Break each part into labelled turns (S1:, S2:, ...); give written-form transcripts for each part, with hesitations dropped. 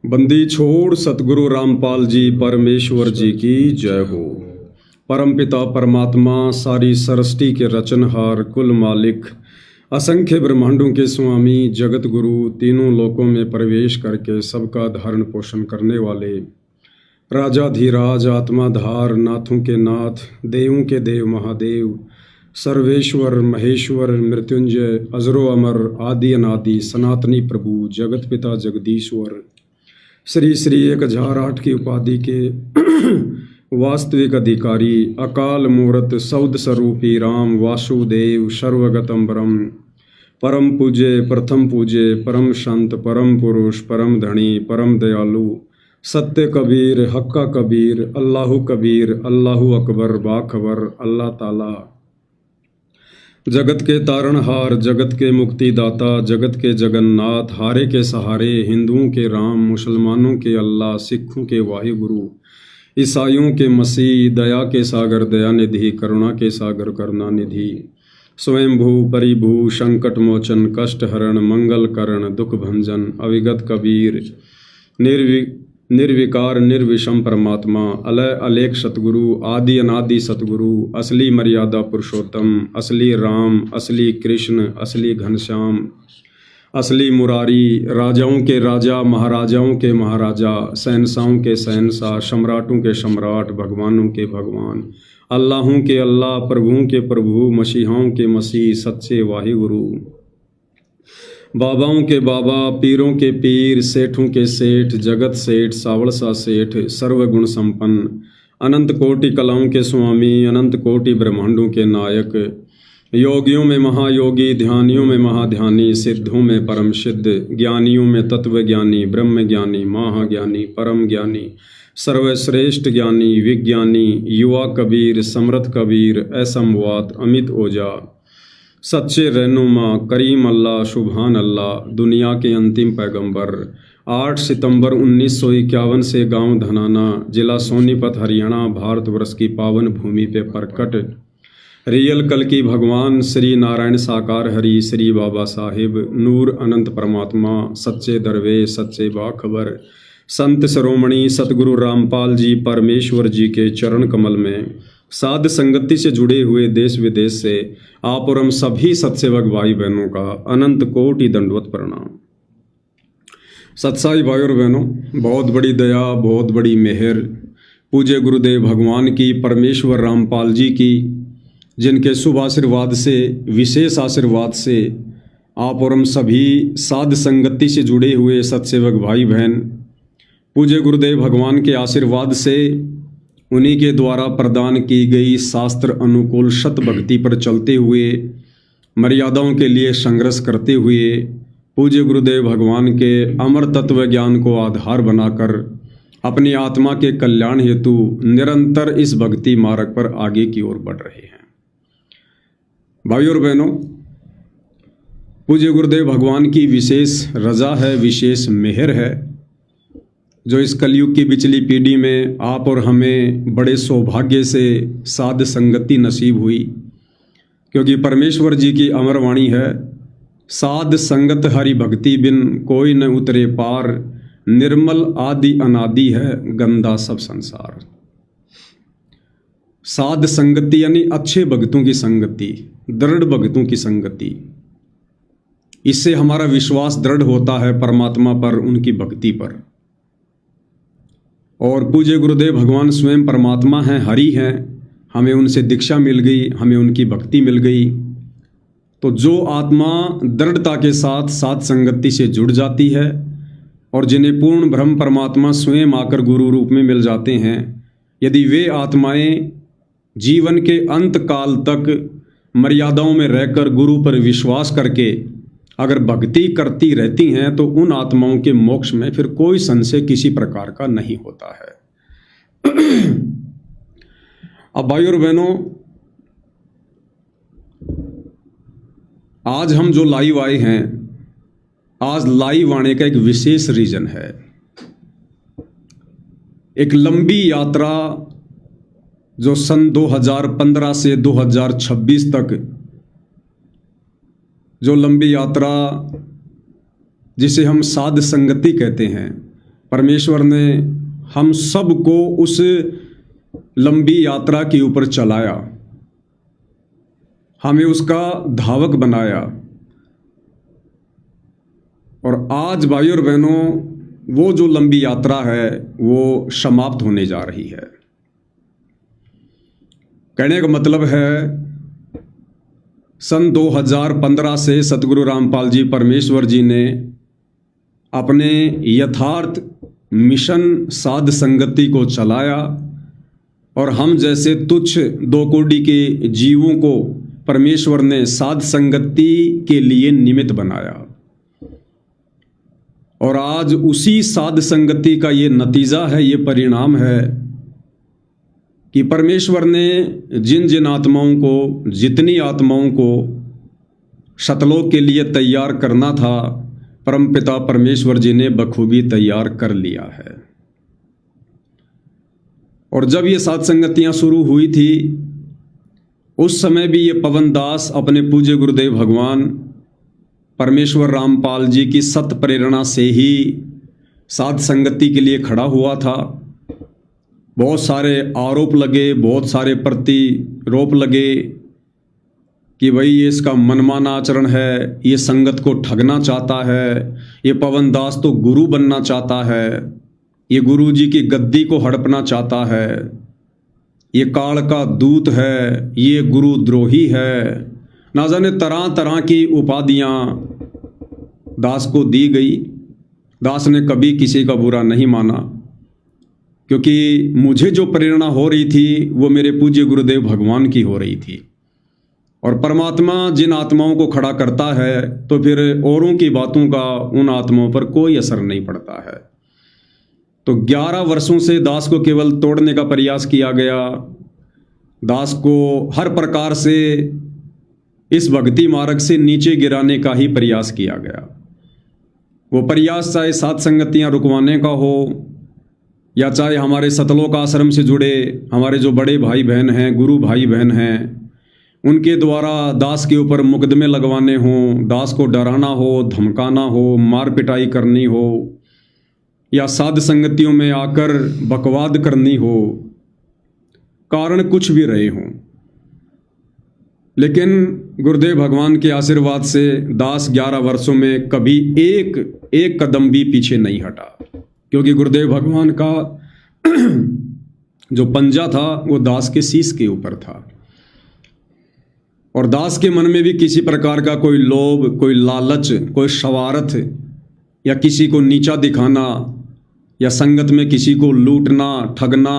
S1: बंदी छोड़ सतगुरु रामपाल जी परमेश्वर जी की जय हो। परमपिता परमात्मा सारी सृष्टि के रचनहार कुल मालिक असंख्य ब्रह्मांडों के स्वामी जगत गुरु तीनों लोकों में प्रवेश करके सबका धारण पोषण करने वाले राजाधिराज आत्माधार नाथों के नाथ देवों के देव महादेव सर्वेश्वर महेश्वर मृत्युंजय अजरो अमर आदि अनादि सनातनी प्रभु जगत पिता जगदीश्वर श्री श्री 1008 की उपाधि के वास्तविक अधिकारी अकाल मूर्त सौद स्वरूपी राम वासुदेव सर्वगतम ब्रह्म परम पूज्य प्रथम पूज्य परम संत परम पुरुष परम धनी परम दयालु सत्य कबीर हक्का कबीर अल्लाहु कबीर अल्लाहु अकबर बाखबर अल्लाह ताला जगत के तारणहार जगत के मुक्तिदाता जगत के जगन्नाथ हारे के सहारे हिंदुओं के राम मुसलमानों के अल्लाह सिखों के वाहिगुरु ईसाइयों के मसीह दया के सागर दयानिधि करुणा के सागर करुणानिधि स्वयंभू परिभू संकट मोचन कष्ट हरण मंगल करण दुख भंजन अविगत कबीर निर्विकार निर्विषम परमात्मा अलय अलेख सतगुरु आदि अनादि सतगुरु असली मर्यादा पुरुषोत्तम असली राम असली कृष्ण असली घनश्याम असली मुरारी राजाओं के राजा महाराजाओं के महाराजा शहंशाहों के शहंशाह सम्राटों के सम्राट भगवानों के भगवान अल्लाहों के अल्लाह प्रभुओं के प्रभु मसीहाओं के मसीह सच्चे वाहिगुरु बाबाओं के बाबा पीरों के पीर सेठों के सेठ जगत सेठ सावड़सा सेठ सर्वगुण संपन्न अनंत कोटि कलाओं के स्वामी अनंत कोटि ब्रह्मांडों के नायक योगियों में महायोगी ध्यानियों में महाध्यानी सिद्धों में परम सिद्ध ज्ञानियों में तत्व ज्ञानी ब्रह्म ज्ञानी महाज्ञानी परम ज्ञानी सर्वश्रेष्ठ ज्ञानी विज्ञानी युवा कबीर समृद्ध कबीर असमवात अमित ओजा सच्चे रहनुमा करीम अल्लाह सुभान अल्लाह दुनिया के अंतिम पैगंबर 8 सितंबर 1951 से गांव धनाना जिला सोनीपत हरियाणा भारतवर्ष की पावन भूमि पे प्रकट रियल कल की भगवान श्री नारायण साकार हरि श्री बाबा साहिब नूर अनंत परमात्मा सच्चे दरवेश सच्चे बाखबर संत शिरोमणि सतगुरु रामपाल जी परमेश्वर जी के चरण कमल में साध संगति से जुड़े हुए देश विदेश से आप और हम सभी सत्सेवक भाई बहनों का अनंत कोटि दंडवत प्रणाम। सत्साई भाई और बहनों, बहुत बड़ी दया बहुत बड़ी मेहर पूज्य गुरुदेव भगवान की परमेश्वर रामपाल जी की, जिनके शुभ आशीर्वाद से विशेष आशीर्वाद से आप और हम सभी साध संगति से जुड़े हुए सत्सेवक भाई बहन पूज्य गुरुदेव भगवान के आशीर्वाद से उन्हीं के द्वारा प्रदान की गई शास्त्र अनुकूल सत भक्ति पर चलते हुए मर्यादाओं के लिए संघर्ष करते हुए पूज्य गुरुदेव भगवान के अमर तत्व ज्ञान को आधार बनाकर अपनी आत्मा के कल्याण हेतु निरंतर इस भक्ति मार्ग पर आगे की ओर बढ़ रहे हैं। भाइयों और बहनों, पूज्य गुरुदेव भगवान की विशेष रजा है, विशेष मेहर है जो इस कलयुग की पिछली पीढ़ी में आप और हमें बड़े सौभाग्य से साध संगति नसीब हुई, क्योंकि परमेश्वर जी की अमर वाणी है, साध संगत हरि भक्ति बिन कोई न उतरे पार, निर्मल आदि अनादि है गंदा सब संसार। साध संगति यानी अच्छे भक्तों की संगति, दृढ़ भक्तों की संगति। इससे हमारा विश्वास दृढ़ होता है परमात्मा पर, उनकी भक्ति पर। और पूज्य गुरुदेव भगवान स्वयं परमात्मा हैं, हरि हैं, हमें उनसे दीक्षा मिल गई, हमें उनकी भक्ति मिल गई। तो जो आत्मा दृढ़ता के साथ साध संगति से जुड़ जाती है और जिन्हें पूर्ण ब्रह्म परमात्मा स्वयं आकर गुरु रूप में मिल जाते हैं, यदि वे आत्माएं जीवन के अंत काल तक मर्यादाओं में रहकर गुरु पर विश्वास करके अगर भक्ति करती रहती हैं तो उन आत्माओं के मोक्ष में फिर कोई संशय किसी प्रकार का नहीं होता है। अब भाई और बहनों, आज हम जो लाइव आए हैं, आज लाइव आने का एक विशेष रीजन है। एक लंबी यात्रा जो सन 2015 से 2026 तक जो लंबी यात्रा जिसे हम साध संगति कहते हैं, परमेश्वर ने हम सबको उस लंबी यात्रा के ऊपर चलाया, हमें उसका धावक बनाया। और आज भाइयों और बहनों, वो जो लंबी यात्रा है वो समाप्त होने जा रही है। कहने का मतलब है, सन 2015 से सतगुरु रामपाल जी परमेश्वर जी ने अपने यथार्थ मिशन साध संगति को चलाया और हम जैसे तुच्छ दो कोटि के जीवों को परमेश्वर ने साध संगति के लिए निमित्त बनाया। और आज उसी साध संगति का ये नतीजा है, ये परिणाम है कि परमेश्वर ने जिन जिन आत्माओं को, जितनी आत्माओं को सतलोक के लिए तैयार करना था, परमपिता परमेश्वर जी ने बखूबी तैयार कर लिया है। और जब ये साध संगतियां शुरू हुई थी, उस समय भी ये पवन दास अपने पूज्य गुरुदेव भगवान परमेश्वर रामपाल जी की सत प्रेरणा से ही साध संगति के लिए खड़ा हुआ था। बहुत सारे आरोप लगे, बहुत सारे प्रतिरोप लगे कि भाई ये इसका मनमाना आचरण है, ये संगत को ठगना चाहता है, ये पवन दास तो गुरु बनना चाहता है, ये गुरु जी की गद्दी को हड़पना चाहता है, ये काल का दूत है, ये गुरुद्रोही है। ना जाने तरह तरह की उपाधियां दास को दी गई। दास ने कभी किसी का बुरा नहीं माना, क्योंकि मुझे जो प्रेरणा हो रही थी वो मेरे पूज्य गुरुदेव भगवान की हो रही थी। और परमात्मा जिन आत्माओं को खड़ा करता है तो फिर औरों की बातों का उन आत्माओं पर कोई असर नहीं पड़ता है। तो 11 वर्षों से दास को केवल तोड़ने का प्रयास किया गया। दास को हर प्रकार से इस भक्ति मार्ग से नीचे गिराने का ही प्रयास किया गया। वो प्रयास चाहे साध संगतियां रुकवाने का हो, या चाहे हमारे सतलोक आश्रम से जुड़े हमारे जो बड़े भाई बहन हैं, गुरु भाई बहन हैं, उनके द्वारा दास के ऊपर मुकदमे लगवाने हों, दास को डराना हो, धमकाना हो, मार पिटाई करनी हो, या साध संगतियों में आकर बकवाद करनी हो, कारण कुछ भी रहे हों, लेकिन गुरुदेव भगवान के आशीर्वाद से दास 11 वर्षों में कभी एक कदम भी पीछे नहीं हटा, क्योंकि गुरुदेव भगवान का जो पंजा था वो दास के शीश के ऊपर था। और दास के मन में भी किसी प्रकार का कोई लोभ, कोई लालच, कोई शवारत, या किसी को नीचा दिखाना, या संगत में किसी को लूटना, ठगना,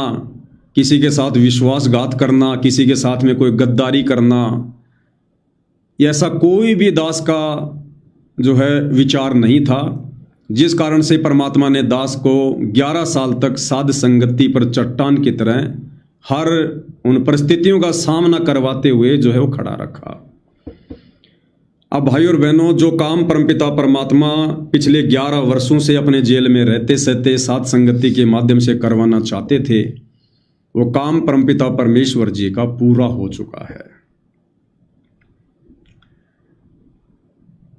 S1: किसी के साथ विश्वासघात करना, किसी के साथ में कोई गद्दारी करना, ऐसा कोई भी दास का जो है विचार नहीं था। जिस कारण से परमात्मा ने दास को 11 साल तक साध संगति पर चट्टान की तरह हर उन परिस्थितियों का सामना करवाते हुए जो है वो खड़ा रखा। अब भाई और बहनों, जो काम परमपिता परमात्मा पिछले 11 वर्षों से अपने जेल में रहते सहते साध संगति के माध्यम से करवाना चाहते थे, वो काम परमपिता परमेश्वर जी का पूरा हो चुका है।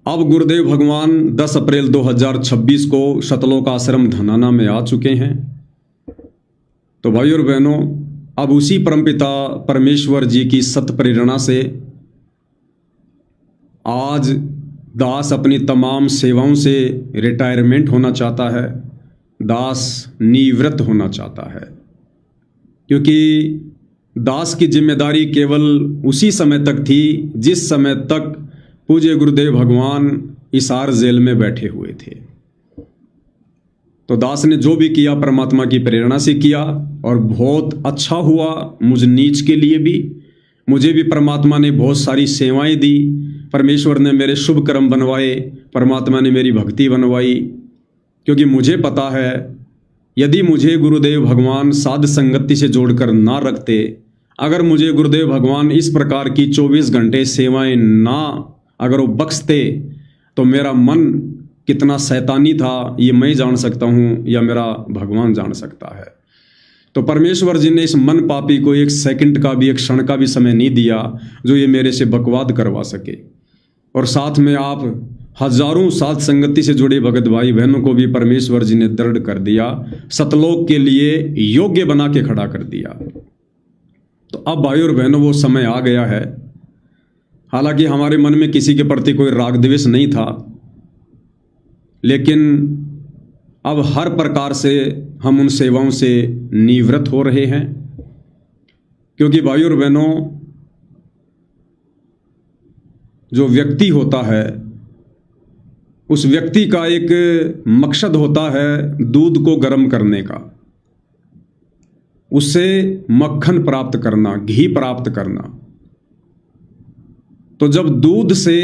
S1: अब गुरुदेव भगवान 10 अप्रैल 2026 को सतलोक आश्रम धनाना में आ चुके हैं। तो भाई और बहनों, अब उसी परमपिता परमेश्वर जी की सत प्रेरणा से आज दास अपनी तमाम सेवाओं से रिटायरमेंट होना चाहता है, दास निवृत्त होना चाहता है, क्योंकि दास की जिम्मेदारी केवल उसी समय तक थी जिस समय तक पूज्य गुरुदेव भगवान हिसार जेल में बैठे हुए थे। तो दास ने जो भी किया परमात्मा की प्रेरणा से किया, और बहुत अच्छा हुआ। मुझ नीच के लिए भी, मुझे भी परमात्मा ने बहुत सारी सेवाएं दी, परमेश्वर ने मेरे शुभ कर्म बनवाए, परमात्मा ने मेरी भक्ति बनवाई, क्योंकि मुझे पता है यदि मुझे गुरुदेव भगवान साध संगति से जोड़कर ना रखते, अगर मुझे गुरुदेव भगवान इस प्रकार की 24 घंटे सेवाएं ना अगर वो बख्शते, तो मेरा मन कितना शैतानी था ये मैं जान सकता हूँ, या मेरा भगवान जान सकता है। तो परमेश्वर जी ने इस मन पापी को एक सेकंड का भी, एक क्षण का भी समय नहीं दिया जो ये मेरे से बकवाद करवा सके। और साथ में आप हजारों साथ संगति से जुड़े भगत भाई बहनों को भी परमेश्वर जी ने दृढ़ कर दिया, सतलोक के लिए योग्य बना के खड़ा कर दिया। तो अब भाई और बहनों वो समय आ गया है। हालांकि हमारे मन में किसी के प्रति कोई राग द्वेष नहीं था, लेकिन अब हर प्रकार से हम उन सेवाओं से निवृत्त हो रहे हैं, क्योंकि भाई और बहनों जो व्यक्ति होता है उस व्यक्ति का एक मकसद होता है दूध को गर्म करने का, उससे मक्खन प्राप्त करना, घी प्राप्त करना। तो जब दूध से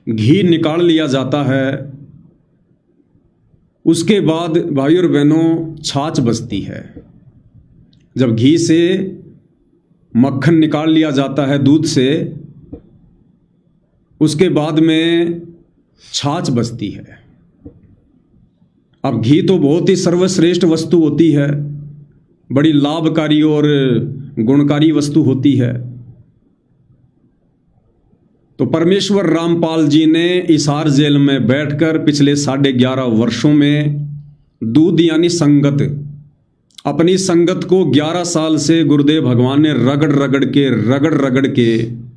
S1: घी निकाल लिया जाता है उसके बाद भाई और बहनों छाछ बचती है। जब घी से मक्खन निकाल लिया जाता है दूध से, उसके बाद में छाछ बचती है। अब घी तो बहुत ही सर्वश्रेष्ठ वस्तु होती है, बड़ी लाभकारी और गुणकारी वस्तु होती है। तो परमेश्वर रामपाल जी ने हिसार जेल में बैठकर पिछले 11.5 वर्षों में दूध यानी संगत, अपनी संगत को 11 साल से गुरुदेव भगवान ने रगड़ रगड़ के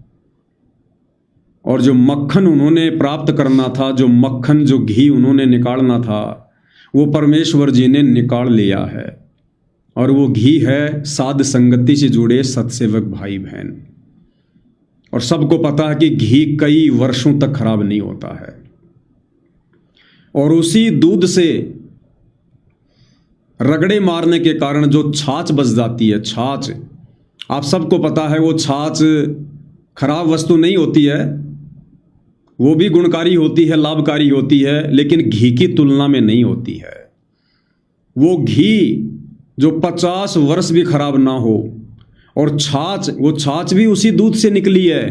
S1: और जो मक्खन उन्होंने प्राप्त करना था, जो मक्खन जो घी उन्होंने निकालना था, वो परमेश्वर जी ने निकाल लिया है। और वो घी है साध संगति से जुड़े सत्सेवक भाई बहन। और सबको पता है कि घी कई वर्षों तक खराब नहीं होता है। और उसी दूध से रगड़े मारने के कारण जो छाछ बच जाती है, छाछ आप सबको पता है वो छाछ खराब वस्तु नहीं होती है, वो भी गुणकारी होती है, लाभकारी होती है, लेकिन घी की तुलना में नहीं होती है। वो घी जो 50 वर्ष भी खराब ना हो, और छाछ, वो छाछ भी उसी दूध से निकली है,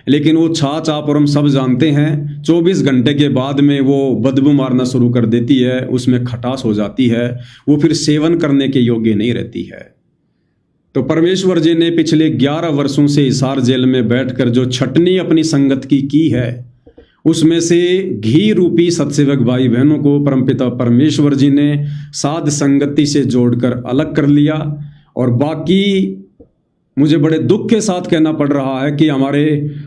S1: लेकिन वो छाछ आप और हम सब जानते हैं 24 घंटे के बाद में वो बदबू मारना शुरू कर देती है, उसमें खटास हो जाती है, वो फिर सेवन करने के योग्य नहीं रहती है। तो परमेश्वर जी ने पिछले 11 वर्षों से हिसार जेल में बैठकर जो छटनी अपनी संगत की है, उसमें से घी रूपी सत्सेवक भाई बहनों को परमपिता परमेश्वर जी ने साध संगति से जोड़कर अलग कर लिया। और बाकी मुझे बड़े दुख के साथ कहना पड़ रहा है कि हमारे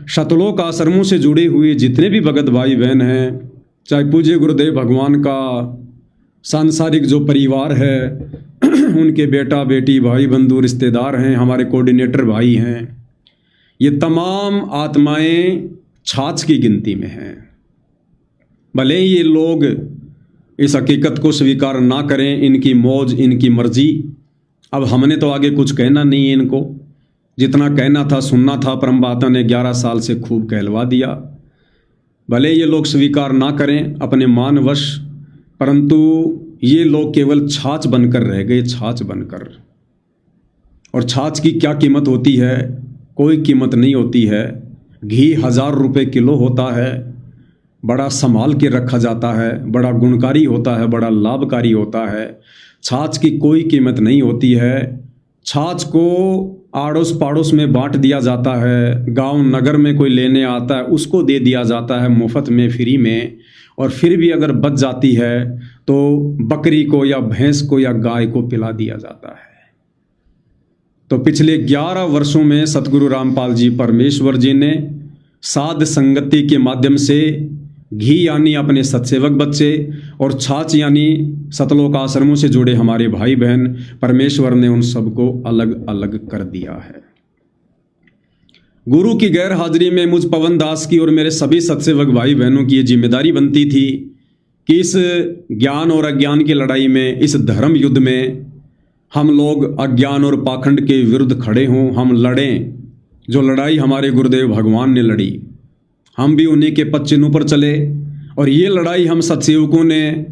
S1: शतलोक आश्रमों से जुड़े हुए जितने भी भगत भाई बहन हैं, चाहे पूज्य गुरुदेव भगवान का सांसारिक जो परिवार है, उनके बेटा बेटी भाई बंधु रिश्तेदार हैं, हमारे कोऑर्डिनेटर भाई हैं, ये तमाम आत्माएं छाछ की गिनती में हैं। भले ही ये लोग इस हकीकत को स्वीकार ना करें, इनकी मौज इनकी मर्जी। अब हमने तो आगे कुछ कहना नहीं है इनको, जितना कहना था सुनना था परमबाता ने 11 साल से खूब कहलवा दिया। भले ये लोग स्वीकार ना करें अपने मानवश, परंतु ये लोग केवल छाछ बनकर रह गए, छाछ बनकर। और छाछ की क्या कीमत होती है? कोई कीमत नहीं होती है। घी 1000 रुपये किलो होता है, बड़ा संभाल के रखा जाता है, बड़ा गुणकारी होता है, बड़ा लाभकारी होता है। छाछ की कोई कीमत नहीं होती है। छाछ को आड़ोस पाड़ोस में बांट दिया जाता है, गांव नगर में कोई लेने आता है उसको दे दिया जाता है मुफ्त में, फ्री में। और फिर भी अगर बच जाती है तो बकरी को या भैंस को या गाय को पिला दिया जाता है। तो पिछले 11 वर्षों में सतगुरु रामपाल जी परमेश्वर जी ने साध संगति के माध्यम से घी यानी अपने सत्सेवक बच्चे और छाछ यानी सतलोक आश्रमों से जुड़े हमारे भाई बहन, परमेश्वर ने उन सबको अलग अलग कर दिया है। गुरु की गैर हाजिरी में मुझ पवन दास की और मेरे सभी सत्सेवक भाई बहनों की ये जिम्मेदारी बनती थी कि इस ज्ञान और अज्ञान की लड़ाई में, इस धर्म युद्ध में हम लोग अज्ञान और पाखंड के विरुद्ध खड़े हों, हम लड़ें। जो लड़ाई हमारे गुरुदेव भगवान ने लड़ी, हम भी उन्हीं के पद चिन्हों पर चले। और ये लड़ाई हम सत्सेवकों ने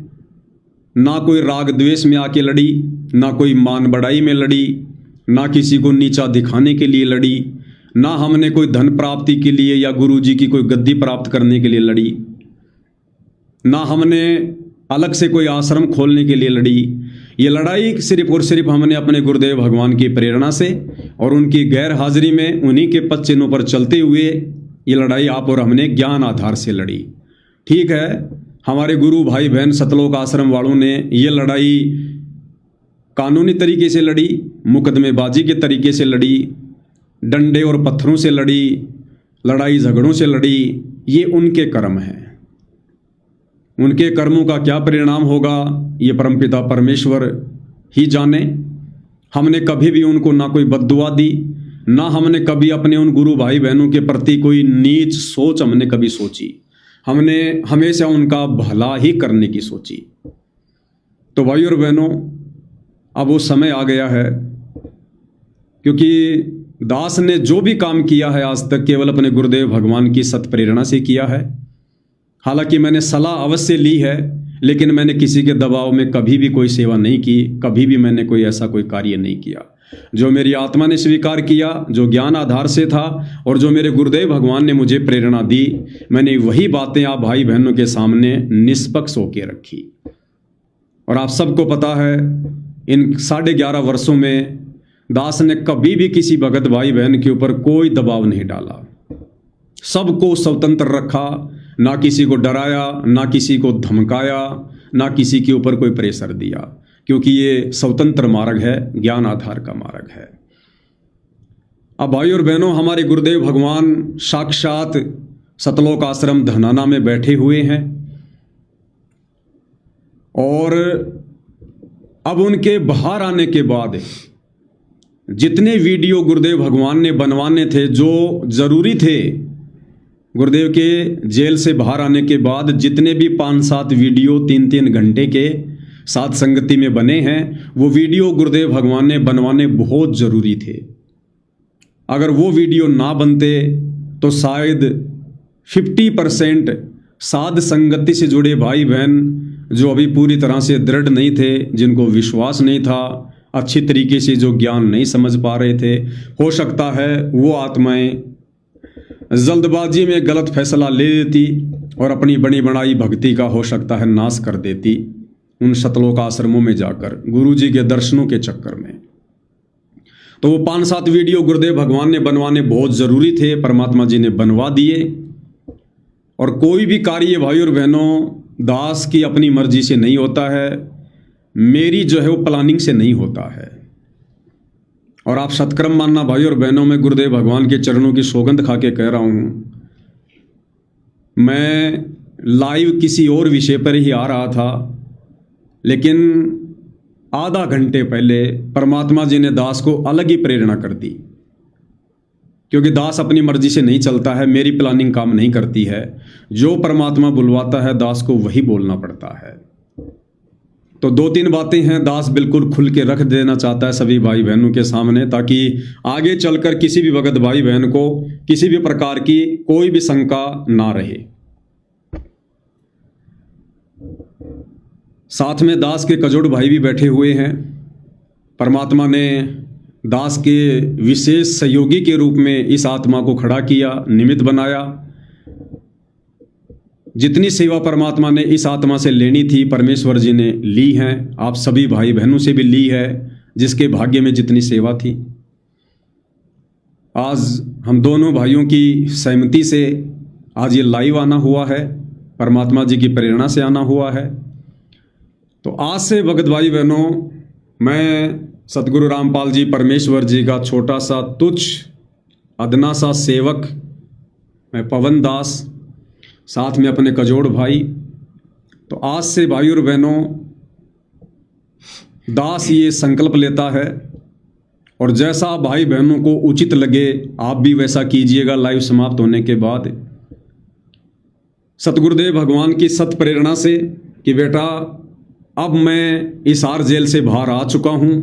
S1: ना कोई राग द्वेष में आके लड़ी, ना कोई मान बढ़ाई में लड़ी, ना किसी को नीचा दिखाने के लिए लड़ी, ना हमने कोई धन प्राप्ति के लिए या गुरु जी की कोई गद्दी प्राप्त करने के लिए लड़ी, ना हमने अलग से कोई आश्रम खोलने के लिए लड़ी। ये लड़ाई सिर्फ और सिर्फ हमने अपने गुरुदेव भगवान की प्रेरणा से और उनकी गैर हाजिरी में, उन्हीं के पद चिन्हों पर चलते हुए ये लड़ाई आप और हमने ज्ञान आधार से लड़ी। ठीक है, हमारे गुरु भाई बहन सतलोक आश्रम वालों ने ये लड़ाई कानूनी तरीके से लड़ी, मुकदमेबाजी के तरीके से लड़ी, डंडे और पत्थरों से लड़ी, लड़ाई झगड़ों से लड़ी। ये उनके कर्म हैं। उनके कर्मों का क्या परिणाम होगा ये परमपिता परमेश्वर ही जाने। हमने कभी भी उनको ना कोई बद्दुआ दी, ना हमने कभी अपने उन गुरु भाई बहनों के प्रति कोई नीच सोच हमने कभी सोची। हमने हमेशा उनका भला ही करने की सोची। तो भाई और बहनों, अब वो समय आ गया है, क्योंकि दास ने जो भी काम किया है आज तक केवल अपने गुरुदेव भगवान की सत प्रेरणा से किया है। हालांकि मैंने सलाह अवश्य ली है, लेकिन मैंने किसी के दबाव में कभी भी कोई सेवा नहीं की, कभी भी मैंने कोई ऐसा कोई कार्य नहीं किया। जो मेरी आत्मा ने स्वीकार किया, जो ज्ञान आधार से था और जो मेरे गुरुदेव भगवान ने मुझे प्रेरणा दी, मैंने वही बातें आप भाई बहनों के सामने निष्पक्ष होकर रखी। और आप सबको पता है, इन 11.5 वर्षों में दास ने कभी भी किसी भगत भाई बहन के ऊपर कोई दबाव नहीं डाला। सबको स्वतंत्र रखा, ना किसी को डराया, ना किसी को धमकाया, ना किसी के ऊपर कोई प्रेशर दिया, क्योंकि ये स्वतंत्र मार्ग है, ज्ञान आधार का मार्ग है। अब भाई और बहनों, हमारे गुरुदेव भगवान साक्षात सतलोक आश्रम धनाना में बैठे हुए हैं और अब उनके बाहर आने के बाद जितने वीडियो गुरुदेव भगवान ने बनवाने थे, जो जरूरी थे, गुरुदेव के जेल से बाहर आने के बाद जितने भी 5-7 वीडियो 3-3 घंटे के साथ संगति में बने हैं, वो वीडियो गुरुदेव भगवान ने बनवाने बहुत जरूरी थे। अगर वो वीडियो ना बनते तो शायद 50% साध संगति से जुड़े भाई बहन जो अभी पूरी तरह से दृढ़ नहीं थे, जिनको विश्वास नहीं था, अच्छी तरीके से जो ज्ञान नहीं समझ पा रहे थे, हो सकता है वो आत्माएं जल्दबाजी में गलत फैसला ले लेती और अपनी बड़ी बड़ाई भक्ति का हो सकता है नाश कर देती उन सतलोक आश्रमों में जाकर गुरु जी के दर्शनों के चक्कर में। तो वो 5-7 वीडियो गुरुदेव भगवान ने बनवाने बहुत जरूरी थे, परमात्मा जी ने बनवा दिए। और कोई भी कार्य भाई और बहनों दास की अपनी मर्जी से नहीं होता है, मेरी जो है वो प्लानिंग से नहीं होता है। और आप सत्कर्म मानना भाई और बहनों, मैं गुरुदेव भगवान के चरणों की सौगंध खा के कह रहा हूँ, मैं लाइव किसी और विषय पर ही आ रहा था, लेकिन आधा घंटे पहले परमात्मा जी ने दास को अलग ही प्रेरणा कर दी। क्योंकि दास अपनी मर्जी से नहीं चलता है, मेरी प्लानिंग काम नहीं करती है, जो परमात्मा बुलवाता है दास को वही बोलना पड़ता है। तो 2-3 बातें हैं दास बिल्कुल खुल के रख देना चाहता है सभी भाई बहनों के सामने, ताकि आगे चलकर किसी भी भगत भाई बहन को किसी भी प्रकार की कोई भी शंका ना रहे। साथ में दास के कजोड़ भाई भी बैठे हुए हैं। परमात्मा ने दास के विशेष सहयोगी के रूप में इस आत्मा को खड़ा किया, निमित्त बनाया। जितनी सेवा परमात्मा ने इस आत्मा से लेनी थी परमेश्वर जी ने ली है, आप सभी भाई बहनों से भी ली है, जिसके भाग्य में जितनी सेवा थी। आज हम दोनों भाइयों की सहमति से आज ये लाइव आना हुआ है, परमात्मा जी की प्रेरणा से आना हुआ है। तो आज से भगत भाई बहनों, मैं सतगुरु रामपाल जी परमेश्वर जी का छोटा सा तुच्छ अदना सा सेवक, मैं पवन दास, साथ में अपने कजोड़ भाई। तो आज से भाई और बहनों, दास ये संकल्प लेता है और जैसा भाई बहनों को उचित लगे आप भी वैसा कीजिएगा। लाइव समाप्त होने के बाद सतगुरुदेव भगवान की सत प्रेरणा से कि बेटा अब मैं इस आर जेल से बाहर आ चुका हूं,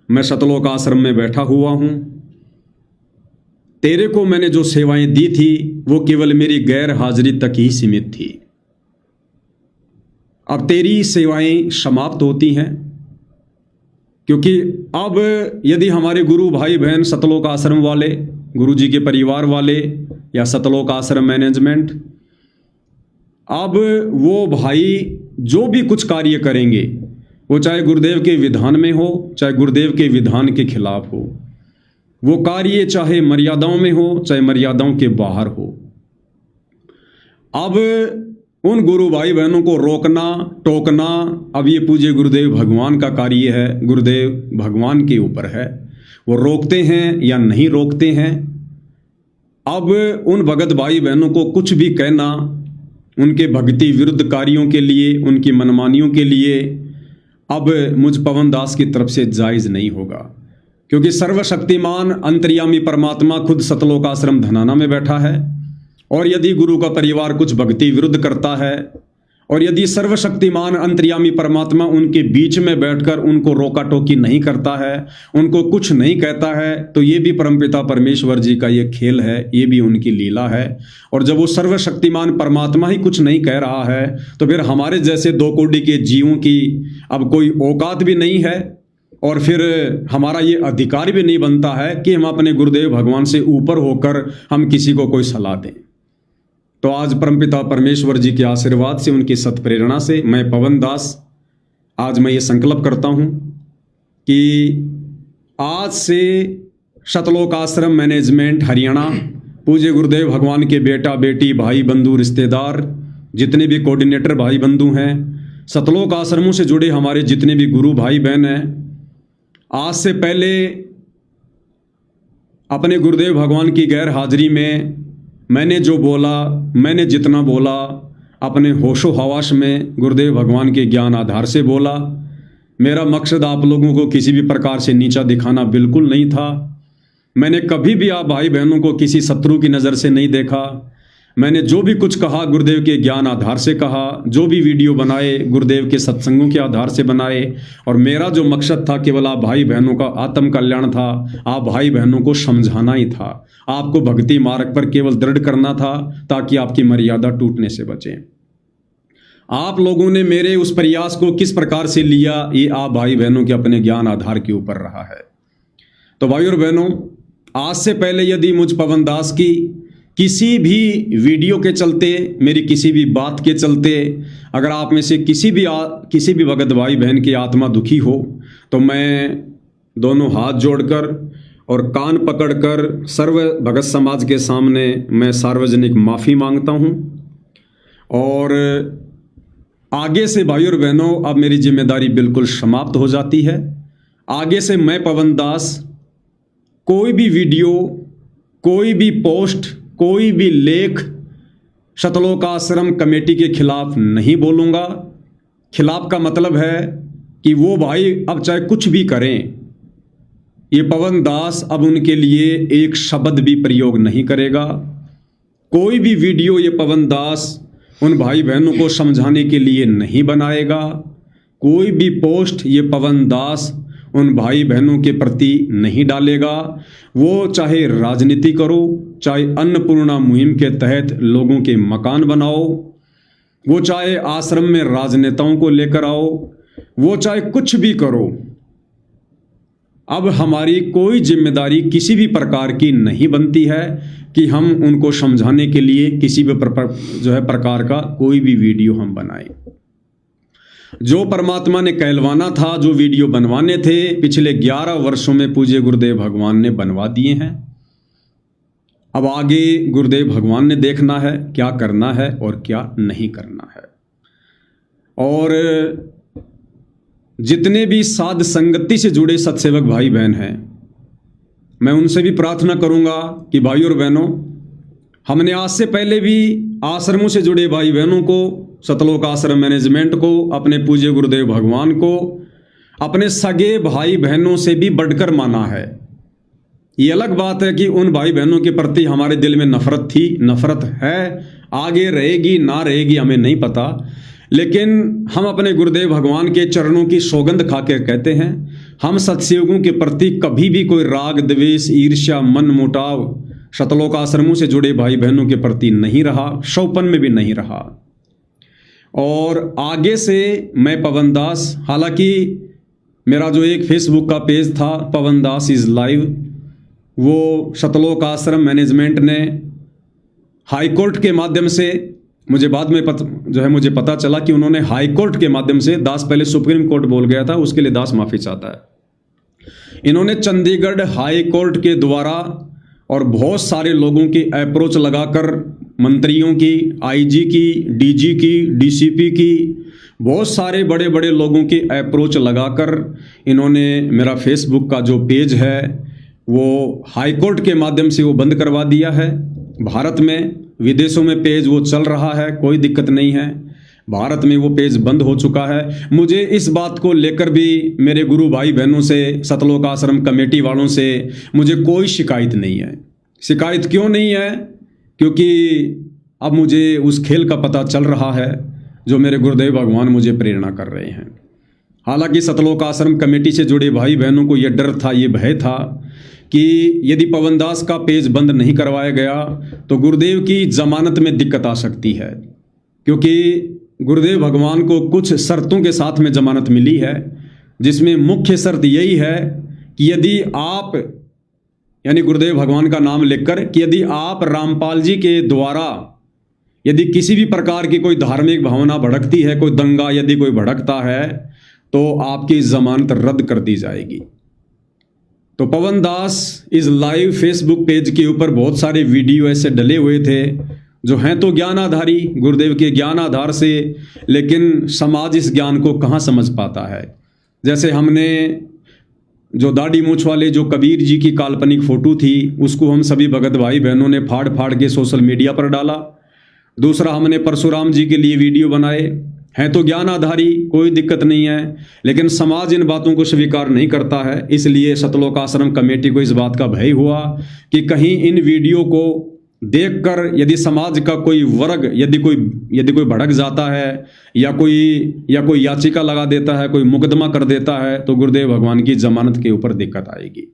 S1: मैं सतलोक आश्रम में बैठा हुआ हूं, तेरे को मैंने जो सेवाएं दी थी वो केवल मेरी गैर हाजिरी तक ही सीमित थी। अब तेरी सेवाएं समाप्त होती हैं, क्योंकि अब यदि हमारे गुरु भाई बहन सतलोक आश्रम वाले, गुरु जी के परिवार वाले या सतलोक आश्रम मैनेजमेंट, अब वो भाई जो भी कुछ कार्य करेंगे वो चाहे गुरुदेव के विधान में हो, चाहे गुरुदेव के विधान के खिलाफ हो, वो कार्य चाहे मर्यादाओं में हो चाहे मर्यादाओं के बाहर हो, अब उन गुरु भाई बहनों को रोकना टोकना अब ये पूज्य गुरुदेव भगवान का कार्य है, गुरुदेव भगवान के ऊपर है, वो रोकते हैं या नहीं रोकते हैं। अब उन भगत भाई बहनों को कुछ भी कहना उनके भक्ति विरुद्ध कार्यों के लिए, उनकी मनमानियों के लिए अब मुझ पवन दास की तरफ से जायज़ नहीं होगा, क्योंकि सर्वशक्तिमान अंतर्यामी परमात्मा खुद सतलोक आश्रम धनाना में बैठा है। और यदि गुरु का परिवार कुछ भक्ति विरुद्ध करता है और यदि सर्वशक्तिमान अंतर्यामी परमात्मा उनके बीच में बैठकर उनको रोका टोकी नहीं करता है, उनको कुछ नहीं कहता है, तो ये भी परमपिता परमेश्वर जी का ये खेल है, ये भी उनकी लीला है। और जब वो सर्वशक्तिमान परमात्मा ही कुछ नहीं कह रहा है तो फिर हमारे जैसे दो कोटि के जीवों की अब कोई औकात भी नहीं है और फिर हमारा ये अधिकार भी नहीं बनता है कि हम अपने गुरुदेव भगवान से ऊपर होकर हम किसी को कोई सलाह दें। तो आज परमपिता परमेश्वर जी के आशीर्वाद से, उनकी सत्प्रेरणा से मैं पवन दास आज मैं ये संकल्प करता हूँ कि आज से सतलोक आश्रम मैनेजमेंट हरियाणा, पूज्य गुरुदेव भगवान के बेटा बेटी भाई बंधु रिश्तेदार जितने भी कोऑर्डिनेटर भाई बंधु हैं, सतलोक आश्रमों से जुड़े हमारे जितने भी गुरु भाई बहन हैं, आज से पहले अपने गुरुदेव भगवान की गैर हाजिरी में मैंने जो बोला, मैंने जितना बोला अपने होशो हवास में गुरुदेव भगवान के ज्ञान आधार से बोला। मेरा मकसद आप लोगों को किसी भी प्रकार से नीचा दिखाना बिल्कुल नहीं था। मैंने कभी भी आप भाई बहनों को किसी शत्रु की नज़र से नहीं देखा। मैंने जो भी कुछ कहा गुरुदेव के ज्ञान आधार से कहा, जो भी वीडियो बनाए गुरुदेव के सत्संगों के आधार से बनाए। और मेरा जो मकसद था केवल आप भाई बहनों का आत्म कल्याण था, आप भाई बहनों को समझाना ही था, आपको भक्ति मार्ग पर केवल दृढ़ करना था ताकि आपकी मर्यादा टूटने से बचे। आप लोगों ने मेरे उस प्रयास को किस प्रकार से लिया, ये आप भाई बहनों के अपने ज्ञान आधार के ऊपर रहा है। तो भाई और बहनों, आज से पहले यदि मुझ पवन दास की किसी भी वीडियो के चलते, मेरी किसी भी बात के चलते अगर आप में से किसी भी भगत भाई बहन की आत्मा दुखी हो, तो मैं दोनों हाथ जोड़कर और कान पकड़कर सर्व भगत समाज के सामने मैं सार्वजनिक माफ़ी मांगता हूं। और आगे से भाई और बहनों, अब मेरी जिम्मेदारी बिल्कुल समाप्त हो जाती है। आगे से मैं पवन दास कोई भी वीडियो, कोई भी पोस्ट, कोई भी लेख सतलोक आश्रम कमेटी के खिलाफ नहीं बोलूँगा। खिलाफ का मतलब है कि वो भाई अब चाहे कुछ भी करें, ये पवन दास अब उनके लिए एक शब्द भी प्रयोग नहीं करेगा। कोई भी वीडियो ये पवन दास उन भाई बहनों को समझाने के लिए नहीं बनाएगा। कोई भी पोस्ट ये पवन दास उन भाई बहनों के प्रति नहीं डालेगा। वो चाहे राजनीति करो, चाहे अन्नपूर्णा मुहिम के तहत लोगों के मकान बनाओ, वो चाहे आश्रम में राजनेताओं को लेकर आओ, वो चाहे कुछ भी करो, अब हमारी कोई जिम्मेदारी किसी भी प्रकार की नहीं बनती है कि हम उनको समझाने के लिए किसी भी प्रकार का कोई भी वीडियो हम बनाएं। जो परमात्मा ने कहलवाना था, जो वीडियो बनवाने थे, पिछले 11 वर्षों में पूज्य गुरुदेव भगवान ने बनवा दिए हैं। अब आगे गुरुदेव भगवान ने देखना है क्या करना है और क्या नहीं करना है। और जितने भी साध संगति से जुड़े सत्सेवक भाई बहन हैं, मैं उनसे भी प्रार्थना करूंगा कि भाई और बहनों, हमने आज से पहले भी आश्रमों से जुड़े भाई बहनों को, सतलोक आश्रम मैनेजमेंट को, अपने पूज्य गुरुदेव भगवान को अपने सगे भाई बहनों से भी बढ़कर माना है। ये अलग बात है कि उन भाई बहनों के प्रति हमारे दिल में नफरत थी, नफरत है, आगे रहेगी ना रहेगी हमें नहीं पता, लेकिन हम अपने गुरुदेव भगवान के चरणों की सौगंध खा के कहते हैं, हम सत्सेवकों के प्रति कभी भी कोई राग द्वेष ईर्ष्या मन मुटाव सतलोक आश्रमों से जुड़े भाई बहनों के प्रति नहीं रहा, शौपन में भी नहीं रहा। और आगे से मैं पवन दास, हालांकि मेरा जो एक फेसबुक का पेज था पवन दास इज़ लाइव, वो सतलोक आश्रम मैनेजमेंट ने हाई कोर्ट के माध्यम से, मुझे बाद में मुझे पता चला कि उन्होंने हाई कोर्ट के माध्यम से, दास पहले सुप्रीम कोर्ट बोल गया था, उसके लिए दास माफ़ी चाहता है। इन्होंने चंडीगढ़ हाई कोर्ट के द्वारा और बहुत सारे लोगों की अप्रोच लगाकर मंत्रियों की, आईजी की, डीजी की, डीसीपी की, बहुत सारे बड़े बड़े लोगों की अप्रोच लगाकर इन्होंने मेरा फेसबुक का जो पेज है वो हाई कोर्ट के माध्यम से वो बंद करवा दिया है। भारत में, विदेशों में पेज वो चल रहा है, कोई दिक्कत नहीं है। भारत में वो पेज बंद हो चुका है। मुझे इस बात को लेकर भी मेरे गुरु भाई बहनों से, सतलोक आश्रम कमेटी वालों से मुझे कोई शिकायत नहीं है। शिकायत क्यों नहीं है? क्योंकि अब मुझे उस खेल का पता चल रहा है जो मेरे गुरुदेव भगवान मुझे प्रेरणा कर रहे हैं। हालांकि सतलोक आश्रम कमेटी से जुड़े भाई बहनों को यह डर था, ये भय था कि यदि पवन दास का पेज बंद नहीं करवाया गया तो गुरुदेव की जमानत में दिक्कत आ सकती है, क्योंकि गुरुदेव भगवान को कुछ शर्तों के साथ में जमानत मिली है, जिसमें मुख्य शर्त यही है कि यदि आप, यानी गुरुदेव भगवान का नाम लेकर, कि यदि आप रामपाल जी के द्वारा यदि किसी भी प्रकार की कोई धार्मिक भावना भड़कती है, कोई दंगा यदि कोई भड़कता है, तो आपकी जमानत रद्द कर दी जाएगी। तो पवन दास इस लाइव फेसबुक पेज के ऊपर बहुत सारे वीडियो ऐसे डले हुए थे जो हैं तो ज्ञान आधारी, गुरुदेव के ज्ञान आधार से, लेकिन समाज इस ज्ञान को कहाँ समझ पाता है। जैसे हमने जो दाढ़ी मूछ वाले जो कबीर जी की काल्पनिक फोटो थी, उसको हम सभी भगत भाई बहनों ने फाड़ फाड़ के सोशल मीडिया पर डाला। दूसरा, हमने परशुराम जी के लिए वीडियो बनाए, हैं तो ज्ञान आधारी, कोई दिक्कत नहीं है, लेकिन समाज इन बातों को स्वीकार नहीं करता है। इसलिए सतलोक आश्रम कमेटी को इस बात का भय हुआ कि कहीं इन वीडियो को देखकर यदि समाज का कोई वर्ग यदि कोई भड़क जाता है या कोई याचिका लगा देता है, कोई मुकदमा कर देता है, तो गुरुदेव भगवान की जमानत के ऊपर दिक्कत आएगी।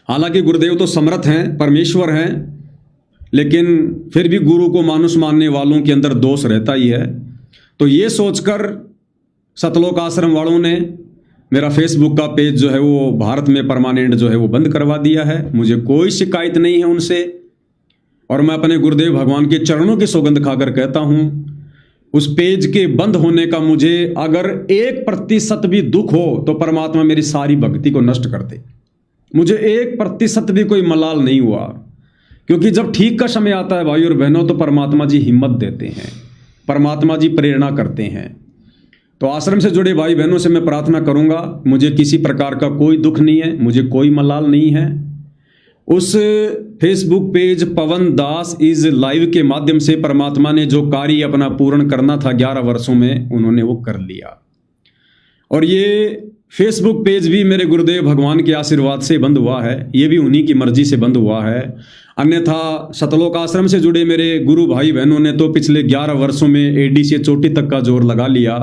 S1: हालांकि गुरुदेव तो समर्थ हैं, परमेश्वर हैं, लेकिन फिर भी गुरु को मानुष मानने वालों के अंदर दोष रहता ही है। तो ये सोचकर सतलोक आश्रम वालों ने मेरा फेसबुक का पेज जो है वो भारत में परमानेंट जो है वो बंद करवा दिया है। मुझे कोई शिकायत नहीं है उनसे, और मैं अपने गुरुदेव भगवान के चरणों की सौगंध खाकर कहता हूं, उस पेज के बंद होने का मुझे अगर 1% भी दुख हो तो परमात्मा मेरी सारी भक्ति को नष्ट कर दे। मुझे 1% भी कोई मलाल नहीं हुआ, क्योंकि जब ठीक का समय आता है भाई और बहनों, तो परमात्मा जी हिम्मत देते हैं, परमात्मा जी प्रेरणा करते हैं। तो आश्रम से जुड़े भाई बहनों से मैं प्रार्थना करूंगा, मुझे किसी प्रकार का कोई दुख नहीं है, मुझे कोई मलाल नहीं है। उस Facebook page Pawan Das is live के माध्यम से परमात्मा ने जो कार्य अपना पूर्ण करना था 11 वर्षों में, उन्होंने वो कर लिया। और ये फेसबुक पेज भी मेरे गुरुदेव भगवान के आशीर्वाद से बंद हुआ है, ये भी उन्हीं की मर्जी से बंद हुआ है। अन्यथा सतलोक आश्रम से जुड़े मेरे गुरु भाई बहनों ने तो पिछले 11 वर्षों में एडी से चोटी तक का जोर लगा लिया,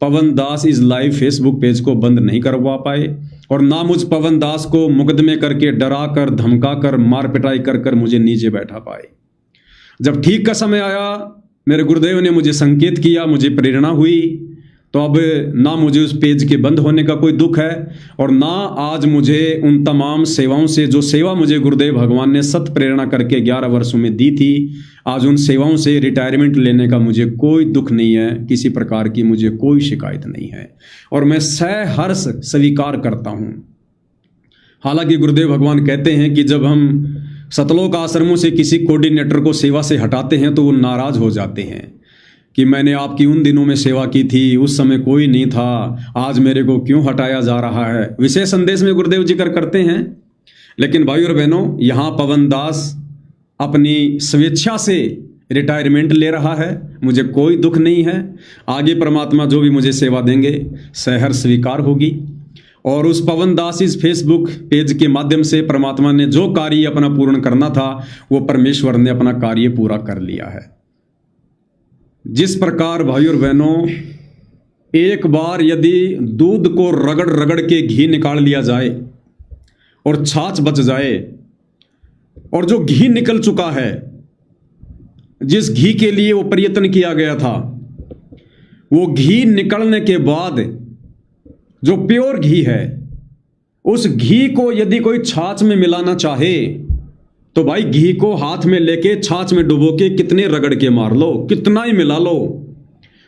S1: पवन दास इज लाइव फेसबुक पेज को बंद नहीं करवा पाए, और ना मुझ पवन दास को मुकदमे करके, डरा कर, धमका कर, मार पिटाई कर मुझे नीचे बैठा पाए। जब ठीक का समय आया, मेरे गुरुदेव ने मुझे संकेत किया, मुझे प्रेरणा हुई, तो अब ना मुझे उस पेज के बंद होने का कोई दुख है, और ना आज मुझे उन तमाम सेवाओं से, जो सेवा मुझे गुरुदेव भगवान ने सत प्रेरणा करके 11 वर्षों में दी थी, आज उन सेवाओं से रिटायरमेंट लेने का मुझे कोई दुख नहीं है, किसी प्रकार की मुझे कोई शिकायत नहीं है, और मैं सहर्ष स्वीकार करता हूँ। हालांकि गुरुदेव भगवान कहते हैं कि जब हम सतलोक आश्रमों से किसी कोऑर्डिनेटर को सेवा से हटाते हैं तो वो नाराज हो जाते हैं कि मैंने आपकी उन दिनों में सेवा की थी, उस समय कोई नहीं था, आज मेरे को क्यों हटाया जा रहा है। विशेष संदेश में गुरुदेव जिक्र करते हैं। लेकिन भाई और बहनों, यहाँ पवन दास अपनी स्वेच्छा से रिटायरमेंट ले रहा है, मुझे कोई दुख नहीं है। आगे परमात्मा जो भी मुझे सेवा देंगे सहर्ष स्वीकार होगी, और उस पवन दास इस फेसबुक पेज के माध्यम से परमात्मा ने जो कार्य अपना पूर्ण करना था, वो परमेश्वर ने अपना कार्य पूरा कर लिया है। जिस प्रकार भाई और बहनों, एक बार यदि दूध को रगड़ रगड़ के घी निकाल लिया जाए और छाछ बच जाए, और जो घी निकल चुका है, जिस घी के लिए वो प्रयत्न किया गया था, वो घी निकलने के बाद जो प्योर घी है, उस घी को यदि कोई छाछ में मिलाना चाहे तो भाई घी को हाथ में लेके छाछ में डुबो के कितने रगड़ के मार लो, कितना ही मिला लो,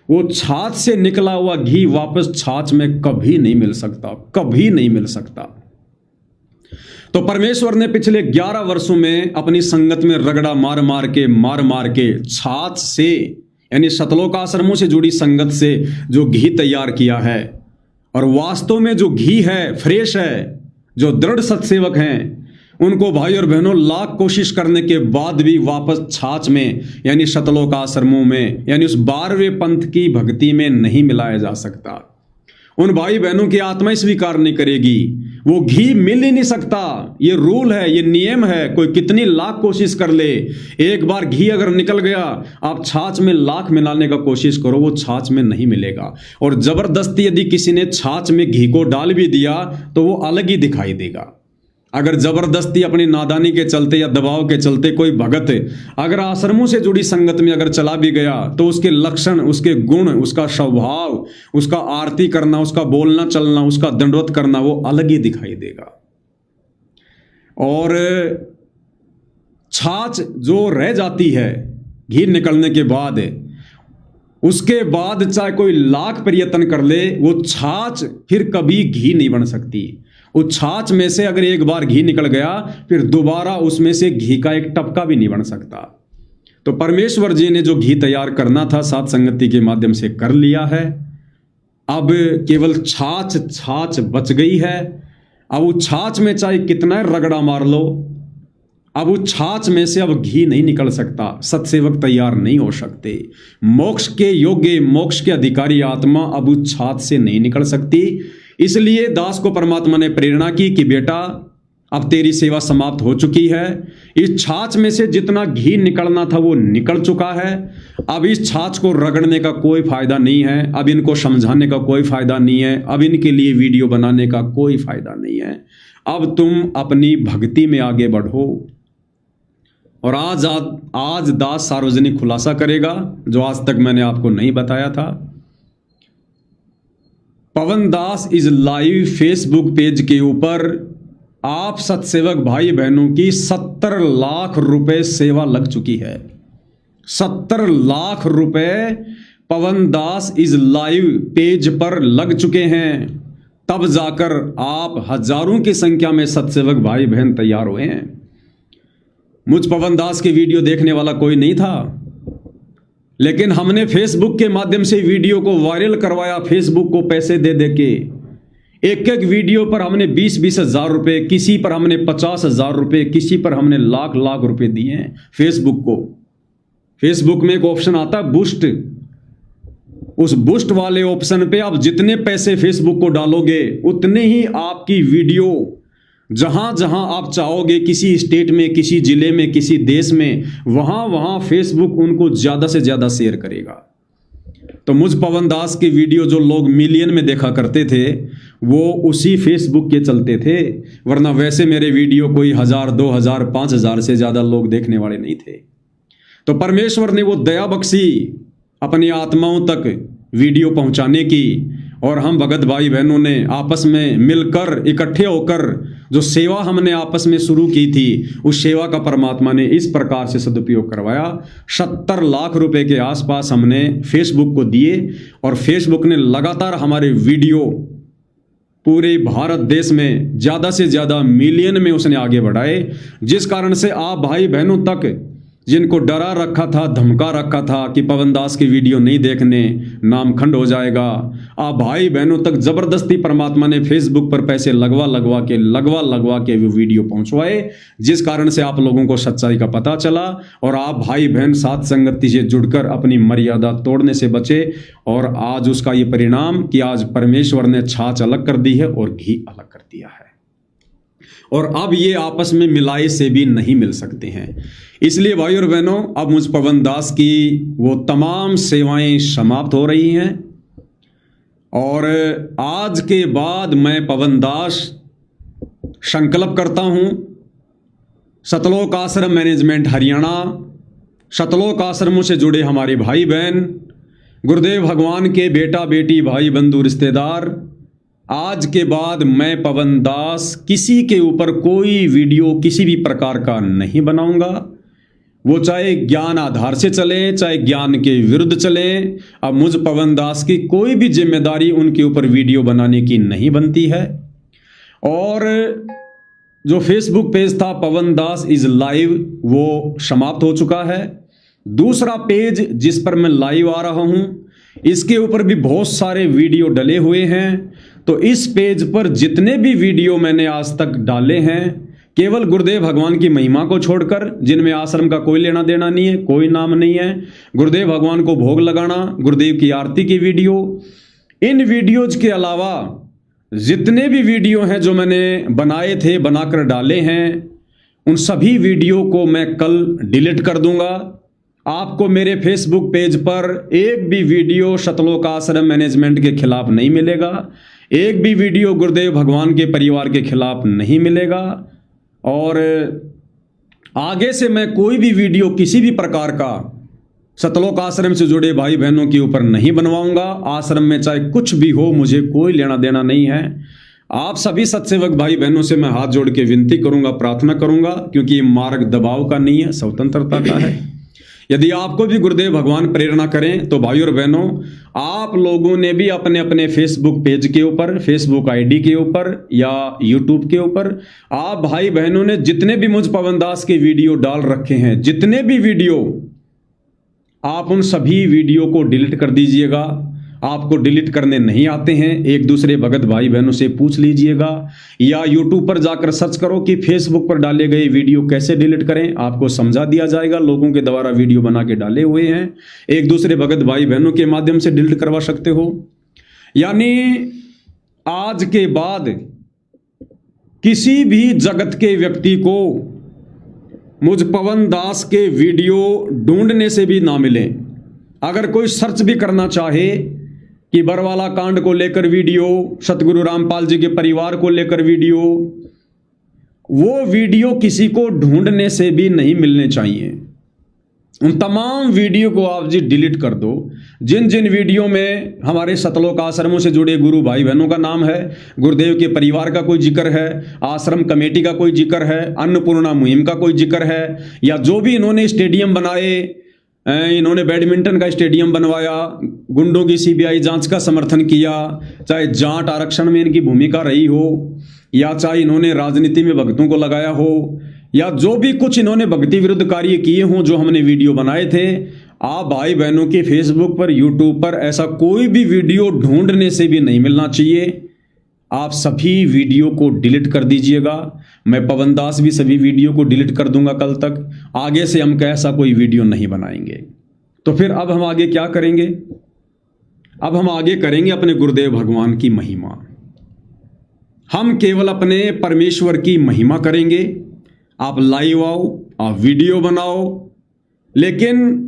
S1: वो छाछ से निकला हुआ घी वापस छाछ में कभी नहीं मिल सकता, कभी नहीं मिल सकता। तो परमेश्वर ने पिछले 11 वर्षों में अपनी संगत में रगड़ा मार मार के छाछ से यानी सतलोक आश्रमों से जुड़ी संगत से जो घी तैयार किया है, और वास्तव में जो घी है फ्रेश है, जो दृढ़ सत्सेवक हैं उनको भाई और बहनों लाख कोशिश करने के बाद भी वापस छाछ में यानी सतलोक आश्रमों में यानी उस 12वें पंथ की भक्ति में नहीं मिलाया जा सकता। उन भाई बहनों की आत्मा स्वीकार नहीं करेगी, वो घी मिल ही नहीं सकता। ये रूल है, ये नियम है, कोई कितनी लाख कोशिश कर ले, एक बार घी अगर निकल गया, आप छाछ में लाख मिलाने का कोशिश करो, वो छाछ में नहीं मिलेगा। और जबरदस्ती यदि किसी ने छाछ में घी को डाल भी दिया तो वो अलग ही दिखाई देगा। अगर जबरदस्ती अपनी नादानी के चलते या दबाव के चलते कोई भगत अगर आश्रमों से जुड़ी संगत में अगर चला भी गया तो उसके लक्षण, उसके गुण, उसका स्वभाव, उसका आरती करना, उसका बोलना चलना, उसका दंडवत करना वो अलग ही दिखाई देगा। और छाछ जो रह जाती है घी निकलने के बाद, उसके बाद चाहे कोई लाख प्रयत्न कर ले, वो छाछ फिर कभी घी नहीं बन सकती। उस छाछ में से अगर एक बार घी निकल गया फिर दोबारा उसमें से घी का एक टपका भी नहीं बन सकता। तो परमेश्वर जी ने जो घी तैयार करना था सात संगति के माध्यम से कर लिया है। अब केवल छाछ बच गई है। अब उस छाछ में चाहे कितना रगड़ा मार लो, अब उस छाछ में से अब घी नहीं निकल सकता, सत्सेवक तैयार नहीं हो सकते। मोक्ष के योग्य, मोक्ष के अधिकारी आत्मा अब उस छाछ से नहीं निकल सकती। इसलिए दास को परमात्मा ने प्रेरणा की कि बेटा अब तेरी सेवा समाप्त हो चुकी है। इस छाछ में से जितना घी निकलना था वो निकल चुका है। अब इस छाछ को रगड़ने का कोई फायदा नहीं है, अब इनको समझाने का कोई फायदा नहीं है, अब इनके लिए वीडियो बनाने का कोई फायदा नहीं है। अब तुम अपनी भक्ति में आगे बढ़ो। और आज दास सार्वजनिक खुलासा करेगा जो आज तक मैंने आपको नहीं बताया था। पवन दास इज लाइव फेसबुक पेज के ऊपर आप सत्सेवक भाई बहनों की 70 लाख रुपए सेवा लग चुकी है। 70 लाख रुपए पवन दास इज लाइव पेज पर लग चुके हैं। तब जाकर आप हजारों की संख्या में सत्सेवक भाई बहन तैयार हुए हैं। मुझ पवन दास की वीडियो देखने वाला कोई नहीं था, लेकिन हमने फेसबुक के माध्यम से वीडियो को वायरल करवाया। फेसबुक को पैसे दे दे के एक वीडियो पर हमने 20-20 हज़ार रुपये, किसी पर हमने 50 हज़ार रुपये, किसी पर हमने लाख रुपए दिए हैं फेसबुक को। फेसबुक में एक ऑप्शन आता है बूस्ट, उस बूस्ट वाले ऑप्शन पे आप जितने पैसे फेसबुक को डालोगे उतने ही आपकी वीडियो जहां जहां आप चाहोगे, किसी स्टेट में, किसी जिले में, किसी देश में, वहां फेसबुक उनको ज्यादा से ज्यादा शेयर करेगा। तो मुझ पवन दास की वीडियो जो लोग मिलियन में देखा करते थे वो उसी फेसबुक के चलते थे, वरना वैसे मेरे वीडियो कोई 1000, 2000, 5000 से ज्यादा लोग देखने वाले नहीं थे। तो परमेश्वर ने वो दया बख्शी अपनी आत्माओं तक वीडियो पहुंचाने की, और हम भगत भाई बहनों ने आपस में मिलकर इकट्ठे होकर जो सेवा हमने आपस में शुरू की थी, उस सेवा का परमात्मा ने इस प्रकार से सदुपयोग करवाया। 70 लाख रुपए के आसपास हमने फेसबुक को दिए, और फेसबुक ने लगातार हमारे वीडियो पूरे भारत देश में ज़्यादा से ज़्यादा मिलियन में उसने आगे बढ़ाए, जिस कारण से आप भाई बहनों तक जिनको डरा रखा था, धमका रखा था कि पवन दास की वीडियो नहीं देखने, नाम खंड हो जाएगा, आप भाई बहनों तक जबरदस्ती परमात्मा ने फेसबुक पर पैसे लगवा के वो वीडियो पहुंचवाए, जिस कारण से आप लोगों को सच्चाई का पता चला और आप भाई बहन साथ संगति से जुड़कर अपनी मर्यादा तोड़ने से बचे। और आज उसका ये परिणाम कि आज परमेश्वर ने छाछ अलग कर दी है और घी अलग कर दिया है, और अब ये आपस में मिलाए से भी नहीं मिल सकते हैं। इसलिए भाई और बहनों, अब मुझ पवन दास की वो तमाम सेवाएं समाप्त हो रही हैं, और आज के बाद मैं पवन दास संकल्प करता हूं, सतलोक आश्रम मैनेजमेंट हरियाणा, सतलोक आश्रमों से जुड़े हमारे भाई बहन, गुरुदेव भगवान के बेटा बेटी, भाई बंधु रिश्तेदार, आज के बाद मैं पवन दास किसी के ऊपर कोई वीडियो किसी भी प्रकार का नहीं बनाऊंगा। वो चाहे ज्ञान आधार से चले, चाहे ज्ञान के विरुद्ध चले। अब मुझ पवन दास की कोई भी जिम्मेदारी उनके ऊपर वीडियो बनाने की नहीं बनती है। और जो फेसबुक पेज था पवन दास इज लाइव, वो समाप्त हो चुका है। दूसरा पेज जिस पर मैं लाइव आ रहा हूं, इसके ऊपर भी बहुत सारे वीडियो डले हुए हैं। तो इस पेज पर जितने भी वीडियो मैंने आज तक डाले हैं, केवल गुरुदेव भगवान की महिमा को छोड़कर, जिनमें आश्रम का कोई लेना देना नहीं है, कोई नाम नहीं है, गुरुदेव भगवान को भोग लगाना, गुरुदेव की आरती की वीडियो, इन वीडियोज के अलावा जितने भी वीडियो हैं जो मैंने बनाए थे, बनाकर डाले हैं, उन सभी वीडियो को मैं कल डिलीट कर दूंगा। आपको मेरे फेसबुक पेज पर एक भी वीडियो सतलोक आश्रम मैनेजमेंट के खिलाफ नहीं मिलेगा, एक भी वीडियो गुरुदेव भगवान के परिवार के खिलाफ नहीं मिलेगा। और आगे से मैं कोई भी वीडियो किसी भी प्रकार का सतलोक आश्रम से जुड़े भाई बहनों के ऊपर नहीं बनवाऊंगा। आश्रम में चाहे कुछ भी हो, मुझे कोई लेना देना नहीं है। आप सभी सत्सेवक भाई बहनों से मैं हाथ जोड़ के विनती करूंगा, प्रार्थना करूंगा, क्योंकि ये मार्ग दबाव का नहीं है, स्वतंत्रता का है। यदि आपको भी गुरुदेव भगवान प्रेरणा करें तो भाई और बहनों, आप लोगों ने भी अपने अपने फेसबुक पेज के ऊपर, फेसबुक आईडी के ऊपर या यूट्यूब के ऊपर, आप भाई बहनों ने जितने भी मुझ पवन दास के वीडियो डाल रखे हैं, जितने भी वीडियो, आप उन सभी वीडियो को डिलीट कर दीजिएगा। आपको डिलीट करने नहीं आते हैं, एक दूसरे भगत भाई बहनों से पूछ लीजिएगा, या यूट्यूब पर जाकर सर्च करो कि फेसबुक पर डाले गए वीडियो कैसे डिलीट करें, आपको समझा दिया जाएगा। लोगों के द्वारा वीडियो बना के डाले हुए हैं, एक दूसरे भगत भाई बहनों के माध्यम से डिलीट करवा सकते हो। यानी आज के बाद किसी भी जगत के व्यक्ति को मुझ पवन दास के वीडियो ढूंढने से भी ना मिले। अगर कोई सर्च भी करना चाहे कि बरवाला कांड को लेकर वीडियो, सतगुरु रामपाल जी के परिवार को लेकर वीडियो, वो वीडियो किसी को ढूंढने से भी नहीं मिलने चाहिए। उन तमाम वीडियो को आप जी डिलीट कर दो। जिन जिन वीडियो में हमारे सतलोक आश्रमों से जुड़े गुरु भाई बहनों का नाम है, गुरुदेव के परिवार का कोई जिक्र है, आश्रम कमेटी का कोई जिक्र है, अन्नपूर्णा मुहिम का कोई जिक्र है, या जो भी इन्होंने स्टेडियम बनाए, इन्होंने बैडमिंटन का स्टेडियम बनवाया, गुंडों की सीबीआई जांच का समर्थन किया, चाहे जाट आरक्षण में इनकी भूमिका रही हो, या चाहे इन्होंने राजनीति में भक्तों को लगाया हो, या जो भी कुछ इन्होंने भक्ति विरुद्ध कार्य किए हों, जो हमने वीडियो बनाए थे, आप भाई बहनों के फेसबुक पर, यूट्यूब पर ऐसा कोई भी वीडियो ढूंढने से भी नहीं मिलना चाहिए। आप सभी वीडियो को डिलीट कर दीजिएगा। मैं पवन दास भी सभी वीडियो को डिलीट कर दूंगा कल तक। आगे से हम ऐसा कोई वीडियो नहीं बनाएंगे। तो फिर अब हम आगे क्या करेंगे? अब हम आगे करेंगे अपने गुरुदेव भगवान की महिमा। हम केवल अपने परमेश्वर की महिमा करेंगे। आप लाइव आओ, आप वीडियो बनाओ, लेकिन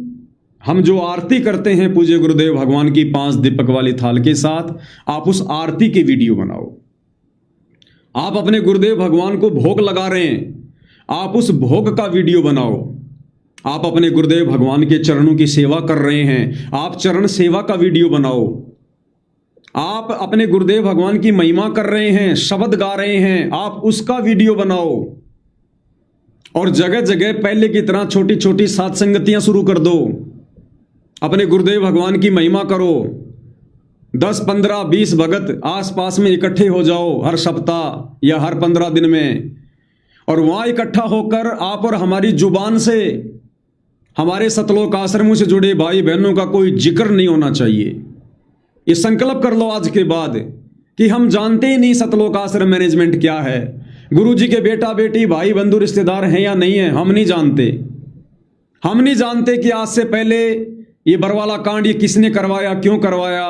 S1: हम जो आरती करते हैं पूज्य गुरुदेव भगवान की 5 दीपक वाली थाल के साथ, आप उस आरती के वीडियो बनाओ। आप अपने गुरुदेव भगवान को भोग लगा रहे हैं, आप उस भोग का वीडियो बनाओ। आप अपने गुरुदेव भगवान के चरणों की सेवा कर रहे हैं, आप चरण सेवा का वीडियो बनाओ। आप अपने गुरुदेव भगवान की महिमा कर रहे हैं, शब्द गा रहे हैं, आप उसका वीडियो बनाओ। और जगह जगह पहले की तरह छोटी छोटी सत्संगतियां शुरू कर दो। अपने गुरुदेव भगवान की महिमा करो। 10, 15, 20 भगत आसपास में इकट्ठे हो जाओ हर सप्ताह या हर 15 दिन में, और वहां इकट्ठा होकर आप और हमारी जुबान से हमारे सतलोक आश्रमों से जुड़े भाई बहनों का कोई जिक्र नहीं होना चाहिए। ये संकल्प कर लो आज के बाद कि हम जानते ही नहीं सतलोक आश्रम मैनेजमेंट क्या है। गुरुजी के बेटा बेटी भाई बंधु रिश्तेदार हैं या नहीं है, हम नहीं जानते। हम नहीं जानते कि आज से पहले ये बरवाला कांड ये किसने करवाया, क्यों करवाया।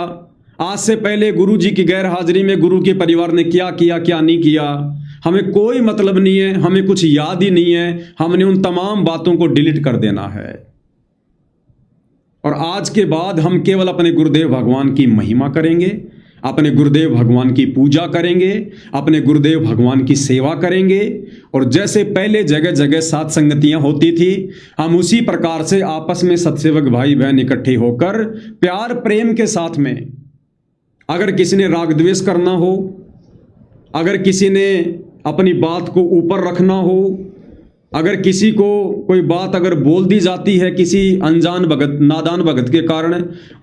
S1: आज से पहले गुरुजी की गैर हाजिरी में गुरु के परिवार ने क्या किया, क्या नहीं किया, हमें कोई मतलब नहीं है, हमें कुछ याद ही नहीं है। हमने उन तमाम बातों को डिलीट कर देना है। और आज के बाद हम केवल अपने गुरुदेव भगवान की महिमा करेंगे, अपने गुरुदेव भगवान की पूजा करेंगे, अपने गुरुदेव भगवान की सेवा करेंगे। और जैसे पहले जगह जगह सात संगतियां होती थी, हम उसी प्रकार से आपस में सत्सेवक भाई बहन इकट्ठे होकर प्यार प्रेम के साथ में, अगर किसी ने राग द्वेष करना हो, अगर किसी ने अपनी बात को ऊपर रखना हो, अगर किसी को कोई बात अगर बोल दी जाती है किसी अनजान भगत, नादान भगत के कारण,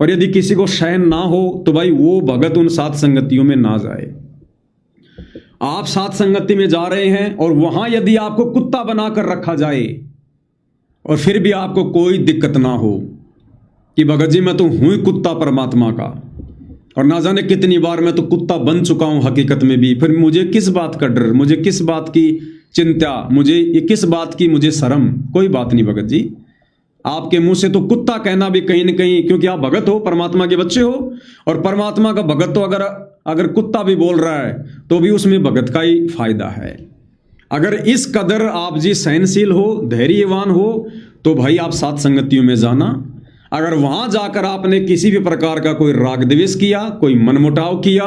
S1: और यदि किसी को सहन ना हो तो भाई वो भगत उन सात संगतियों में ना जाए। आप साथ संगति में जा रहे हैं और वहां यदि आपको कुत्ता बनाकर रखा जाए और फिर भी आपको कोई दिक्कत ना हो कि भगत जी मैं तो हूं ही कुत्ता परमात्मा का, और ना जाने कितनी बार मैं तो कुत्ता बन चुका हूं हकीकत में भी, फिर मुझे किस बात का डर, मुझे किस बात की चिंता, मुझे ये किस बात की मुझे शर्म? कोई बात नहीं भगत जी, आपके मुंह से तो कुत्ता कहना भी कहीं न कहीं, क्योंकि आप भगत हो, परमात्मा के बच्चे हो, और परमात्मा का भगत तो अगर कुत्ता भी बोल रहा है तो भी उसमें भगत का ही फायदा है। अगर इस कदर आप जी सहनशील हो, धैर्यवान हो, तो भाई आप सात संगतियों में जाना। अगर वहां जाकर आपने किसी भी प्रकार का कोई राग द्वेष किया, कोई मनमुटाव किया,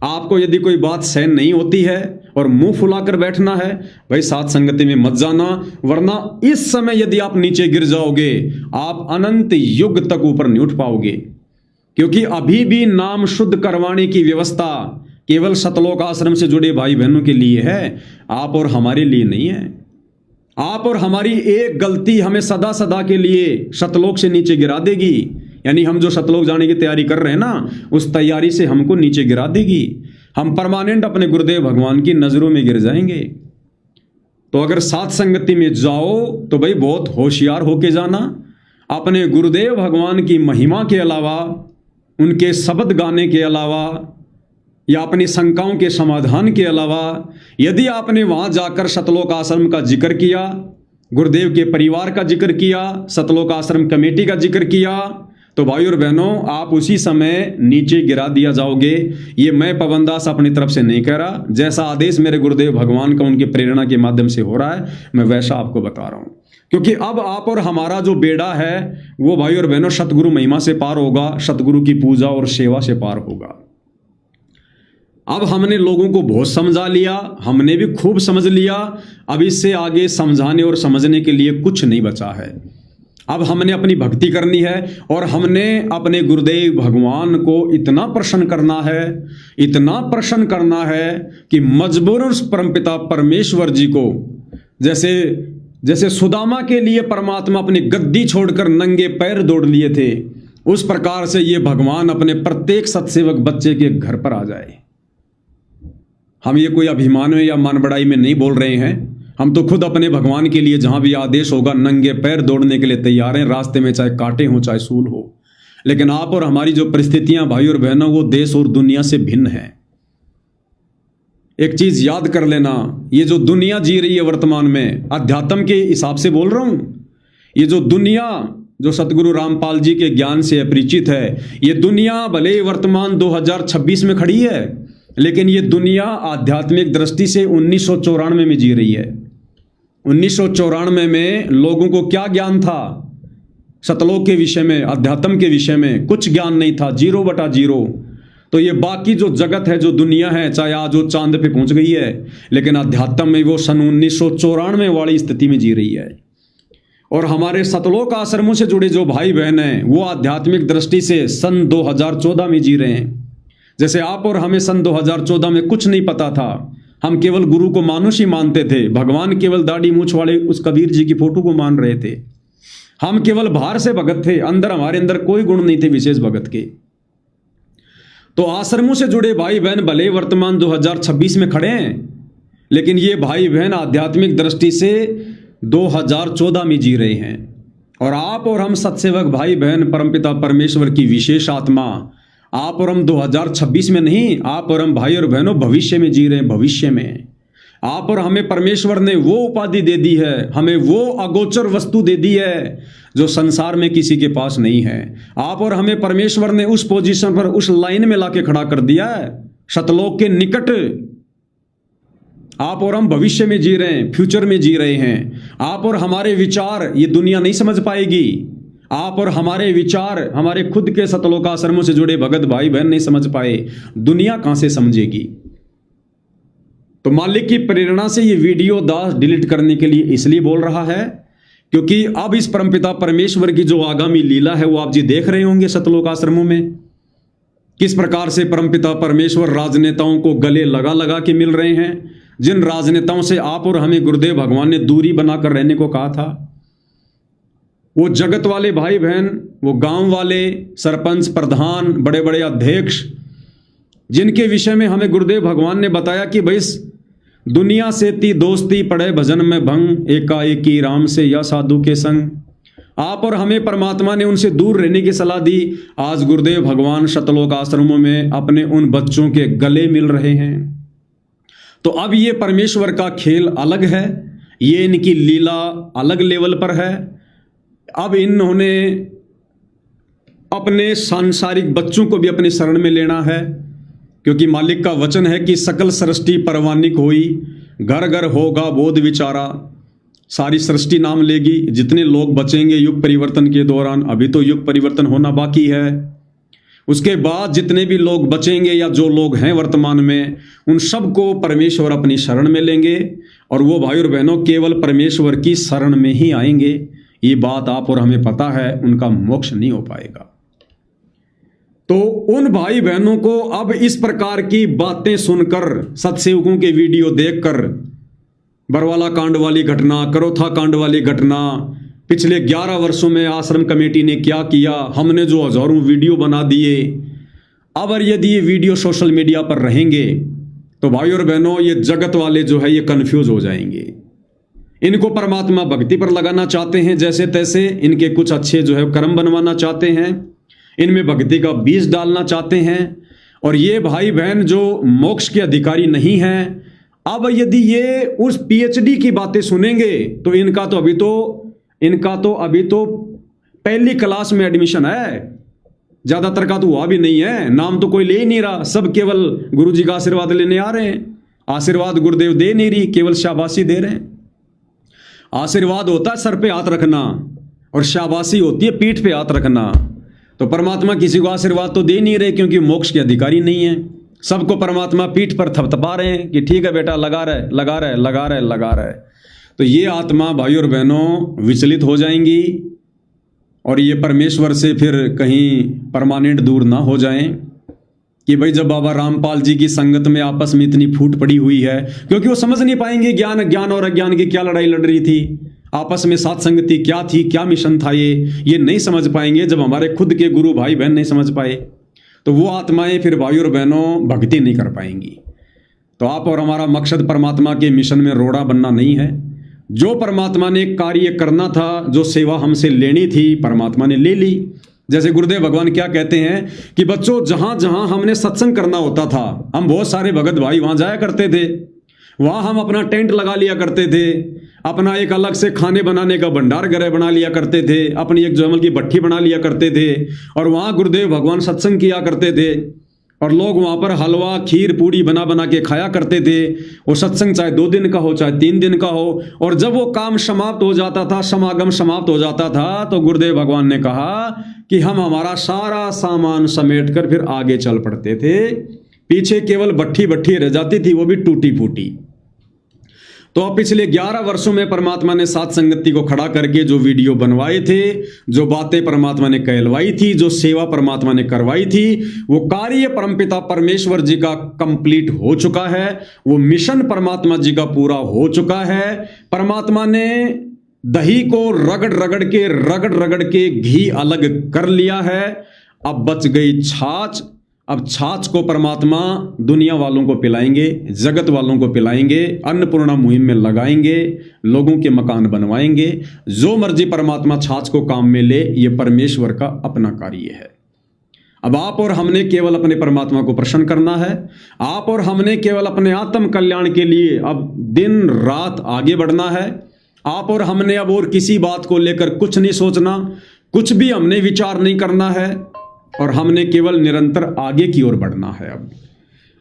S1: आपको यदि कोई बात सहन नहीं होती है और मुंह फुलाकर बैठना है, भाई सात संगति में मत जाना, वरना इस समय यदि आप नीचे गिर जाओगे, आप अनंत युग तक ऊपर नहीं उठ पाओगे। क्योंकि अभी भी नाम शुद्ध करवाने की व्यवस्था केवल सतलोक आश्रम से जुड़े भाई बहनों के लिए है, आप और हमारे लिए नहीं है। आप और हमारी एक गलती हमें सदा सदा के लिए सतलोक से नीचे गिरा देगी, यानी हम जो सतलोक जाने की तैयारी कर रहे हैं ना, उस तैयारी से हमको नीचे गिरा देगी। हम परमानेंट अपने गुरुदेव भगवान की नजरों में गिर जाएंगे। तो अगर सात संगति में जाओ तो भाई बहुत होशियार होके जाना। अपने गुरुदेव भगवान की महिमा के अलावा, उनके शब्द गाने के अलावा, या अपनी शंकाओं के समाधान के अलावा, यदि आपने वहां जाकर सतलोक आश्रम का जिक्र किया, गुरुदेव के परिवार का जिक्र किया, सतलोक आश्रम कमेटी का जिक्र किया, तो भाई और बहनों आप उसी समय नीचे गिरा दिया जाओगे। ये मैं पवन दास अपनी तरफ से नहीं कह रहा, जैसा आदेश मेरे गुरुदेव भगवान का उनकी प्रेरणा के माध्यम से हो रहा है, मैं वैसा आपको बता रहा हूं। क्योंकि अब आप और हमारा जो बेड़ा है वो भाई और बहनों सतगुरु महिमा से पार होगा, सतगुरु की पूजा और सेवा से पार होगा। अब हमने लोगों को बहुत समझा लिया, हमने भी खूब समझ लिया, अब इससे आगे समझाने और समझने के लिए कुछ नहीं बचा है। अब हमने अपनी भक्ति करनी है और हमने अपने गुरुदेव भगवान को इतना प्रसन्न करना है, इतना प्रसन्न करना है कि मजबूरन परमपिता परमेश्वर जी को, जैसे सुदामा के लिए परमात्मा अपनी गद्दी छोड़कर नंगे पैर दौड़ लिए थे, उस प्रकार से ये भगवान अपने प्रत्येक सत्सेवक बच्चे के घर पर आ जाए। हम ये कोई अभिमान में या मान बढ़ाई में नहीं बोल रहे हैं, हम तो खुद अपने भगवान के लिए जहां भी आदेश होगा नंगे पैर दौड़ने के लिए तैयार हैं, रास्ते में चाहे कांटे हो चाहे सूल हो। लेकिन आप और हमारी जो परिस्थितियां भाई और बहनों, वो देश और दुनिया से भिन्न है। एक चीज याद कर लेना, ये जो दुनिया जी रही है वर्तमान में, अध्यात्म के हिसाब से बोल रहा हूं, ये जो दुनिया जो सतगुरु रामपाल जी के ज्ञान से अपरिचित है, ये दुनिया भले वर्तमान 2026 में खड़ी है, लेकिन ये दुनिया आध्यात्मिक दृष्टि से 1994 में जी रही है। 1994 में लोगों को क्या ज्ञान था सतलोक के विषय में, अध्यात्म के विषय में? कुछ ज्ञान नहीं था, 0/0। तो ये बाकी जो जगत है, जो दुनिया है, चाहे आज वो चांद पे पहुंच गई है, लेकिन अध्यात्म में वो सन 1994 वाली स्थिति में जी रही है। और हमारे सतलोक आश्रमों से जुड़े जो भाई बहन हैं, वो आध्यात्मिक दृष्टि से सन 2014 में जी रहे हैं। जैसे आप और हमें सन 2014 में कुछ नहीं पता था, हम केवल गुरु को मानुष ही मानते थे, भगवान केवल दाढ़ी मूछ वाले उस कबीर जी की फोटो को मान रहे थे, हम केवल बाहर से भगत थे, अंदर हमारे अंदर कोई गुण नहीं थे विशेष भगत के। तो आश्रमों से जुड़े भाई बहन भले वर्तमान 2026 में खड़े हैं, लेकिन ये भाई बहन आध्यात्मिक दृष्टि से 2014 में जी रहे हैं। और आप और हम सत्सेवक भाई बहन परमपिता परमेश्वर की विशेष आत्मा, आप और हम 2026 में नहीं, आप और हम भाई और बहनों भविष्य में जी रहे हैं। भविष्य में आप और हमें परमेश्वर ने वो उपाधि दे दी है, हमें वो अगोचर वस्तु दे दी है जो संसार में किसी के पास नहीं है। आप और हमें परमेश्वर ने उस पोजीशन पर, उस लाइन में लाके खड़ा कर दिया है, सतलोक के निकट। आप और हम भविष्य में जी रहे हैं, फ्यूचर में जी रहे हैं। आप और हमारे विचार ये दुनिया नहीं समझ पाएगी, आप और हमारे विचार हमारे खुद के सतलोक आश्रमों से जुड़े भगत भाई बहन नहीं समझ पाए, दुनिया कहां से समझेगी? तो मालिक की प्रेरणा से ये वीडियो दास डिलीट करने के लिए इसलिए बोल रहा है, क्योंकि अब इस परमपिता परमेश्वर की जो आगामी लीला है वो आप जी देख रहे होंगे सतलोक आश्रमों में, किस प्रकार से परमपिता परमेश्वर राजनेताओं को गले लगा लगा के मिल रहे हैं, जिन राजनेताओं से आप और हमें गुरुदेव भगवान ने दूरी बनाकर रहने को कहा था। वो जगत वाले भाई बहन, वो गांव वाले सरपंच, प्रधान, बड़े बड़े अध्यक्ष, जिनके विषय में हमें गुरुदेव भगवान ने बताया कि भाई दुनिया से ती दोस्ती पड़े भजन में भंग, एकाएकी राम से या साधु के संग। आप और हमें परमात्मा ने उनसे दूर रहने की सलाह दी। आज गुरुदेव भगवान शतलोक आश्रमों में अपने उन बच्चों के गले मिल रहे हैं। तो अब ये परमेश्वर का खेल अलग है, ये इनकी लीला अलग लेवल पर है। अब इन्होंने अपने सांसारिक बच्चों को भी अपनी शरण में लेना है, क्योंकि मालिक का वचन है कि सकल सृष्टि परवानिक होई, घर घर होगा बोध विचारा। सारी सृष्टि नाम लेगी, जितने लोग बचेंगे युग परिवर्तन के दौरान, अभी तो युग परिवर्तन होना बाकी है, उसके बाद जितने भी लोग बचेंगे या जो लोग हैं वर्तमान में, उन सबको परमेश्वर अपनी शरण में लेंगे और वो भाई और बहनों केवल परमेश्वर की शरण में ही आएंगे। ये बात आप और हमें पता है, उनका मोक्ष नहीं हो पाएगा। तो उन भाई बहनों को अब इस प्रकार की बातें सुनकर, सत्सेवकों के वीडियो देखकर, बरवाला कांड वाली घटना, करोथा कांड वाली घटना, पिछले 11 वर्षों में आश्रम कमेटी ने क्या किया, हमने जो हजारों वीडियो बना दिए, अब यदि ये वीडियो सोशल मीडिया पर रहेंगे तो भाई और बहनों ये जगत वाले जो है ये कंफ्यूज हो जाएंगे। इनको परमात्मा भक्ति पर लगाना चाहते हैं जैसे तैसे, इनके कुछ अच्छे जो है कर्म बनवाना चाहते हैं, इनमें भक्ति का बीज डालना चाहते हैं, और ये भाई बहन जो मोक्ष के अधिकारी नहीं हैं, अब यदि ये उस पीएचडी की बातें सुनेंगे तो इनका तो अभी तो पहली क्लास में एडमिशन है, ज्यादातर का तो हुआ भी नहीं है, नाम तो कोई ले ही नहीं रहा, सब केवल गुरुजी का आशीर्वाद लेने आ रहे हैं। आशीर्वाद गुरुदेव दे नहीं रही, केवल शाबाशी दे रहे हैं। आशीर्वाद होता है सर पे हाथ रखना और शाबाशी होती है पीठ पे हाथ रखना। तो परमात्मा किसी को आशीर्वाद तो दे नहीं रहे, क्योंकि मोक्ष के अधिकारी नहीं है। सबको परमात्मा पीठ पर थपथपा रहे हैं कि ठीक है बेटा, लगा रहे। तो ये आत्मा भाई और बहनों विचलित हो जाएंगी और ये परमेश्वर से फिर कहीं परमानेंट दूर ना हो जाएं कि भाई जब बाबा रामपाल जी की संगत में आपस में इतनी फूट पड़ी हुई है, क्योंकि वो समझ नहीं पाएंगे ज्ञान और अज्ञान की क्या लड़ाई लड़ रही थी, आपस में साथ संगति क्या थी, क्या मिशन था, ये नहीं समझ पाएंगे जब हमारे खुद के गुरु भाई बहन नहीं समझ पाए। तो वो आत्माएं फिर भाई और बहनों भक्ति नहीं कर पाएंगी। तो आप और हमारा मकसद परमात्मा के मिशन में रोड़ा बनना नहीं है। जो परमात्मा ने कार्य करना था, जो सेवा हमसे लेनी थी, परमात्मा ने ले ली। जैसे गुरुदेव भगवान क्या कहते हैं कि बच्चों, जहां जहां हमने सत्संग करना होता था, हम बहुत सारे भगत भाई वहां जाया करते थे, वहां हम अपना टेंट लगा लिया करते थे, अपना एक अलग से खाने बनाने का भंडार गृह बना लिया करते थे, अपनी एक जमल की भट्ठी बना लिया करते थे, और वहां गुरुदेव भगवान सत्संग किया करते थे, और लोग वहां पर हलवा खीर पूड़ी बना बना के खाया करते थे। वो सत्संग चाहे 2 दिन का हो चाहे 3 दिन का हो, और जब वो काम समाप्त हो जाता था, समागम समाप्त हो जाता था, तो गुरुदेव भगवान ने कहा कि हम हमारा सारा सामान समेट कर फिर आगे चल पड़ते थे। पीछे केवल भट्ठी रह जाती थी, वो भी टूटी फूटी। तो अब पिछले 11 वर्षों में परमात्मा ने साथ संगति को खड़ा करके जो वीडियो बनवाए थे, जो बातें परमात्मा ने कहलवाई थी, जो सेवा परमात्मा ने करवाई थी, वो कार्य परमपिता परमेश्वर जी का कंप्लीट हो चुका है। वो मिशन परमात्मा जी का पूरा हो चुका है। परमात्मा ने दही को रगड़ रगड़ के घी अलग कर लिया है। अब बच गई छाछ। अब छाछ को परमात्मा दुनिया वालों को पिलाएंगे, जगत वालों को पिलाएंगे, अन्नपूर्णा मुहिम में लगाएंगे, लोगों के मकान बनवाएंगे। जो मर्जी परमात्मा छाछ को काम में ले, ये परमेश्वर का अपना कार्य है। अब आप और हमने केवल अपने परमात्मा को प्रसन्न करना है। आप और हमने केवल अपने आत्म कल्याण के लिए अब दिन रात आगे बढ़ना है। आप और हमने अब और किसी बात को लेकर कुछ नहीं सोचना, कुछ भी हमने विचार नहीं करना है, और हमने केवल निरंतर आगे की ओर बढ़ना है।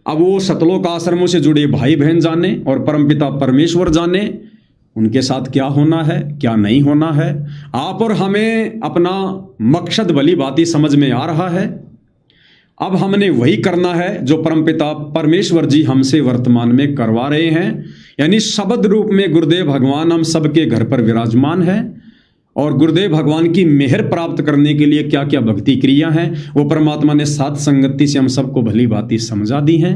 S1: अब वो सतलोक आश्रमों से जुड़े भाई बहन जाने और परमपिता परमेश्वर जाने उनके साथ क्या होना है, क्या नहीं होना है। आप और हमें अपना मकसद भली भांति समझ में आ रहा है। अब हमने वही करना है जो परमपिता परमेश्वर जी हमसे वर्तमान में करवा रहे हैं, यानी शब्द रूप में गुरुदेव भगवान हम सबके घर पर विराजमान है। और गुरुदेव भगवान की मेहर प्राप्त करने के लिए क्या क्या भक्ति क्रिया हैं, वो परमात्मा ने साथ संगति से हम सबको भली भांति समझा दी हैं।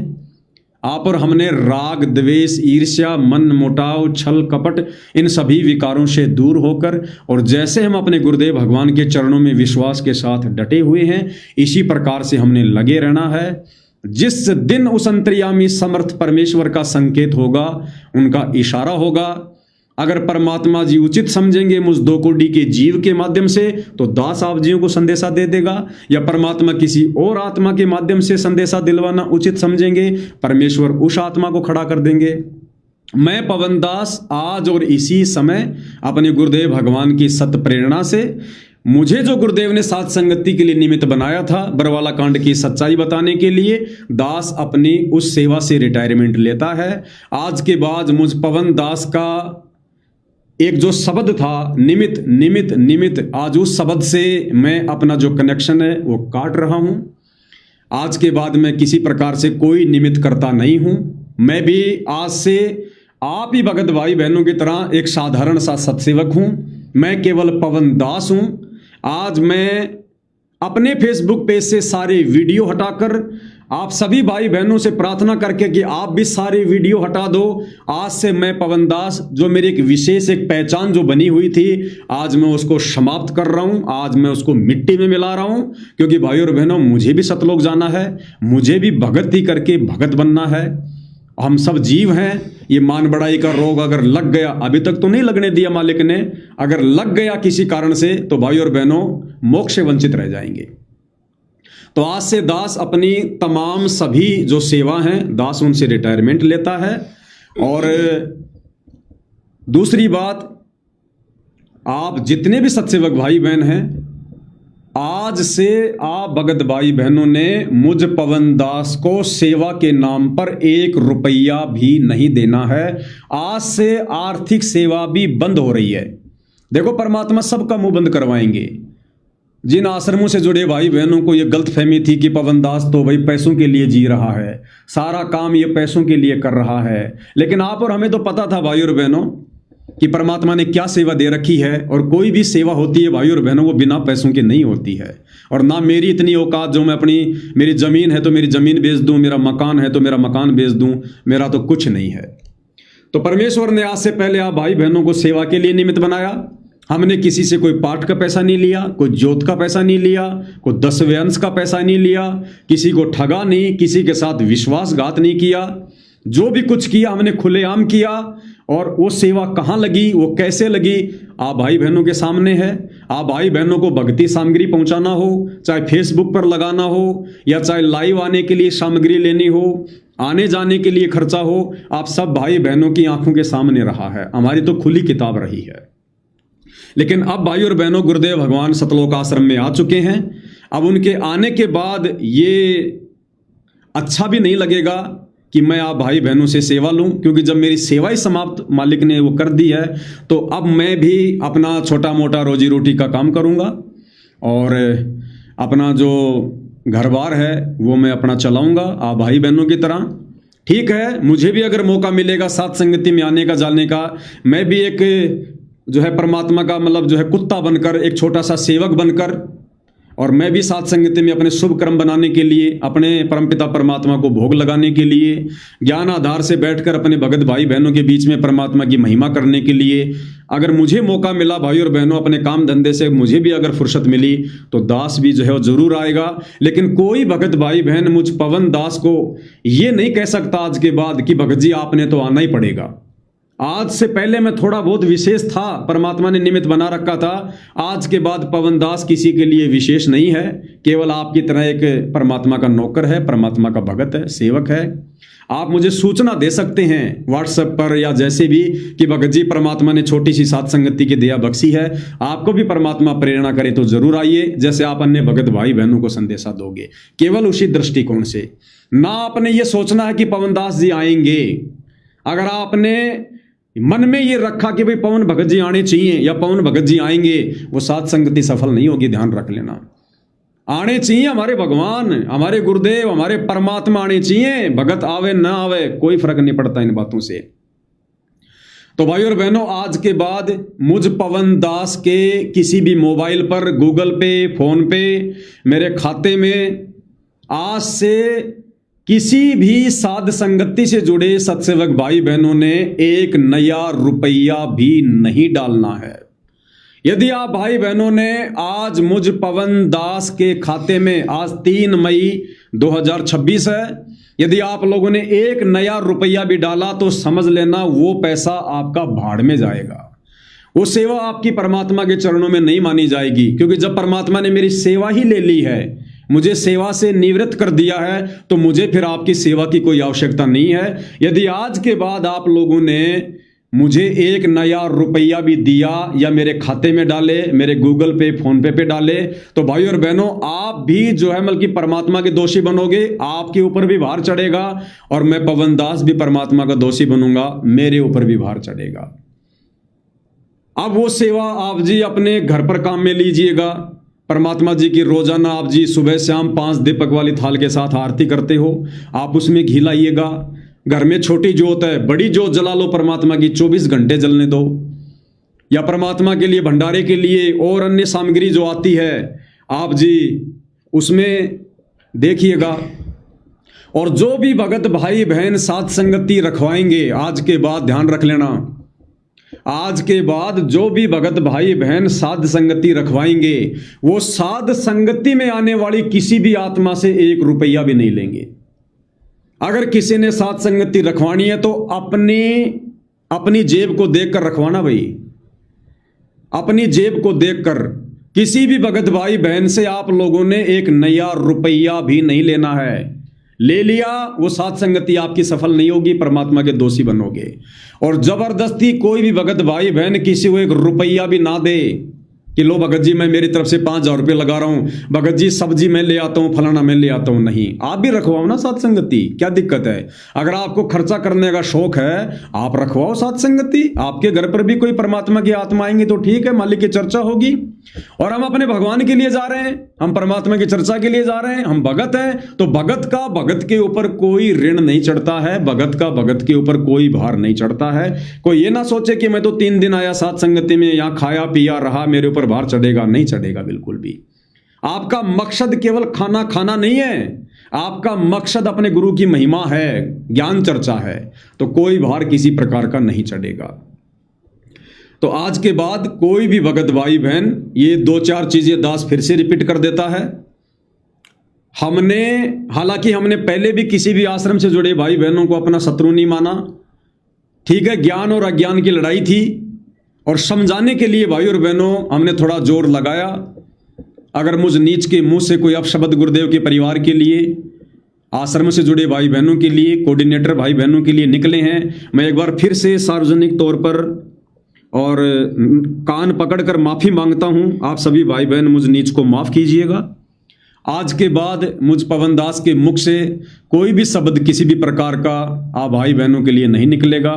S1: आप और हमने राग द्वेष ईर्ष्या मन मोटाव छल कपट इन सभी विकारों से दूर होकर, और जैसे हम अपने गुरुदेव भगवान के चरणों में विश्वास के साथ डटे हुए हैं, इसी प्रकार से हमने लगे रहना है। जिस दिन उस अंतर्यामी समर्थ परमेश्वर का संकेत होगा, उनका इशारा होगा, अगर परमात्मा जी उचित समझेंगे मुझ दो कोड़ी के जीव के माध्यम से, तो दास आप जियों को संदेशा दे देगा, या परमात्मा किसी और आत्मा के माध्यम से संदेशा दिलवाना उचित समझेंगे, परमेश्वर उस आत्मा को खड़ा कर देंगे। मैं पवन दास आज और इसी समय अपने गुरुदेव भगवान की सत्य प्रेरणा से, मुझे जो गुरुदेव ने साथ संगति के लिए निमित्त बनाया था बरवाला कांड की सच्चाई बताने के लिए, दास अपनी उस सेवा से रिटायरमेंट लेता है। आज के बाद मुझ पवन दास का एक जो शब्द था निमित्त निमित्त निमित्त, आज उस शब्द से मैं अपना जो कनेक्शन है वो काट रहा हूं। आज के बाद मैं किसी प्रकार से कोई निमित्त करता नहीं हूं। मैं भी आज से आप ही भगत भाई बहनों की तरह एक साधारण सा सत्सेवक हूं। मैं केवल पवन दास हूं। आज मैं अपने फेसबुक पेज से सारे वीडियो हटाकर आप सभी भाई बहनों से प्रार्थना करके कि आप भी सारी वीडियो हटा दो। आज से मैं पवन दास, जो मेरी एक विशेष एक पहचान जो बनी हुई थी, आज मैं उसको समाप्त कर रहा हूं। आज मैं उसको मिट्टी में मिला रहा हूं, क्योंकि भाई और बहनों मुझे भी सतलोक जाना है, मुझे भी भगत ही करके भगत बनना है। हम सब जीव हैं। ये मान बढ़ाई का रोग अगर लग गया, अभी तक तो नहीं लगने दिया मालिक ने, अगर लग गया किसी कारण से, तो भाई और बहनों मोक्ष से वंचित रह जाएंगे। तो आज से दास अपनी तमाम सभी जो सेवा हैं, दास उनसे रिटायरमेंट लेता है। और दूसरी बात, आप जितने भी सत्सेवक भाई बहन हैं, आज से आप भगत भाई बहनों ने मुझ पवन दास को सेवा के नाम पर 1 रुपया भी नहीं देना है। आज से आर्थिक सेवा भी बंद हो रही है। देखो, परमात्मा सबका मुंह बंद करवाएंगे। जिन आश्रमों से जुड़े भाई बहनों को यह गलतफहमी थी कि पवन दास तो भाई पैसों के लिए जी रहा है, सारा काम ये पैसों के लिए कर रहा है, लेकिन आप और हमें तो पता था भाई और बहनों कि परमात्मा ने क्या सेवा दे रखी है। और कोई भी सेवा होती है भाई और बहनों, वो बिना पैसों के नहीं होती है। और ना मेरी इतनी औकात जो मैं अपनी, मेरी जमीन है तो मेरी जमीन बेच दूं, मेरा मकान है तो मेरा मकान बेच दूं, मेरा तो कुछ नहीं है। तो परमेश्वर ने आज से पहले आप भाई बहनों को सेवा के लिए निमित्त बनाया। हमने किसी से कोई पाठ का पैसा नहीं लिया, कोई जोत का पैसा नहीं लिया, कोई 10वें अंश का पैसा नहीं लिया, किसी को ठगा नहीं, किसी के साथ विश्वासघात नहीं किया। जो भी कुछ किया हमने खुलेआम किया। और वो सेवा कहाँ लगी, वो कैसे लगी, आप भाई बहनों के सामने है। आप भाई बहनों को भक्ति सामग्री पहुंचाना हो, चाहे फेसबुक पर लगाना हो, या चाहे लाइव आने के लिए सामग्री लेनी हो, आने जाने के लिए खर्चा हो, आप सब भाई बहनों की आंखों के सामने रहा है। हमारी तो खुली किताब रही है। लेकिन अब भाई और बहनों, गुरुदेव भगवान सतलोक आश्रम में आ चुके हैं। अब उनके आने के बाद ये अच्छा भी नहीं लगेगा कि मैं आप भाई बहनों से सेवा लूं, क्योंकि जब मेरी सेवा ही समाप्त मालिक ने वो कर दी है, तो अब मैं भी अपना छोटा मोटा रोजी रोटी का काम करूंगा और अपना जो घर बार है वो मैं अपना चलाऊंगा आप भाई बहनों की तरह। ठीक है, मुझे भी अगर मौका मिलेगा साथ संगति में आने का, जाने का, मैं भी एक जो है परमात्मा का मतलब जो है कुत्ता बनकर, एक छोटा सा सेवक बनकर, और मैं भी साथ संगति में अपने शुभ कर्म बनाने के लिए, अपने परमपिता परमात्मा को भोग लगाने के लिए, ज्ञान आधार से बैठकर अपने भगत भाई बहनों के बीच में परमात्मा की महिमा करने के लिए, अगर मुझे मौका मिला भाई और बहनों, अपने काम धंधे से मुझे भी अगर फुर्सत मिली, तो दास भी जो है वो जरूर आएगा। लेकिन कोई भगत भाई बहन मुझ पवन दास को ये नहीं कह सकता आज के बाद कि भगत जी आपने तो आना ही पड़ेगा। आज से पहले मैं थोड़ा बहुत विशेष था, परमात्मा ने निमित्त बना रखा था। आज के बाद पवन दास किसी के लिए विशेष नहीं है, केवल आपकी तरह एक परमात्मा का नौकर है, परमात्मा का भगत है, सेवक है। आप मुझे सूचना दे सकते हैं व्हाट्सएप पर या जैसे भी कि भगत जी परमात्मा ने छोटी सी साथ संगति की दया बख्शी है, आपको भी परमात्मा प्रेरणा करे तो जरूर आइए, जैसे आप अन्य भगत भाई बहनों को संदेशा दोगे, केवल उसी दृष्टिकोण से। ना आपने ये सोचना है कि पवन दास जी आएंगे। अगर आपने मन में ये रखा कि भाई पवन भगत जी आने चाहिए या पवन भगत जी आएंगे, वो साथ संगति सफल नहीं होगी, ध्यान रख लेना। आने चाहिए हमारे भगवान, हमारे गुरुदेव, हमारे परमात्मा आने चाहिए। भगत आवे ना आवे कोई फर्क नहीं पड़ता इन बातों से। तो भाई और बहनों, आज के बाद मुझ पवन दास के किसी भी मोबाइल पर, गूगल पे, फोन पे, मेरे खाते में आज से किसी भी साध संगति से जुड़े सत्सेवक भाई बहनों ने 1 नया रुपया भी नहीं डालना है। यदि आप भाई बहनों ने आज मुझ पवन दास के खाते में आज 3 मई 2026 है। यदि आप लोगों ने एक नया रुपया भी डाला तो समझ लेना वो पैसा आपका भाड़ में जाएगा। वो सेवा आपकी परमात्मा के चरणों में नहीं मानी जाएगी, क्योंकि जब परमात्मा ने मेरी सेवा ही ले ली है, मुझे सेवा से निवृत्त कर दिया है, तो मुझे फिर आपकी सेवा की कोई आवश्यकता नहीं है। यदि आज के बाद आप लोगों ने मुझे एक नया रुपया भी दिया या मेरे खाते में डाले, मेरे गूगल पे फोन पे डाले, तो भाई और बहनों आप भी जो है बल्कि परमात्मा के दोषी बनोगे, आपके ऊपर भी भार चढ़ेगा, और मैं पवन दास भी परमात्मा का दोषी बनूंगा, मेरे ऊपर भी भार चढ़ेगा। अब वो सेवा आप जी अपने घर पर काम में लीजिएगा। परमात्मा जी की रोजाना आप जी सुबह शाम 5 दीपक वाली थाल के साथ आरती करते हो, आप उसमें घी लाइएगा। घर में छोटी जोत है, बड़ी जोत जला लो, परमात्मा की 24 घंटे जलने दो। या परमात्मा के लिए भंडारे के लिए और अन्य सामग्री जो आती है आप जी उसमें देखिएगा। और जो भी भगत भाई बहन साथ संगति रखवाएंगे, आज के बाद ध्यान रख लेना, आज के बाद जो भी भगत भाई बहन साध संगति रखवाएंगे, वो साध संगति में आने वाली किसी भी आत्मा से 1 रुपया भी नहीं लेंगे। अगर किसी ने साध संगति रखवानी है तो अपनी जेब को देखकर रखवाना भाई, अपनी जेब को देखकर। किसी भी भगत भाई बहन से आप लोगों ने 1 नया रुपया भी नहीं लेना है। ले लिया वो साथ संगति आपकी सफल नहीं होगी, परमात्मा के दोषी बनोगे। और जबरदस्ती कोई भी भगत भाई बहन किसी को 1 रुपया भी ना दे कि लो भगत जी मैं मेरी तरफ से 5,000 रुपये लगा रहा हूं, भगत जी सब्जी मैं ले आता हूं, फलाना मैं ले आता हूं। नहीं, आप भी रखवाओ ना साथ संगति, क्या दिक्कत है? अगर आपको खर्चा करने का शौक है, आप रखवाओ साथ संगति। आपके घर पर भी कोई परमात्मा की आत्मा आएंगी तो ठीक है, मालिक की चर्चा होगी। और हम अपने भगवान के लिए जा रहे हैं, हम परमात्मा की चर्चा के लिए जा रहे हैं, हम भगत हैं, तो भगत का भगत के ऊपर कोई ऋण नहीं चढ़ता है, भगत का भगत के ऊपर कोई भार नहीं चढ़ता है। कोई ये ना सोचे कि मैं तो 3 दिन आया साथ संगति में, यहां खाया पिया रहा, मेरे ऊपर भार चढ़ेगा, नहीं चढ़ेगा बिल्कुल भी। आपका मकसद केवल खाना खाना नहीं है, आपका मकसद अपने गुरु की महिमा है, ज्ञान चर्चा है, तो कोई भार किसी प्रकार का नहीं चढ़ेगा। तो आज के बाद कोई भी भगत भाई बहन, ये 2-4 चीजें दास फिर से रिपीट कर देता है। हालांकि हमने पहले भी किसी भी आश्रम से जुड़े भाई बहनों को अपना शत्रु नहीं माना, ठीक है, ज्ञान और अज्ञान की लड़ाई थी, और समझाने के लिए भाई और बहनों हमने थोड़ा जोर लगाया। अगर मुझ नीच के मुंह से कोई अपशब्द गुरुदेव के परिवार के लिए, आश्रम से जुड़े भाई बहनों के लिए, कोऑर्डिनेटर भाई बहनों के लिए निकले हैं, मैं एक बार फिर से सार्वजनिक तौर पर और कान पकड़कर माफी मांगता हूं। आप सभी भाई बहन मुझ नीच को माफ कीजिएगा। आज के बाद मुझ पवन दास के मुख से कोई भी शब्द किसी भी प्रकार का आप भाई बहनों के लिए नहीं निकलेगा,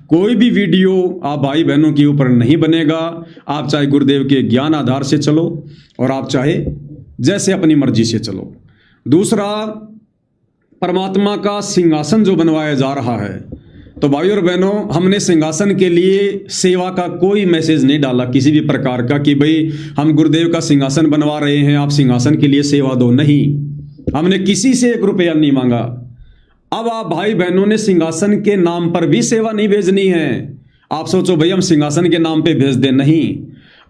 S1: कोई भी वीडियो आप भाई बहनों के ऊपर नहीं बनेगा। आप चाहे गुरुदेव के ज्ञान आधार से चलो और आप चाहे जैसे अपनी मर्जी से चलो। दूसरा, परमात्मा का सिंहासन जो बनवाया जा रहा है, तो भाई और बहनों हमने सिंहासन के लिए सेवा का कोई मैसेज नहीं डाला किसी भी प्रकार का कि भाई हम गुरुदेव का सिंहासन बनवा रहे हैं, आप सिंहासन के लिए सेवा दो। नहीं, हमने किसी से 1 रुपया नहीं मांगा। अब आप भाई बहनों ने सिंहासन के नाम पर भी सेवा नहीं भेजनी है। आप सोचो भाई हम सिंहासन के नाम पे भेज दें, नहीं।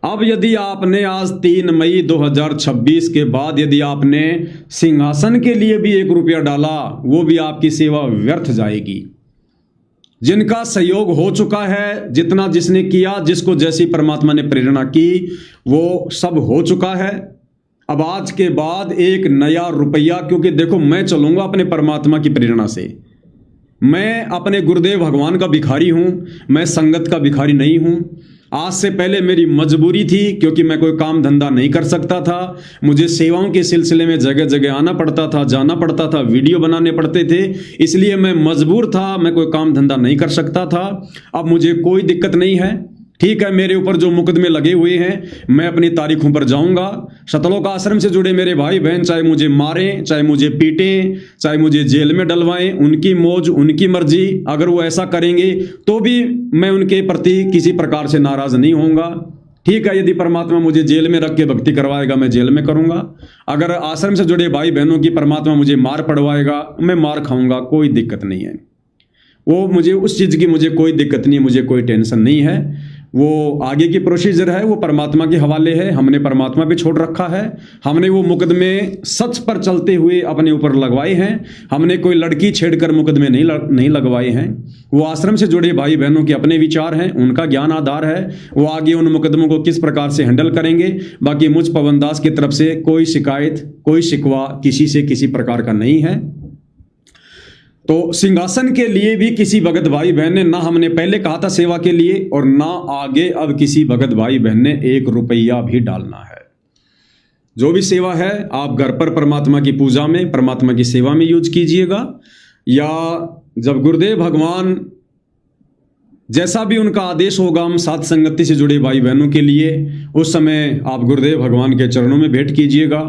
S1: अब यदि आपने आज 3 मई 2026 के बाद यदि आपने सिंहासन के लिए भी 1 रुपया डाला, वो भी आपकी सेवा व्यर्थ जाएगी। जिनका सहयोग हो चुका है, जितना जिसने किया, जिसको जैसी परमात्मा ने प्रेरणा की, वो सब हो चुका है। अब आज के बाद 1 नया रुपया, क्योंकि देखो मैं चलूंगा अपने परमात्मा की प्रेरणा से, मैं अपने गुरुदेव भगवान का भिखारी हूं, मैं संगत का भिखारी नहीं हूं। आज से पहले मेरी मजबूरी थी, क्योंकि मैं कोई काम धंधा नहीं कर सकता था, मुझे सेवाओं के सिलसिले में जगह जगह आना पड़ता था, जाना पड़ता था, वीडियो बनाने पड़ते थे, इसलिए मैं मजबूर था, मैं कोई काम धंधा नहीं कर सकता था। अब मुझे कोई दिक्कत नहीं है, ठीक है। मेरे ऊपर जो मुकदमे लगे हुए हैं, मैं अपनी तारीखों पर जाऊंगा। सतलोक आश्रम से जुड़े मेरे भाई बहन चाहे मुझे मारें, चाहे मुझे पीटें, चाहे मुझे जेल में डलवाएं, उनकी मौज, उनकी मर्जी। अगर वो ऐसा करेंगे तो भी मैं उनके प्रति किसी प्रकार से नाराज नहीं होऊंगा, ठीक है। यदि परमात्मा मुझे जेल में रख के भक्ति करवाएगा, मैं जेल में करूंगा। अगर आश्रम से जुड़े भाई बहनों की परमात्मा मुझे मार पड़वाएगा, मैं मार खाऊंगा, कोई दिक्कत नहीं है। वो मुझे उस चीज़ की मुझे कोई दिक्कत नहीं है, मुझे कोई टेंशन नहीं है। वो आगे की प्रोसीजर है वो परमात्मा के हवाले है। हमने परमात्मा पे छोड़ रखा है। हमने वो मुकदमे सच पर चलते हुए अपने ऊपर लगवाए हैं। हमने कोई लड़की छेड़कर मुकदमे नहीं लगवाए हैं। वो आश्रम से जुड़े भाई बहनों के अपने विचार हैं, उनका ज्ञान आधार है, वो आगे उन मुकदमों को किस प्रकार से हैंडल करेंगे। बाकी मुझ पवन दास की तरफ से कोई शिकायत, कोई शिकवा किसी से किसी प्रकार का नहीं है। तो सिंहासन के लिए भी किसी भगत भाई बहन ने, ना हमने पहले कहा था सेवा के लिए, और ना आगे अब किसी भगत भाई बहन ने 1 रुपया भी डालना है। जो भी सेवा है आप घर पर परमात्मा की पूजा में, परमात्मा की सेवा में यूज कीजिएगा, या जब गुरुदेव भगवान जैसा भी उनका आदेश होगा हम साथ संगति से जुड़े भाई बहनों के लिए, उस समय आप गुरुदेव भगवान के चरणों में भेंट कीजिएगा।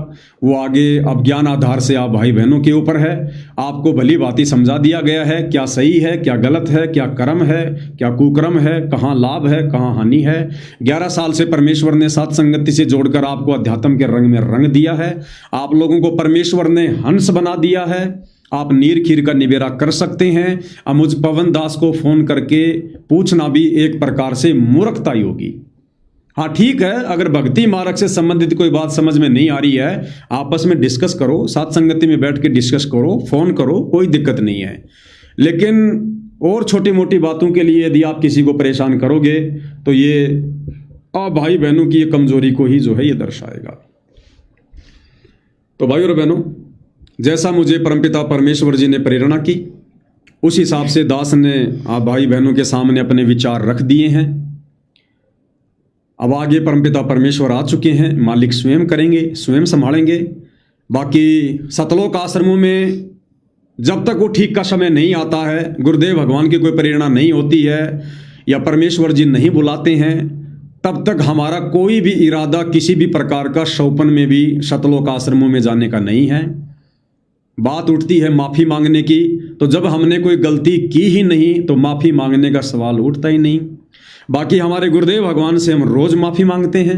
S1: वो आगे अब ज्ञान आधार से आप भाई बहनों के ऊपर है। आपको भली भांति समझा दिया गया है क्या सही है, क्या गलत है, क्या कर्म है, क्या कुकर्म है, कहाँ लाभ है, कहाँ हानि है। 11 साल से परमेश्वर ने साथ संगति से जोड़कर आपको अध्यात्म के रंग में रंग दिया है। आप लोगों को परमेश्वर ने हंस बना दिया है। आप नीर खीर का निबेरा कर सकते हैं। अब मुझ पवन दास को फोन करके पूछना भी एक प्रकार से मूर्खता ही होगी। हाँ ठीक है, अगर भक्ति मार्ग से संबंधित कोई बात समझ में नहीं आ रही है, आपस में डिस्कस करो, साथ संगति में बैठ के डिस्कस करो, फोन करो, कोई दिक्कत नहीं है। लेकिन और छोटी मोटी बातों के लिए यदि आप किसी को परेशान करोगे तो ये भाई बहनों की ये कमजोरी को ही जो है ये दर्शाएगा। तो भाई और बहनों, जैसा मुझे परमपिता परमेश्वर जी ने प्रेरणा की, उस हिसाब से दास ने आप भाई बहनों के सामने अपने विचार रख दिए हैं। अब आगे परमपिता परमेश्वर आ चुके हैं, मालिक स्वयं करेंगे, स्वयं संभालेंगे। बाकी सतलोक आश्रमों में जब तक वो ठीक का समय नहीं आता है, गुरुदेव भगवान की कोई प्रेरणा नहीं होती है या परमेश्वर जी नहीं बुलाते हैं, तब तक हमारा कोई भी इरादा किसी भी प्रकार का शौपन में भी सतलोक आश्रमों में जाने का नहीं है। बात उठती है माफ़ी मांगने की, तो जब हमने कोई गलती की ही नहीं तो माफ़ी मांगने का सवाल उठता ही नहीं। बाकी हमारे गुरुदेव भगवान से हम रोज़ माफ़ी मांगते हैं।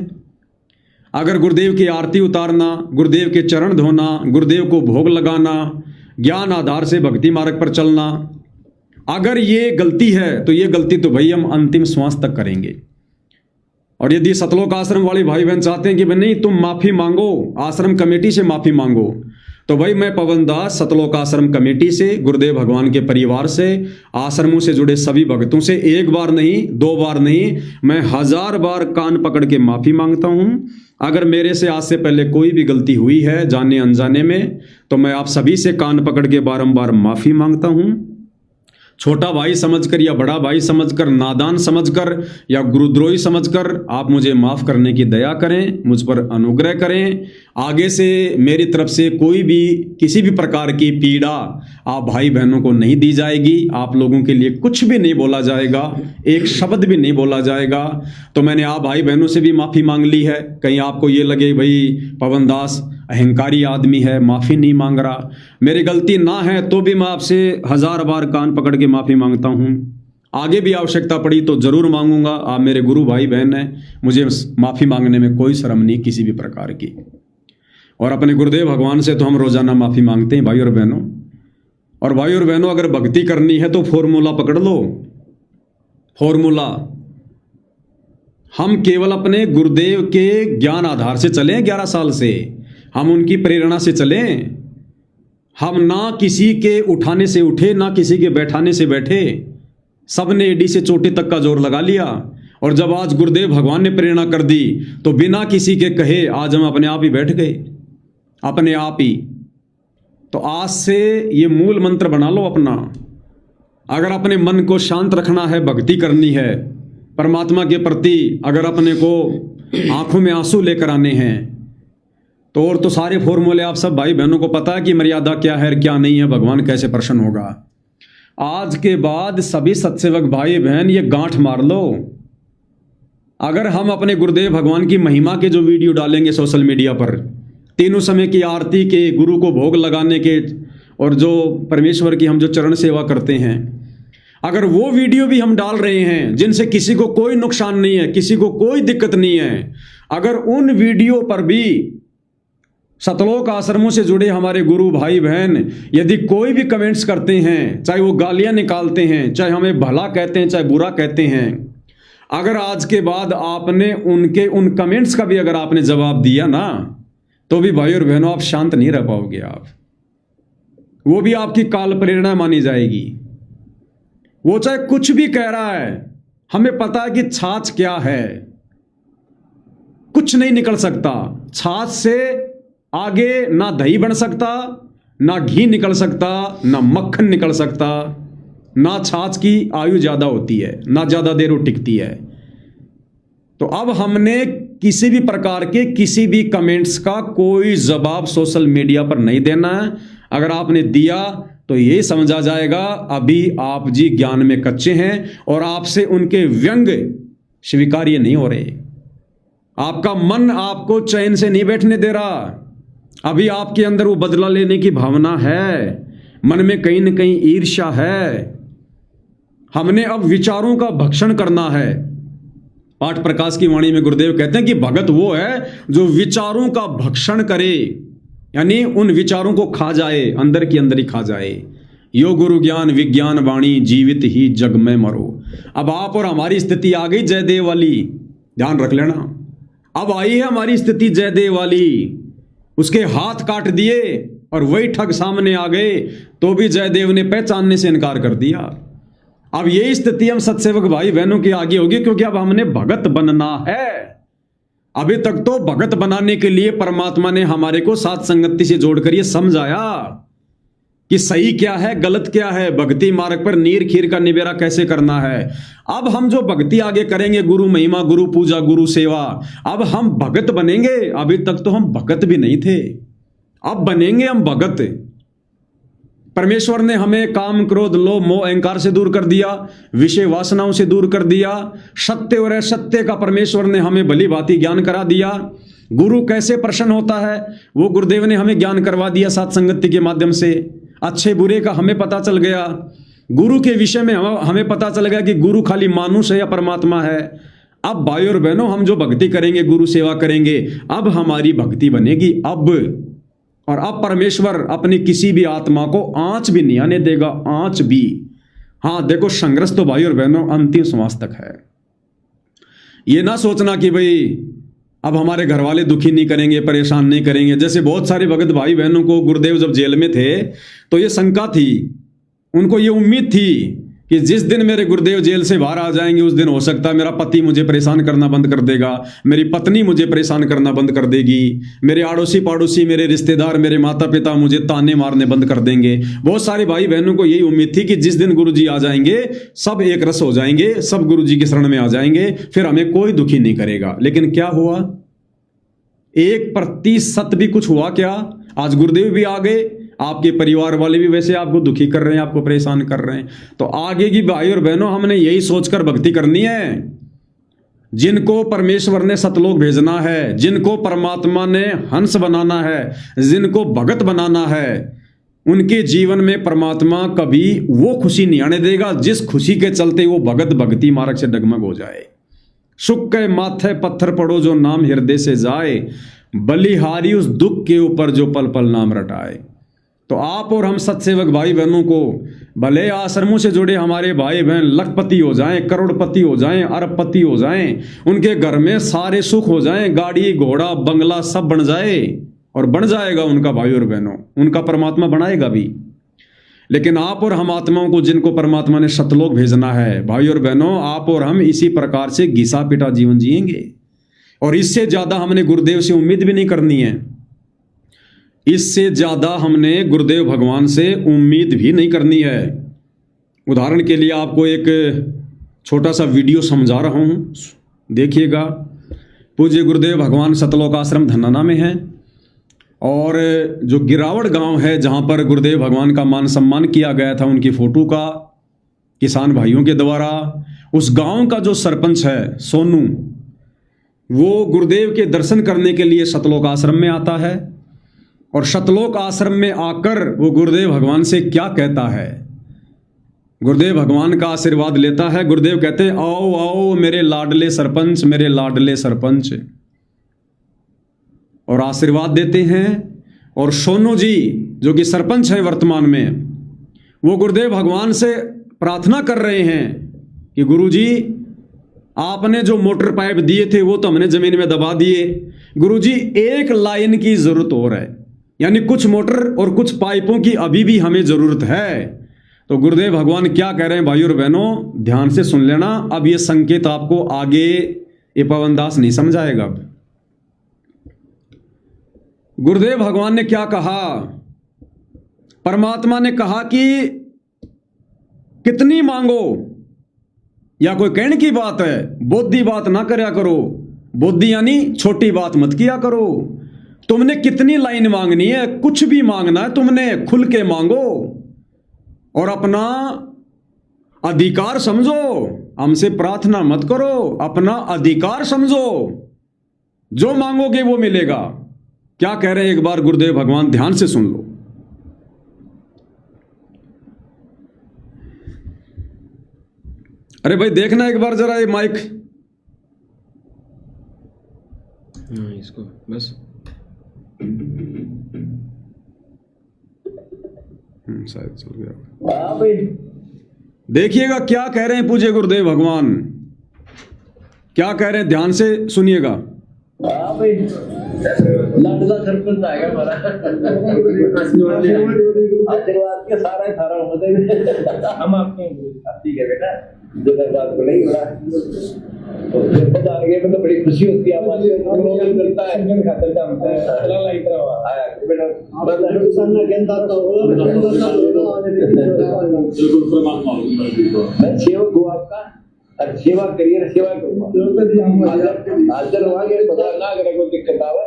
S1: अगर गुरुदेव की आरती उतारना, गुरुदेव के चरण धोना, गुरुदेव को भोग लगाना, ज्ञान आधार से भक्ति मार्ग पर चलना, अगर ये गलती है तो ये गलती तो भाई हम अंतिम श्वास तक करेंगे। और यदि सतलोक आश्रम वाले भाई बहन चाहते हैं कि भाई नहीं तुम माफ़ी मांगो, आश्रम कमेटी से माफ़ी मांगो, तो भाई मैं पवन दास सतलोक आश्रम कमेटी से, गुरुदेव भगवान के परिवार से, आश्रमों से जुड़े सभी भक्तों से 1 बार नहीं, 2 बार नहीं, मैं 1000 बार कान पकड़ के माफ़ी मांगता हूँ। अगर मेरे से आज से पहले कोई भी गलती हुई है जाने अनजाने में, तो मैं आप सभी से कान पकड़ के बारंबार माफ़ी मांगता हूँ। छोटा भाई समझकर या बड़ा भाई समझकर, नादान समझकर या गुरुद्रोही समझकर आप मुझे माफ़ करने की दया करें, मुझ पर अनुग्रह करें। आगे से मेरी तरफ से कोई भी किसी भी प्रकार की पीड़ा आप भाई बहनों को नहीं दी जाएगी। आप लोगों के लिए कुछ भी नहीं बोला जाएगा, एक शब्द भी नहीं बोला जाएगा। तो मैंने आप भाई बहनों से भी माफ़ी मांग ली है। कहीं आपको ये लगे भाई पवन दास अहंकारी आदमी है, माफ़ी नहीं मांग रहा, मेरी गलती ना है तो भी मैं आपसे 1000 बार कान पकड़ के माफ़ी मांगता हूँ। आगे भी आवश्यकता पड़ी तो ज़रूर मांगूंगा। आप मेरे गुरु भाई बहन हैं, मुझे माफ़ी मांगने में कोई शर्म नहीं किसी भी प्रकार की। और अपने गुरुदेव भगवान से तो हम रोज़ाना माफ़ी मांगते हैं भाई और बहनों। और भाई और बहनों, अगर भक्ति करनी है तो फॉर्मूला पकड़ लो। फॉर्मूला, हम केवल अपने गुरुदेव के ज्ञान आधार से चलें। 11 साल से हम उनकी प्रेरणा से चलें। हम ना किसी के उठाने से उठे, ना किसी के बैठाने से बैठे। सब ने एडी से चोटी तक का जोर लगा लिया। और जब आज गुरुदेव भगवान ने प्रेरणा कर दी तो बिना किसी के कहे आज हम अपने आप ही बैठ गए, अपने आप ही। तो आज से ये मूल मंत्र बना लो अपना। अगर अपने मन को शांत रखना है, भक्ति करनी है परमात्मा के प्रति, अगर अपने को आंखों में आंसू लेकर आने हैं, तो और तो सारे फॉर्मूले आप सब भाई बहनों को पता है कि मर्यादा क्या है क्या नहीं है, भगवान कैसे प्रसन्न होगा। आज के बाद सभी सत्सेवक भाई बहन ये गांठ मार लो। अगर हम अपने गुरुदेव भगवान की महिमा के जो वीडियो डालेंगे सोशल मीडिया पर, तीनों समय की आरती के, गुरु को भोग लगाने के, और जो परमेश्वर की हम जो चरण सेवा करते हैं, अगर वो वीडियो भी हम डाल रहे हैं जिनसे किसी को कोई नुकसान नहीं है, किसी को कोई दिक्कत नहीं है, अगर उन वीडियो पर भी सतलोक आश्रमों से जुड़े हमारे गुरु भाई बहन यदि कोई भी कमेंट्स करते हैं, चाहे वो गालियां निकालते हैं, चाहे हमें भला कहते हैं, चाहे बुरा कहते हैं, अगर आज के बाद आपने उनके उन कमेंट्स का भी अगर आपने जवाब दिया ना, तो भी भाई और बहनों आप शांत नहीं रह पाओगे। आप वो भी आपकी काल प्रेरणा मानी जाएगी। वो चाहे कुछ भी कह रहा है, हमें पता है कि छाछ क्या है, कुछ नहीं निकल सकता। छाछ से आगे ना दही बन सकता, ना घी निकल सकता, ना मक्खन निकल सकता, ना छाछ की आयु ज्यादा होती है, ना ज्यादा देर वो टिकती है। तो अब हमने किसी भी प्रकार के किसी भी कमेंट्स का कोई जवाब सोशल मीडिया पर नहीं देना है। अगर आपने दिया तो ये समझा जाएगा अभी आप जी ज्ञान में कच्चे हैं और आपसे उनके व्यंग स्वीकार्य नहीं हो रहे। आपका मन आपको चैन से नहीं बैठने दे रहा। अभी आपके अंदर वो बदला लेने की भावना है, मन में कहीं ना कहीं ईर्ष्या है। हमने अब विचारों का भक्षण करना है। पाठ प्रकाश की वाणी में गुरुदेव कहते हैं कि भगत वो है जो विचारों का भक्षण करे, यानी उन विचारों को खा जाए, अंदर की अंदर ही खा जाए। यो गुरु ज्ञान विज्ञान वाणी, जीवित ही जग में मरो। अब आप और हमारी स्थिति आ गई जयदेव वाली, ध्यान रख लेना। अब आई है हमारी स्थिति जयदेव वाली। उसके हाथ काट दिए और वही ठग सामने आ गए, तो भी जयदेव ने पहचानने से इनकार कर दिया। अब यही स्थिति हम सत्सेवक भाई बहनों की आगे होगी, क्योंकि अब हमने भगत बनना है। अभी तक तो भगत बनाने के लिए परमात्मा ने हमारे को साथ संगति से जोड़कर ये समझाया कि सही क्या है, गलत क्या है, भक्ति मार्ग पर नीर खीर का निबेरा कैसे करना है। अब हम जो भक्ति आगे करेंगे, गुरु महिमा, गुरु पूजा, गुरु सेवा, अब हम भगत बनेंगे। अभी तक तो हम भगत भी नहीं थे, अब बनेंगे हम भगत। परमेश्वर ने हमें काम, क्रोध, लोभ, मोह, अहंकार से दूर कर दिया, विषय वासनाओं से दूर कर दिया। सत्य और असत्य का परमेश्वर ने हमें भली भांति ज्ञान करा दिया। गुरु कैसे प्रसन्न होता है वो गुरुदेव ने हमें ज्ञान करवा दिया साथ संगति के माध्यम से। अच्छे बुरे का हमें पता चल गया। गुरु के विषय में हमें पता चल गया कि गुरु खाली मानुष है या परमात्मा है। अब भाई और बहनों, हम जो भक्ति करेंगे, गुरु सेवा करेंगे, अब हमारी भक्ति बनेगी। अब परमेश्वर अपनी किसी भी आत्मा को आंच भी नहीं आने देगा, आंच भी। हाँ देखो, संघर्ष तो भाई और बहनों अंतिम श्वास तक है। ये ना सोचना कि भाई अब हमारे घर वाले दुखी नहीं करेंगे, परेशान नहीं करेंगे। जैसे बहुत सारे भगत भाई बहनों को गुरुदेव जब जेल में थे तो ये शंका थी, उनको ये उम्मीद थी कि जिस दिन मेरे गुरुदेव जेल से बाहर आ जाएंगे उस दिन हो सकता है मेरा पति मुझे परेशान करना बंद कर देगा, मेरी पत्नी मुझे परेशान करना बंद कर देगी, मेरे आड़ोसी पड़ोसी, मेरे रिश्तेदार, मेरे माता पिता मुझे ताने मारने बंद कर देंगे। बहुत सारे भाई बहनों को यही उम्मीद थी कि जिस दिन गुरुजी आ जाएंगे सब एक रस हो जाएंगे, सब गुरुजी की शरण में आ जाएंगे, फिर हमें कोई दुखी नहीं करेगा। लेकिन क्या हुआ? 1% भी कुछ हुआ क्या? आज गुरुदेव भी आ गए, आपके परिवार वाले भी वैसे आपको दुखी कर रहे हैं, आपको परेशान कर रहे हैं। तो आगे की भाई और बहनों, हमने यही सोचकर भक्ति करनी है। जिनको परमेश्वर ने सतलोक भेजना है, जिनको परमात्मा ने हंस बनाना है, जिनको भगत बनाना है, उनके जीवन में परमात्मा कभी वो खुशी नहीं आने देगा जिस खुशी के चलते वो भगत भक्ति मार्ग से डगमग हो जाए। सुख के माथे पत्थर पड़ो जो नाम हृदय से जाए, बलिहारी उस दुख के ऊपर जो पल पल नाम रटाए। तो आप और हम सत्सेवक भाई बहनों को, भले आश्रमों से जुड़े हमारे भाई बहन लखपति हो जाएं, करोड़पति हो जाएं, अरबपति हो जाएं, उनके घर में सारे सुख हो जाएं, गाड़ी घोड़ा बंगला सब बन जाए, और बन जाएगा उनका भाई और बहनों, उनका परमात्मा बनाएगा भी। लेकिन आप और हम आत्माओं को जिनको परमात्मा ने सतलोक भेजना है, भाई और बहनों, आप और हम इसी प्रकार से घिसा पिटा जीवन जिएंगे। और इससे ज्यादा हमने गुरुदेव से उम्मीद भी नहीं करनी है। इससे ज्यादा हमने गुरुदेव भगवान से उम्मीद भी नहीं करनी है। उदाहरण के लिए आपको एक छोटा सा वीडियो समझा रहा हूं, देखिएगा। पूज्य गुरुदेव भगवान सतलोक आश्रम धन्नाना में है, और जो गिरावड़ गांव है जहां पर गुरुदेव भगवान का मान सम्मान किया गया था उनकी फोटो का किसान भाइयों के द्वारा, उस गांव का जो सरपंच है सोनू, वो गुरुदेव के दर्शन करने के लिए सतलोक आश्रम में आता है। और सतलोक आश्रम में आकर वो गुरुदेव भगवान से क्या कहता है? गुरुदेव भगवान का आशीर्वाद लेता है। गुरुदेव कहते हैं, आओ आओ मेरे लाडले सरपंच, मेरे लाडले सरपंच, और आशीर्वाद देते हैं। और सोनू जी जो कि सरपंच हैं वर्तमान में, वो गुरुदेव भगवान से प्रार्थना कर रहे हैं कि गुरुजी आपने जो मोटर पाइप दिए थे वो तो हमने जमीन में दबा दिए। गुरुजी एक लाइन की जरूरत और है, यानी कुछ मोटर और कुछ पाइपों की अभी भी हमें जरूरत है। तो गुरुदेव भगवान क्या कह रहे हैं भाइयों और बहनों, ध्यान से सुन लेना। अब ये संकेत आपको आगे ये पवनदास नहीं समझाएगा। अब गुरुदेव भगवान ने क्या कहा, परमात्मा ने कहा कि कितनी मांगो, या कोई कहने की बात है, बोधी बात ना करया करो। बोधी यानी छोटी बात मत किया करो। तुमने कितनी लाइन मांगनी है, कुछ भी मांगना है तुमने खुल के मांगो और अपना अधिकार समझो। हमसे प्रार्थना मत करो, अपना अधिकार समझो। जो मांगोगे वो मिलेगा। क्या कह रहे हैं एक बार गुरुदेव भगवान, ध्यान से सुन लो। अरे भाई देखना एक बार जरा ये माइक,
S2: इसको बस
S1: शायद चल गया। देखिएगा क्या कह रहे हैं पूज्य गुरुदेव भगवान, क्या कह रहे हैं, ध्यान से सुनिएगा।
S3: लाडला सरपंच आएगा हमारा, आशीर्वाद के सारा होता हम आपके। ठीक है बेटा, बात को नहीं बड़ा में तो बड़ी खुशी होती है। मिलता है खातर का मैं सेवक हूँ आपका, और सेवा करिए, सेवा करूँगा। हाजिर हुआ ये पता ना, अगर कोई दिक्कत आवे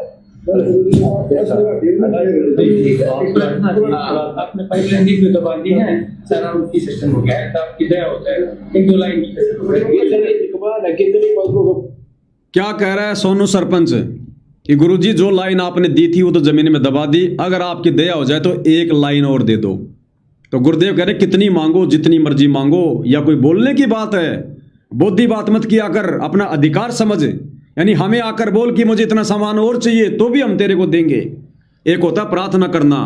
S3: आपने पाइपलाइन भी दबा दी है, सारा उनकी सिस्टम हो गया है। तो आपकी दया होता है, एक दो लाइन
S1: क्या कह रहा है सोनू सरपंच कि गुरुजी जो लाइन आपने दी थी वो तो जमीन में दबा दी, अगर आपकी दया हो जाए तो एक लाइन और दे दो। तो गुरुदेव कह रहे कितनी मांगो, जितनी मर्जी मांगो। या कोई बोलने की बात है, बोधी बात मत किया कर, अपना अधिकार समझ। यानी हमें आकर बोल कि मुझे इतना सामान और चाहिए तो भी हम तेरे को देंगे। एक होता है प्रार्थना करना,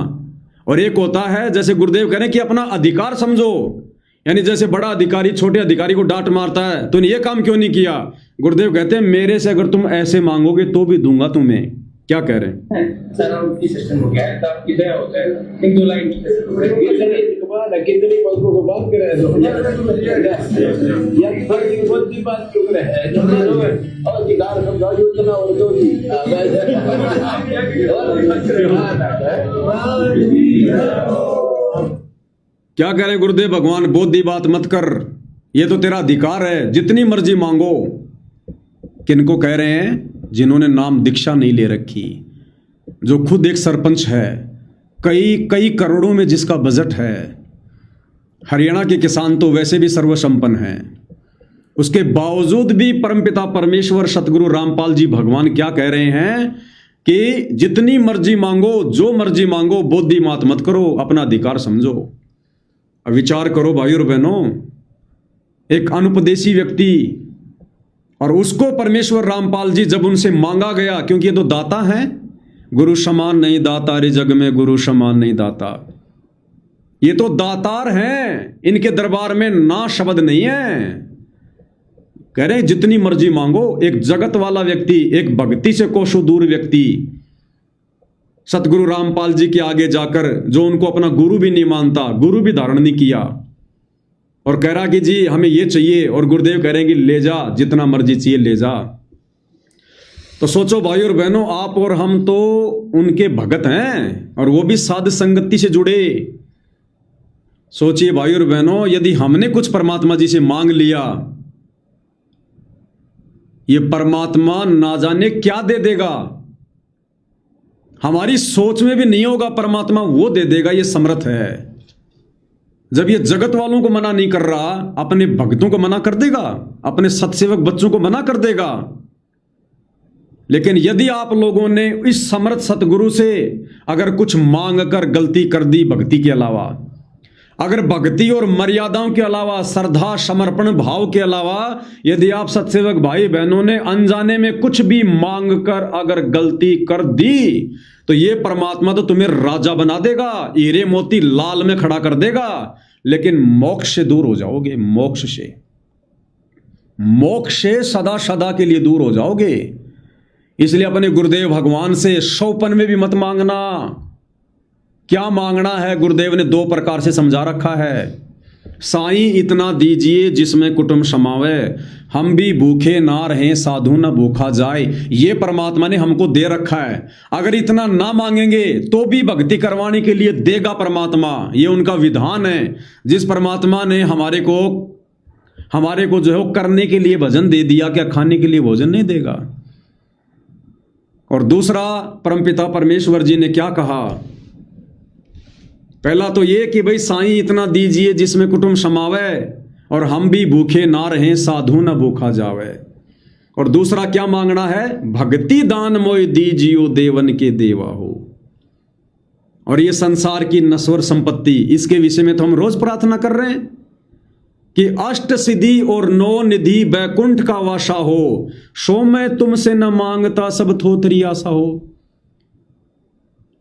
S1: और एक होता है जैसे गुरुदेव कह रहे हैं कि अपना अधिकार समझो। यानी जैसे बड़ा अधिकारी छोटे अधिकारी को डांट मारता है, तूने ये काम क्यों नहीं किया। गुरुदेव कहते हैं मेरे से अगर तुम ऐसे मांगोगे तो भी दूंगा तुम्हें। क्या कह रहे हैं,
S3: सारा उनकी सिस्टम हो गया है। तो आपकी दया होता है, एक दो लाइन
S1: क्या कह रहे हैं गुरुदेव भगवान, बोधी बात मत कर, ये तो तेरा अधिकार है, जितनी मर्जी मांगो। किनको कह रहे हैं, जिन्होंने नाम दीक्षा नहीं ले रखी, जो खुद एक सरपंच है, कई करोड़ों में जिसका बजट है। हरियाणा के किसान तो वैसे भी सर्वसंपन्न हैं, उसके बावजूद भी परमपिता परमेश्वर सतगुरु रामपाल जी भगवान क्या कह रहे हैं कि जितनी मर्जी मांगो, जो मर्जी मांगो, बोधी बात मत करो, अपना अधिकार समझो। अब विचार करो भाइयों और बहनों, एक अनुपदेशी व्यक्ति, और उसको परमेश्वर रामपाल जी जब उनसे मांगा गया, क्योंकि ये तो दाता हैं, गुरु समान नहीं दाता रे जग में, गुरु समान नहीं दाता। ये तो दातार हैं, इनके दरबार में ना शब्द नहीं है। कह रहे हैं जितनी मर्जी मांगो। एक जगत वाला व्यक्ति, एक भक्ति से कोसों दूर व्यक्ति, सतगुरु रामपाल जी के आगे जाकर, जो उनको अपना गुरु भी नहीं मानता, गुरु भी धारण नहीं किया, और कह रहा कि जी हमें ये चाहिए, और गुरुदेव कह रहे हैं कि ले जा, जितना मर्जी चाहिए ले जा। तो सोचो भाइयों और बहनों, आप और हम तो उनके भगत हैं, और वो भी साध संगति से जुड़े। सोचिए भाइयों और बहनों, यदि हमने कुछ परमात्मा जी से मांग लिया, ये परमात्मा ना जाने क्या दे देगा, हमारी सोच में भी नहीं होगा, परमात्मा वो दे देगा। ये समर्थ है। जब ये जगत वालों को मना नहीं कर रहा, अपने भक्तों को मना कर देगा, अपने सत्सेवक बच्चों को मना कर देगा। लेकिन यदि आप लोगों ने इस समर्थ सतगुरु से अगर कुछ मांग कर गलती कर दी, भक्ति के अलावा, अगर भक्ति और मर्यादाओं के अलावा, श्रद्धा समर्पण भाव के अलावा, यदि आप सत्सेवक भाई बहनों ने अनजाने में कुछ भी मांग कर अगर गलती कर दी, तो ये परमात्मा तो तुम्हें राजा बना देगा, हीरे मोती लाल में खड़ा कर देगा, लेकिन मोक्ष से दूर हो जाओगे, मोक्ष से। मोक्ष से सदा सदा के लिए दूर हो जाओगे। इसलिए अपने गुरुदेव भगवान से 100पन में भी मत मांगना। क्या मांगना है गुरुदेव ने 2 प्रकार से समझा रखा है। साईं इतना दीजिए जिसमें कुटुंब समावे, हम भी भूखे ना रहें साधु न भूखा जाए। ये परमात्मा ने हमको दे रखा है। अगर इतना ना मांगेंगे तो भी भक्ति करवाने के लिए देगा परमात्मा। ये उनका विधान है। जिस परमात्मा ने हमारे को जो है करने के लिए भजन दे दिया, क्या खाने के लिए भोजन नहीं देगा। और दूसरा, परमपिता परमेश्वर जी ने क्या कहा। पहला तो ये कि भाई साईं इतना दीजिए जिसमें कुटुंब समावे, और हम भी भूखे ना रहें साधु न भूखा जावे। और दूसरा क्या मांगना है, भक्ति दान मोय दीजियो देवन के देवा हो। और ये संसार की नश्वर संपत्ति, इसके विषय में तो हम रोज प्रार्थना कर रहे हैं कि अष्ट सिद्धि और 9 निधि बैकुंठ का वासा हो, सो मैं तुमसे न मांगता सब थोथरी आशा हो।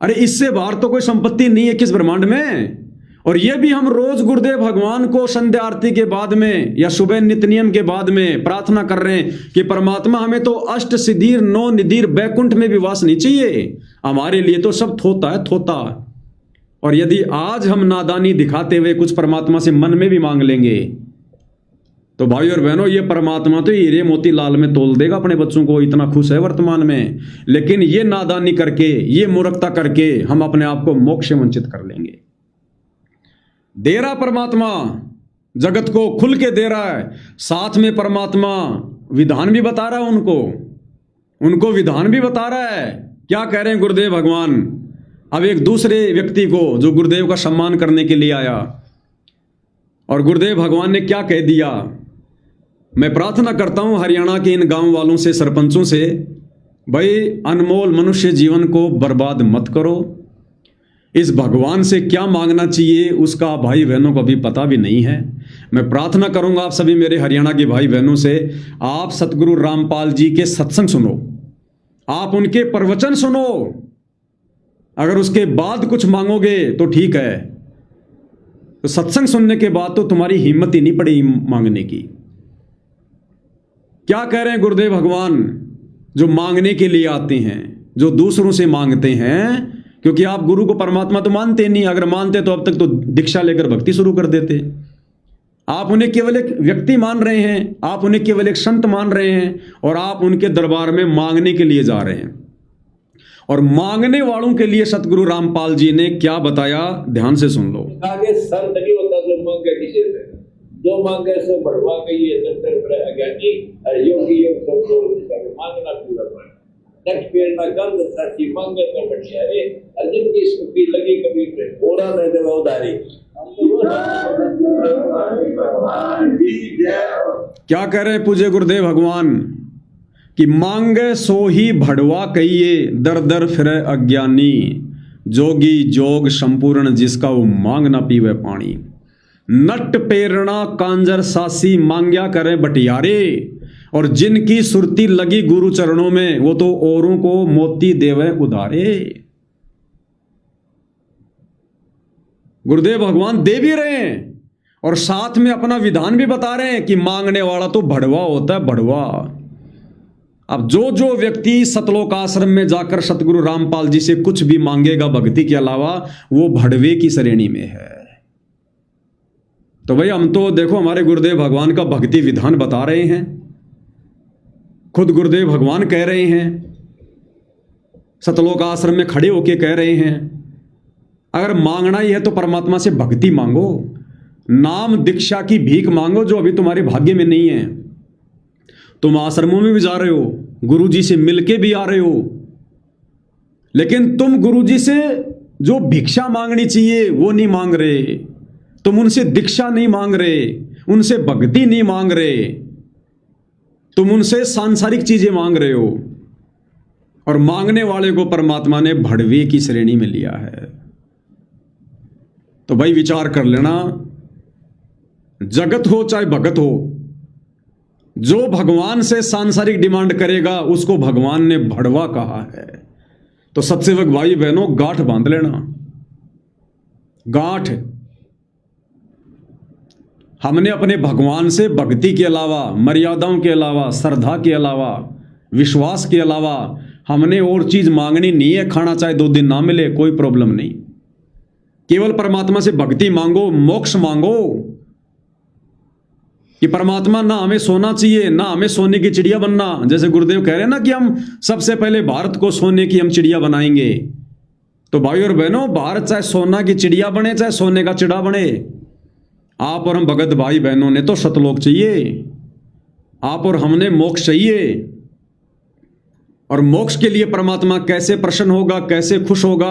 S1: अरे इससे बाहर तो कोई संपत्ति नहीं है किस ब्रह्मांड में। और ये भी हम रोज गुरुदेव भगवान को संध्या आरती के बाद में या सुबह नित्य नियम के बाद में प्रार्थना कर रहे हैं कि परमात्मा हमें तो अष्ट सिद्धि 9 निधि बैकुंठ में भी वास नहीं चाहिए। हमारे लिए तो सब थोता है, थोता। और यदि आज हम नादानी दिखाते हुए कुछ परमात्मा से मन में भी मांग लेंगे तो भाई और बहनों, ये परमात्मा तो हीरे मोती लाल में तोल देगा अपने बच्चों को, इतना खुश है वर्तमान में। लेकिन ये नादानी करके, ये मूर्खता करके हम अपने आप को मोक्ष से वंचित कर लेंगे। दे रहा परमात्मा, जगत को खुल के दे रहा है। साथ में परमात्मा विधान भी बता रहा है उनको विधान भी बता रहा है। क्या कह रहे हैं गुरुदेव भगवान। अब एक दूसरे व्यक्ति को जो गुरुदेव का सम्मान करने के लिए आया, और गुरुदेव भगवान ने क्या कह दिया। मैं प्रार्थना करता हूं हरियाणा के इन गांव वालों से, सरपंचों से, भाई अनमोल मनुष्य जीवन को बर्बाद मत करो। इस भगवान से क्या मांगना चाहिए उसका भाई बहनों को अभी पता भी नहीं है। मैं प्रार्थना करूंगा आप सभी मेरे हरियाणा के भाई बहनों से, आप सतगुरु रामपाल जी के सत्संग सुनो, आप उनके प्रवचन सुनो। अगर उसके बाद कुछ मांगोगे तो ठीक है, तो सत्संग सुनने के बाद तो तुम्हारी हिम्मत ही नहीं पड़ेगी मांगने की। क्या कह रहे हैं गुरुदेव भगवान। जो मांगने के लिए आते हैं, जो दूसरों से मांगते हैं, क्योंकि आप गुरु को परमात्मा तो मानते नहीं। अगर मानते तो अब तक तो दीक्षा लेकर भक्ति शुरू कर देते। आप उन्हें केवल एक व्यक्ति मान रहे हैं, आप उन्हें केवल एक संत मान रहे हैं, और आप उनके दरबार में मांगने के लिए जा रहे हैं। और मांगने वालों के लिए सतगुरु रामपाल जी ने क्या बताया, ध्यान से सुन लो।
S3: आगे संत नहीं होता जो मांगे किसी से, जो मांगे से बढ़वा गई है दफ्तर पर अज्ञानी और योगी योग सब मांगना पूरा कर नेक्स्ट पीरियड में गंद साची मांगे तो बढ़िया रे अर्जुन की स्कूटी लगी कभी पे ओरा नहीं दे उधारी।
S1: क्या कह रहे पूज्य गुरुदेव भगवान कि मांगे सो ही भड़वा कहिए, दर दर फिरे अज्ञानी, जोगी जोग संपूर्ण जिसका वो मांग ना पीवे पानी। नट पेरणा कांजर सासी मांग्या करे बटियारे, और जिनकी सुरती लगी गुरु चरणों में वो तो औरों को मोती देवे उधारे। गुरुदेव भगवान दे भी रहे हैं और साथ में अपना विधान भी बता रहे हैं कि मांगने वाला तो भड़वा होता है, भड़वा। अब जो व्यक्ति सतलोक आश्रम में जाकर सतगुरु रामपाल जी से कुछ भी मांगेगा भक्ति के अलावा, वो भड़वे की श्रेणी में है। तो भाई हम तो देखो हमारे गुरुदेव भगवान का भक्ति विधान बता रहे हैं, खुद गुरुदेव भगवान कह रहे हैं, सतलोक आश्रम में खड़े होके कह रहे हैं। अगर मांगना ही है तो परमात्मा से भक्ति मांगो, नाम दीक्षा की भीख मांगो जो अभी तुम्हारे भाग्य में नहीं है। तुम आश्रमों में भी जा रहे हो, गुरुजी से मिलके भी आ रहे हो, लेकिन तुम गुरुजी से जो भिक्षा मांगनी चाहिए वो नहीं मांग रहे, तुम उनसे दीक्षा नहीं मांग रहे, उनसे भक्ति नहीं मांग रहे, तुम उनसे सांसारिक चीजें मांग रहे हो। और मांगने वाले को परमात्मा ने भड़वे की श्रेणी में लिया है। तो भाई विचार कर लेना, जगत हो चाहे भगत हो, जो भगवान से सांसारिक डिमांड करेगा उसको भगवान ने भड़वा कहा है। तो सत्सेवक भाई बहनों, गांठ बांध लेना, गांठ। हमने अपने भगवान से भक्ति के अलावा, मर्यादाओं के अलावा, श्रद्धा के अलावा, विश्वास के अलावा हमने और चीज मांगनी नहीं है। खाना चाहे 2 दिन ना मिले, कोई प्रॉब्लम नहीं। केवल परमात्मा से भक्ति मांगो, मोक्ष मांगो कि परमात्मा ना हमें सोना चाहिए, ना हमें सोने की चिड़िया बनना। जैसे गुरुदेव कह रहे हैं ना कि हम सबसे पहले भारत को सोने की हम चिड़िया बनाएंगे। तो भाई और बहनों, भारत चाहे सोना की चिड़िया बने, चाहे सोने का चिड़ा बने, आप और हम भगत भाई बहनों ने तो सतलोक चाहिए। आप और हमने मोक्ष चाहिए। और मोक्ष के लिए परमात्मा कैसे प्रसन्न होगा, कैसे खुश होगा,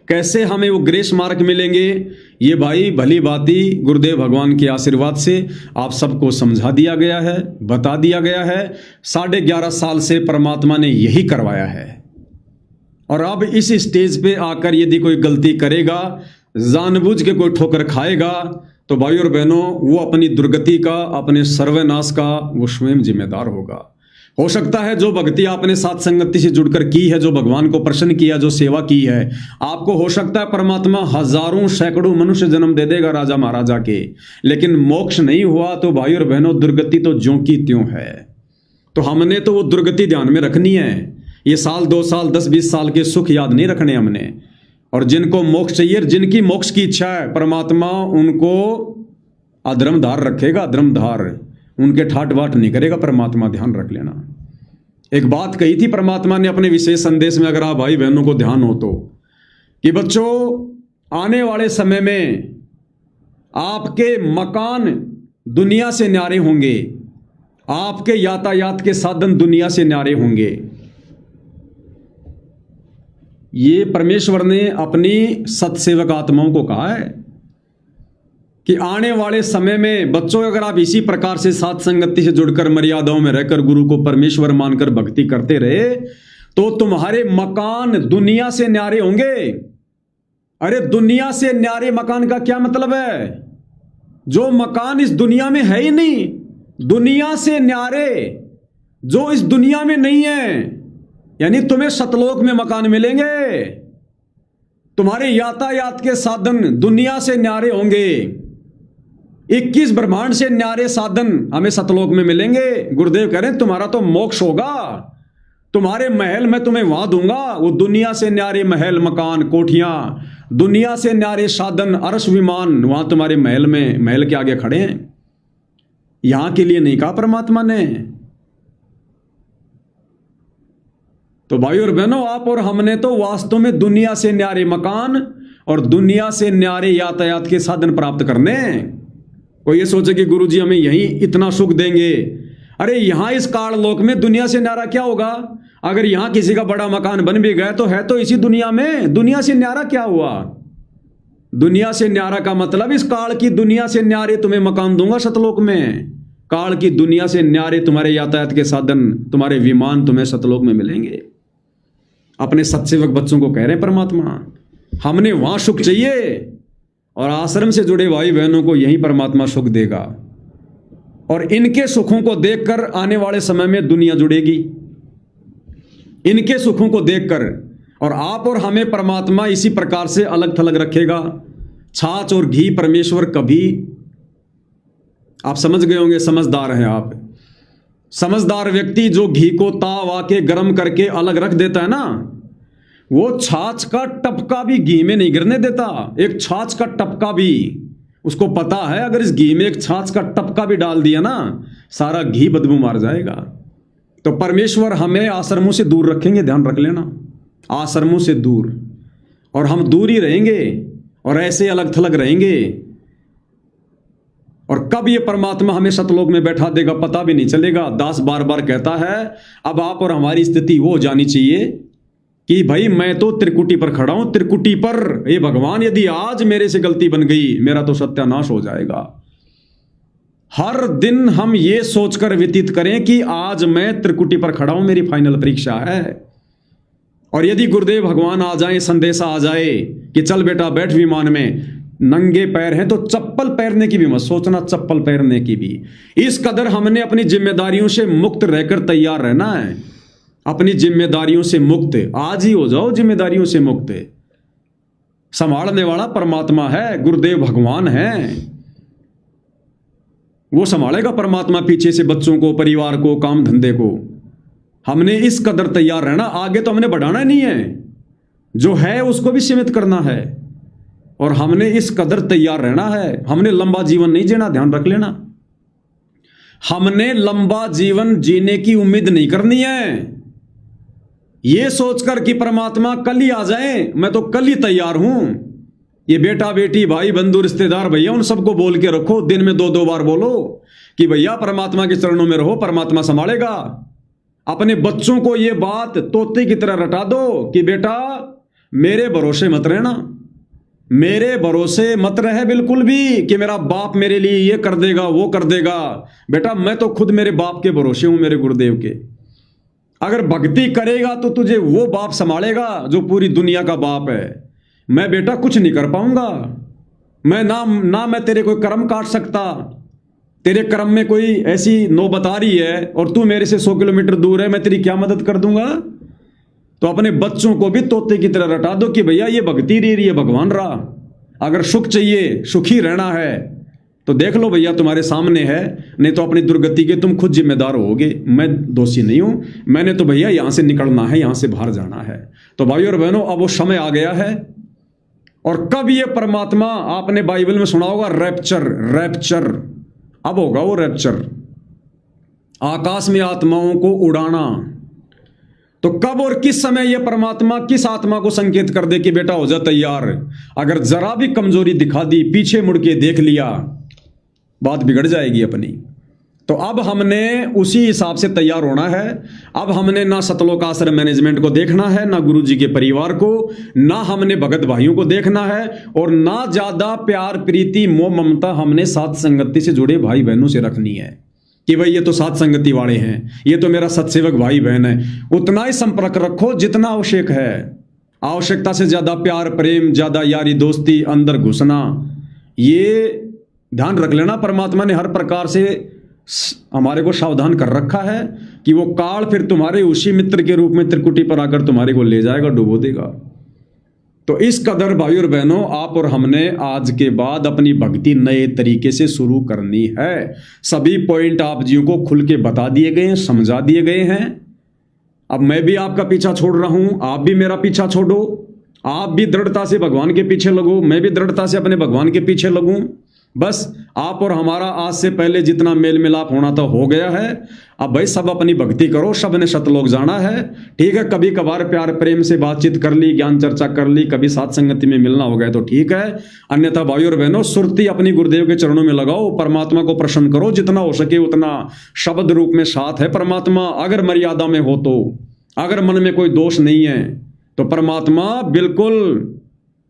S1: कैसे हमें वो ग्रेस मार्क मिलेंगे, ये भाई भली बाती गुरुदेव भगवान के आशीर्वाद से आप सबको समझा दिया गया है, बता दिया गया है। 11.5 साल से परमात्मा ने यही करवाया है। और अब इस स्टेज पे आकर यदि कोई गलती करेगा, जानबूझ के कोई ठोकर खाएगा, तो भाई और बहनों, वो अपनी दुर्गति का, अपने सर्वनाश का वो स्वयं जिम्मेदार होगा। हो सकता है जो भक्ति आपने साथ संगति से जुड़कर की है, जो भगवान को प्रसन्न किया, जो सेवा की है, आपको हो सकता है परमात्मा हजारों सैकड़ों मनुष्य जन्म दे देगा राजा महाराजा के, लेकिन मोक्ष नहीं हुआ तो भाई और बहनों, दुर्गति तो ज्यों की त्यों है। तो हमने तो वो दुर्गति ध्यान में रखनी है। ये साल 2 साल 10-20 साल के सुख याद नहीं रखने हमने। और जिनको मोक्ष चाहिए, जिनकी मोक्ष की इच्छा है, परमात्मा उनको अधर्मधार रखेगा, अधर्मधार, उनके ठाट बाट नहीं करेगा परमात्मा, ध्यान रख लेना। एक बात कही थी परमात्मा ने अपने विशेष संदेश में, अगर आप भाई बहनों को ध्यान हो तो, कि बच्चों आने वाले समय में आपके मकान दुनिया से न्यारे होंगे, आपके यातायात के साधन दुनिया से न्यारे होंगे। ये परमेश्वर ने अपनी सत्सेवक आत्माओं को कहा है कि आने वाले समय में बच्चों, अगर आप इसी प्रकार से साथ संगति से जुड़कर, मर्यादाओं में रहकर, गुरु को परमेश्वर मानकर भक्ति करते रहे, तो तुम्हारे मकान दुनिया से न्यारे होंगे। अरे दुनिया से न्यारे मकान का क्या मतलब है? जो मकान इस दुनिया में है ही नहीं, दुनिया से न्यारे जो इस दुनिया में नहीं है, यानी तुम्हें सतलोक में मकान मिलेंगे। तुम्हारे यातायात के साधन दुनिया से न्यारे होंगे। 21 ब्रह्मांड से न्यारे साधन हमें सतलोक में मिलेंगे। गुरुदेव कह रहे हैं तुम्हारा तो मोक्ष होगा, तुम्हारे महल मैं तुम्हें वहां दूंगा। वो दुनिया से न्यारे महल, मकान, कोठियां, दुनिया से न्यारे साधन, अरश विमान वहां तुम्हारे महल में, महल के आगे खड़े हैं। यहां के लिए नहीं कहा परमात्मा ने। तो भाई और बहनों, आप और हमने तो वास्तव में दुनिया से न्यारे मकान और दुनिया से न्यारे यातायात के साधन प्राप्त करने। कोई ये सोचे कि गुरुजी हमें यहीं इतना सुख देंगे। अरे यहां इस काल लोक में दुनिया से न्यारा क्या होगा? अगर यहां किसी का बड़ा मकान बन भी गया तो है तो इसी दुनिया में, दुनिया से न्यारा क्या हुआ? दुनिया से न्यारा का मतलब इस काल की दुनिया से न्यारे तुम्हें मकान दूंगा सतलोक में। काल की दुनिया से न्यारे तुम्हारे यातायात के साधन, तुम्हारे विमान तुम्हें सतलोक में मिलेंगे। अपने सत्सेवक बच्चों को कह रहे हैं परमात्मा, हमने वहां सुख चाहिए और आश्रम से जुड़े भाई बहनों को यही परमात्मा सुख देगा। और इनके सुखों को देखकर आने वाले समय में दुनिया जुड़ेगी, इनके सुखों को देखकर। और आप और हमें परमात्मा इसी प्रकार से अलग थलग रखेगा। छाछ और घी परमेश्वर कभी, आप समझ गए होंगे, समझदार हैं आप। समझदार व्यक्ति जो घी को ताव आके गर्म करके अलग रख देता है ना, वो छाछ का टपका भी घी में नहीं गिरने देता। एक छाछ का टपका भी, उसको पता है अगर इस घी में एक छाछ का टपका भी डाल दिया ना, सारा घी बदबू मार जाएगा। तो परमेश्वर हमें आश्रमों से दूर रखेंगे, ध्यान रख लेना, आश्रमों से दूर। और हम दूर ही रहेंगे और ऐसे अलग थलग रहेंगे। और कब ये परमात्मा हमें सतलोक में बैठा देगा पता भी नहीं चलेगा। दास बार बार कहता है, अब आप और हमारी स्थिति वो जानी चाहिए कि भाई मैं तो त्रिकुटी पर खड़ा हूं, त्रिकुटी पर। ये भगवान, यदि आज मेरे से गलती बन गई, मेरा तो सत्यानाश हो जाएगा। हर दिन हम ये सोचकर व्यतीत करें कि आज मैं त्रिकुटी पर खड़ा हूं, मेरी फाइनल परीक्षा है। और यदि गुरुदेव भगवान आ जाए, संदेशा आ जाए कि चल बेटा बैठ विमान में, नंगे पैर हैं तो चप्पल पहनने की भी मत सोचना, चप्पल पहनने की भी। इस कदर हमने अपनी जिम्मेदारियों से मुक्त रहकर तैयार रहना है। अपनी जिम्मेदारियों से मुक्त आज ही हो जाओ, जिम्मेदारियों से मुक्त। संभालने वाला परमात्मा है, गुरुदेव भगवान है। वो संभालेगा परमात्मा पीछे से बच्चों को, परिवार को, काम धंधे को। हमने इस कदर तैयार रहना, आगे तो हमने बढ़ाना नहीं है, जो है उसको भी सीमित करना है, और हमने इस कदर तैयार रहना है। हमने लंबा जीवन नहीं जीना, ध्यान रख लेना। हमने लंबा जीवन जीने की उम्मीद नहीं करनी है, ये सोचकर कि परमात्मा कल ही आ जाए, मैं तो कल ही तैयार हूं। ये बेटा बेटी भाई बंधु रिश्तेदार भैया उन सबको बोल के रखो, दिन में 2-2 बार बोलो कि भैया परमात्मा के चरणों में रहो, परमात्मा संभालेगा। अपने बच्चों को ये बात तोते की तरह रटा दो कि बेटा मेरे भरोसे मत रहना, मेरे भरोसे मत रहे बिल्कुल भी कि मेरा बाप मेरे लिए ये कर देगा वो कर देगा। बेटा मैं तो खुद मेरे बाप के भरोसे हूं, मेरे गुरुदेव के। अगर भक्ति करेगा तो तुझे वो बाप संभालेगा जो पूरी दुनिया का बाप है। मैं बेटा कुछ नहीं कर पाऊंगा, मैं ना मैं तेरे कोई कर्म काट सकता, तेरे कर्म में कोई ऐसी नौबत आ रही है और तू मेरे से 100 किलोमीटर दूर है, मैं तेरी क्या मदद कर दूंगा। तो अपने बच्चों को भी तोते की तरह रटा दो कि भैया ये भक्ति रही है, भगवान रहा। अगर सुख चाहिए, सुखी रहना है तो देख लो भैया तुम्हारे सामने है, नहीं तो अपनी दुर्गति के तुम खुद जिम्मेदार होगे। मैं दोषी नहीं हूं, मैंने तो भैया यहां से निकलना है, यहां से बाहर जाना है। तो भाइयों और बहनों अब वो समय आ गया है। और कब ये परमात्मा, आपने बाइबल में सुना होगा रैप्चर, अब होगा वो रैप्चर, आकाश में आत्माओं को उड़ाना। तो कब और किस समय यह परमात्मा किस आत्मा को संकेत कर दे कि बेटा हो जा तैयार। अगर जरा भी कमजोरी दिखा दी, पीछे मुड़ के देख लिया, बात बिगड़ जाएगी अपनी। तो अब हमने उसी हिसाब से तैयार होना है। अब हमने ना सतलोक आश्रम मैनेजमेंट को देखना है, ना गुरुजी के परिवार को, ना हमने भगत भाइयों को देखना है, और ना ज्यादा प्यार प्रीति मोह ममता हमने साथ संगति से जुड़े भाई बहनों से रखनी है कि भाई ये तो साथ संगति वाले हैं, ये तो मेरा सत्सेवक भाई बहन है। उतना ही संपर्क रखो जितना आवश्यक है। आवश्यकता से ज्यादा प्यार प्रेम, ज्यादा यारी दोस्ती, अंदर घुसना, ये ध्यान रख लेना। परमात्मा ने हर प्रकार से हमारे को सावधान कर रखा है कि वो काल फिर तुम्हारे उसी मित्र के रूप में त्रिकुटी पर आकर तुम्हारे को ले जाएगा, डुबो देगा। तो इस कदर भाई और बहनों, आप और हमने आज के बाद अपनी भक्ति नए तरीके से शुरू करनी है। सभी पॉइंट आप जियों को खुल के बता दिए गए हैं, समझा दिए गए हैं। अब मैं भी आपका पीछा छोड़ रहा हूं, आप भी मेरा पीछा छोड़ो, आप भी दृढ़ता से भगवान के पीछे लगो, मैं भी दृढ़ता से अपने भगवान के पीछे लगूं। बस आप और हमारा आज से पहले जितना मेल मिलाप होना था हो गया है। अब भाई सब अपनी भक्ति करो, सब ने सतलोक जाना है। ठीक है, कभी कभार प्यार प्रेम से बातचीत कर ली, ज्ञान चर्चा कर ली, कभी साथ संगति में मिलना हो गया तो ठीक है। अन्यथा भाई और बहनों, सुरती अपनी गुरुदेव के चरणों में लगाओ, परमात्मा को प्रसन्न करो जितना हो सके उतना। शब्द रूप में साथ है परमात्मा, अगर मर्यादा में हो तो, अगर मन में कोई दोष नहीं है तो परमात्मा बिल्कुल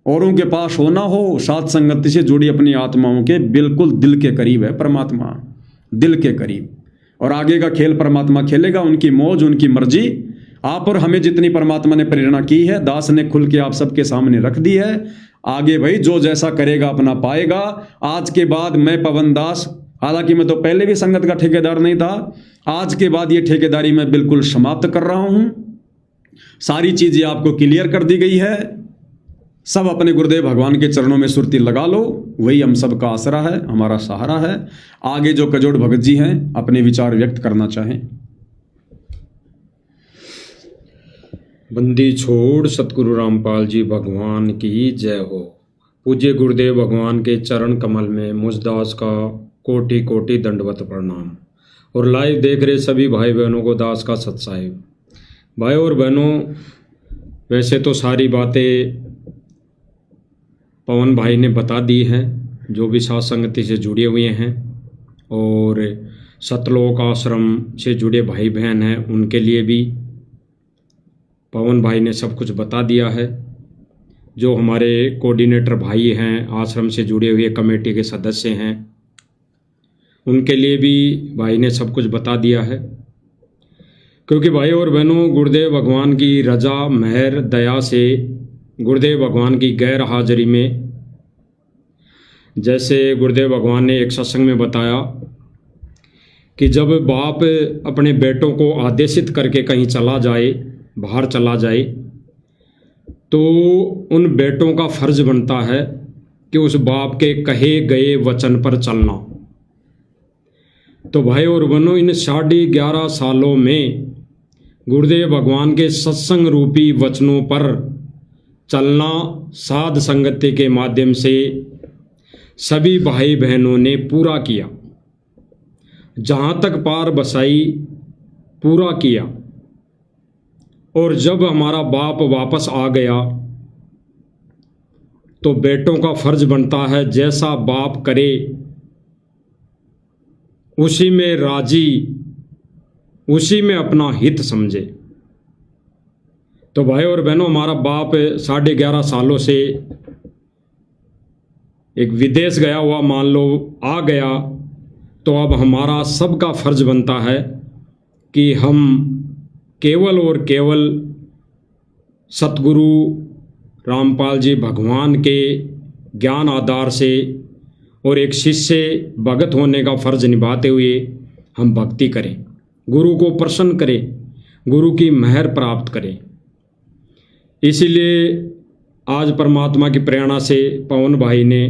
S1: औरों के पास हो ना हो, साथ संगति से जुड़ी अपनी आत्माओं के बिल्कुल दिल के करीब है परमात्मा, दिल के करीब। और आगे का खेल परमात्मा खेलेगा, उनकी मौज उनकी मर्जी। आप और हमें जितनी परमात्मा ने प्रेरणा की है, दास ने खुल के आप सबके सामने रख दी है। आगे भाई जो जैसा करेगा अपना पाएगा। आज के बाद मैं पवन दास, हालांकि मैं तो पहले भी संगत का ठेकेदार नहीं था, आज के बाद ये ठेकेदारी मैं बिल्कुल समाप्त कर रहा हूं। सारी चीजें आपको क्लियर कर दी गई है। सब अपने गुरुदेव भगवान के चरणों में सुरती लगा लो, वही हम सब का आसरा है, हमारा सहारा है। आगे जो कजोड़ भगत जी हैं अपने विचार व्यक्त करना चाहें।
S2: बंदी छोड़ सतगुरु रामपाल जी भगवान की जय हो। पूज्य गुरुदेव भगवान के चरण कमल में मुझदास का कोटि कोटि दंडवत प्रणाम। और लाइव देख रहे सभी भाई बहनों को दास का सत्साहिब। भाई और बहनों, वैसे तो सारी बातें पवन भाई ने बता दी हैं, जो भी साथ संगति से जुड़े हुए हैं और सतलोक आश्रम से जुड़े भाई बहन हैं उनके लिए भी पवन भाई ने सब कुछ बता दिया है। जो हमारे कोऑर्डिनेटर भाई हैं, आश्रम से जुड़े हुए कमेटी के सदस्य हैं, उनके लिए भी भाई ने सब कुछ बता दिया है। क्योंकि भाई और बहनों, गुरुदेव भगवान की रजा मेहर दया से, गुरुदेव भगवान की गैर हाजिरी में, जैसे गुरुदेव भगवान ने एक सत्संग में बताया कि जब बाप अपने बेटों को आदेशित करके कहीं चला जाए, बाहर चला जाए, तो उन बेटों का फर्ज बनता है कि उस बाप के कहे गए वचन पर चलना। तो भाई और बहनों, इन 11.5 सालों में गुरुदेव भगवान के सत्संग रूपी वचनों पर चलना साध संगति के माध्यम से सभी भाई बहनों ने पूरा किया। जहाँ तक पार बसाई पूरा किया। और जब हमारा बाप वापस आ गया तो बेटों का फर्ज बनता है जैसा बाप करे उसी में राजी, उसी में अपना हित समझे। तो भाई और बहनों, हमारा बाप 11.5 सालों से एक विदेश गया हुआ मान लो आ गया, तो अब हमारा सबका फर्ज बनता है कि हम केवल और केवल सतगुरु रामपाल जी भगवान के ज्ञान आधार से और एक शिष्य भगत होने का फर्ज निभाते हुए हम भक्ति करें, गुरु को प्रसन्न करें, गुरु की मेहर प्राप्त करें। इसीलिए आज परमात्मा की प्रेरणा से पवन भाई ने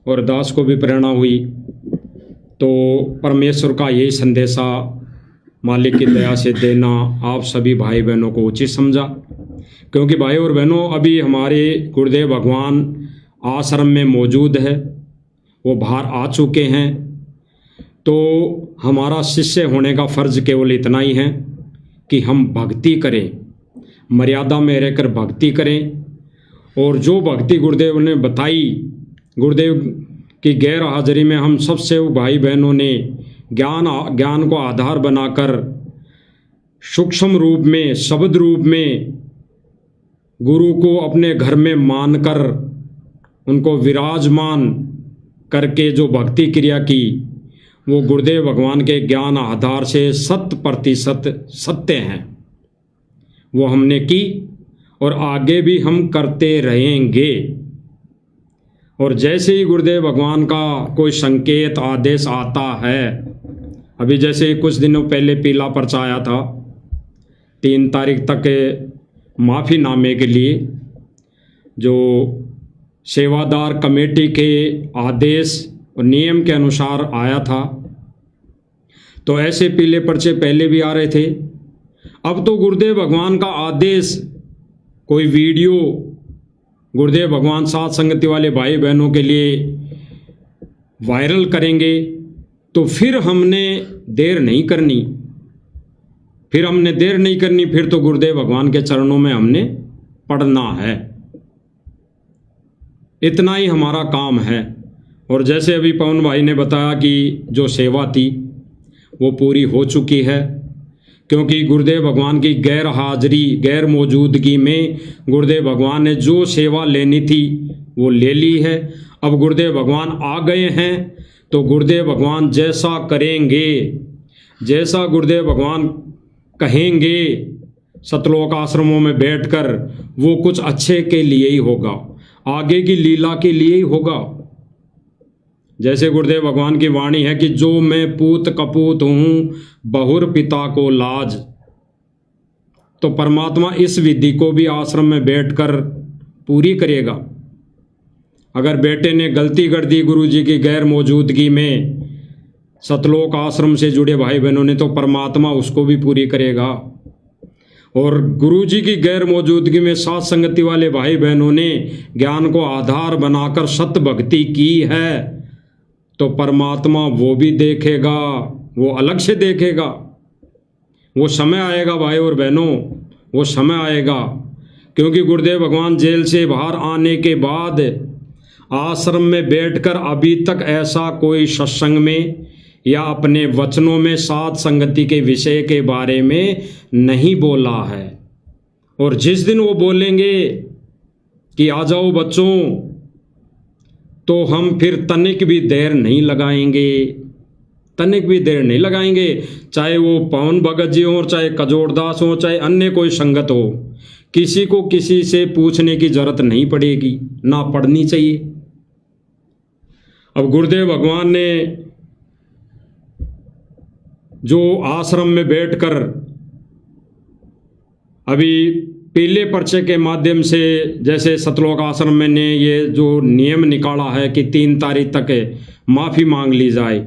S2: और दास को भी प्रेरणा हुई, तो परमेश्वर का यही संदेशा मालिक की दया से देना आप सभी भाई बहनों को उचित समझा। क्योंकि भाई और बहनों, अभी हमारे गुरुदेव भगवान आश्रम में मौजूद है, वो बाहर आ चुके हैं, तो हमारा शिष्य होने का फर्ज केवल इतना ही है कि हम भक्ति करें, मर्यादा में रहकर भक्ति करें। और जो भक्ति गुरुदेव ने बताई, गुरुदेव की गैर हाजिरी में हम सबसे भाई बहनों ने ज्ञान को आधार बनाकर सूक्ष्म रूप में, शब्द रूप में गुरु को अपने घर में मानकर उनको विराजमान करके जो भक्ति क्रिया की, वो गुरुदेव भगवान के ज्ञान आधार से 100% सत्य हैं। वो हमने की और आगे भी हम करते रहेंगे। और जैसे ही गुरुदेव भगवान का कोई संकेत आदेश आता है, अभी जैसे कुछ दिनों पहले पीला पर्चा आया था 3 तारीख तक माफ़ीनामे के लिए, जो सेवादार कमेटी के आदेश और नियम के अनुसार आया था। तो ऐसे पीले पर्चे पहले भी आ रहे थे। अब तो गुरुदेव भगवान का आदेश, कोई वीडियो गुरुदेव भगवान साथ संगति वाले भाई बहनों के लिए वायरल करेंगे, तो फिर हमने देर नहीं करनी, फिर तो गुरुदेव भगवान के चरणों में हमने पढ़ना है। इतना ही हमारा काम है। और जैसे अभी पवन भाई ने बताया कि जो सेवा थी वो पूरी हो चुकी है, क्योंकि गुरुदेव भगवान की गैर हाजिरी, गैर मौजूदगी में गुरुदेव भगवान ने जो सेवा लेनी थी वो ले ली है। अब गुरुदेव भगवान आ गए हैं, तो गुरुदेव भगवान जैसा करेंगे, जैसा गुरुदेव भगवान कहेंगे सतलोक आश्रमों में बैठकर, वो कुछ अच्छे के लिए ही होगा, आगे की लीला के लिए ही होगा। जैसे गुरुदेव भगवान की वाणी है कि जो मैं पूत कपूत हूँ बहुर पिता को लाज, तो परमात्मा इस विधि को भी आश्रम में बैठकर पूरी करेगा। अगर बेटे ने गलती कर दी गुरु जी की गैर मौजूदगी में, सतलोक आश्रम से जुड़े भाई बहनों ने, तो परमात्मा उसको भी पूरी करेगा। और गुरु जी की गैर मौजूदगी में साथ संगति वाले भाई बहनों ने ज्ञान को आधार बनाकर सत्य भक्ति की है, तो परमात्मा वो भी देखेगा, वो अलग से देखेगा। वो समय आएगा भाई और बहनों, वो समय आएगा। क्योंकि गुरुदेव भगवान जेल से बाहर आने के बाद आश्रम में बैठकर अभी तक ऐसा कोई सत्संग में या अपने वचनों में साथ संगति के विषय के बारे में नहीं बोला है। और जिस दिन वो बोलेंगे कि आ जाओ बच्चों, तो हम फिर तनिक भी देर नहीं लगाएंगे, तनिक भी देर नहीं लगाएंगे। चाहे वो पवन भगत जी हो, चाहे कजोड़दास हो, चाहे अन्य कोई संगत हो, किसी को किसी से पूछने की जरूरत नहीं पड़ेगी, ना पड़नी चाहिए। अब गुरुदेव भगवान ने जो आश्रम में बैठकर अभी पीले पर्चे के माध्यम से, जैसे सतलोक आश्रम में ने ये जो नियम निकाला है कि 3 तारीख तक माफ़ी मांग ली जाए,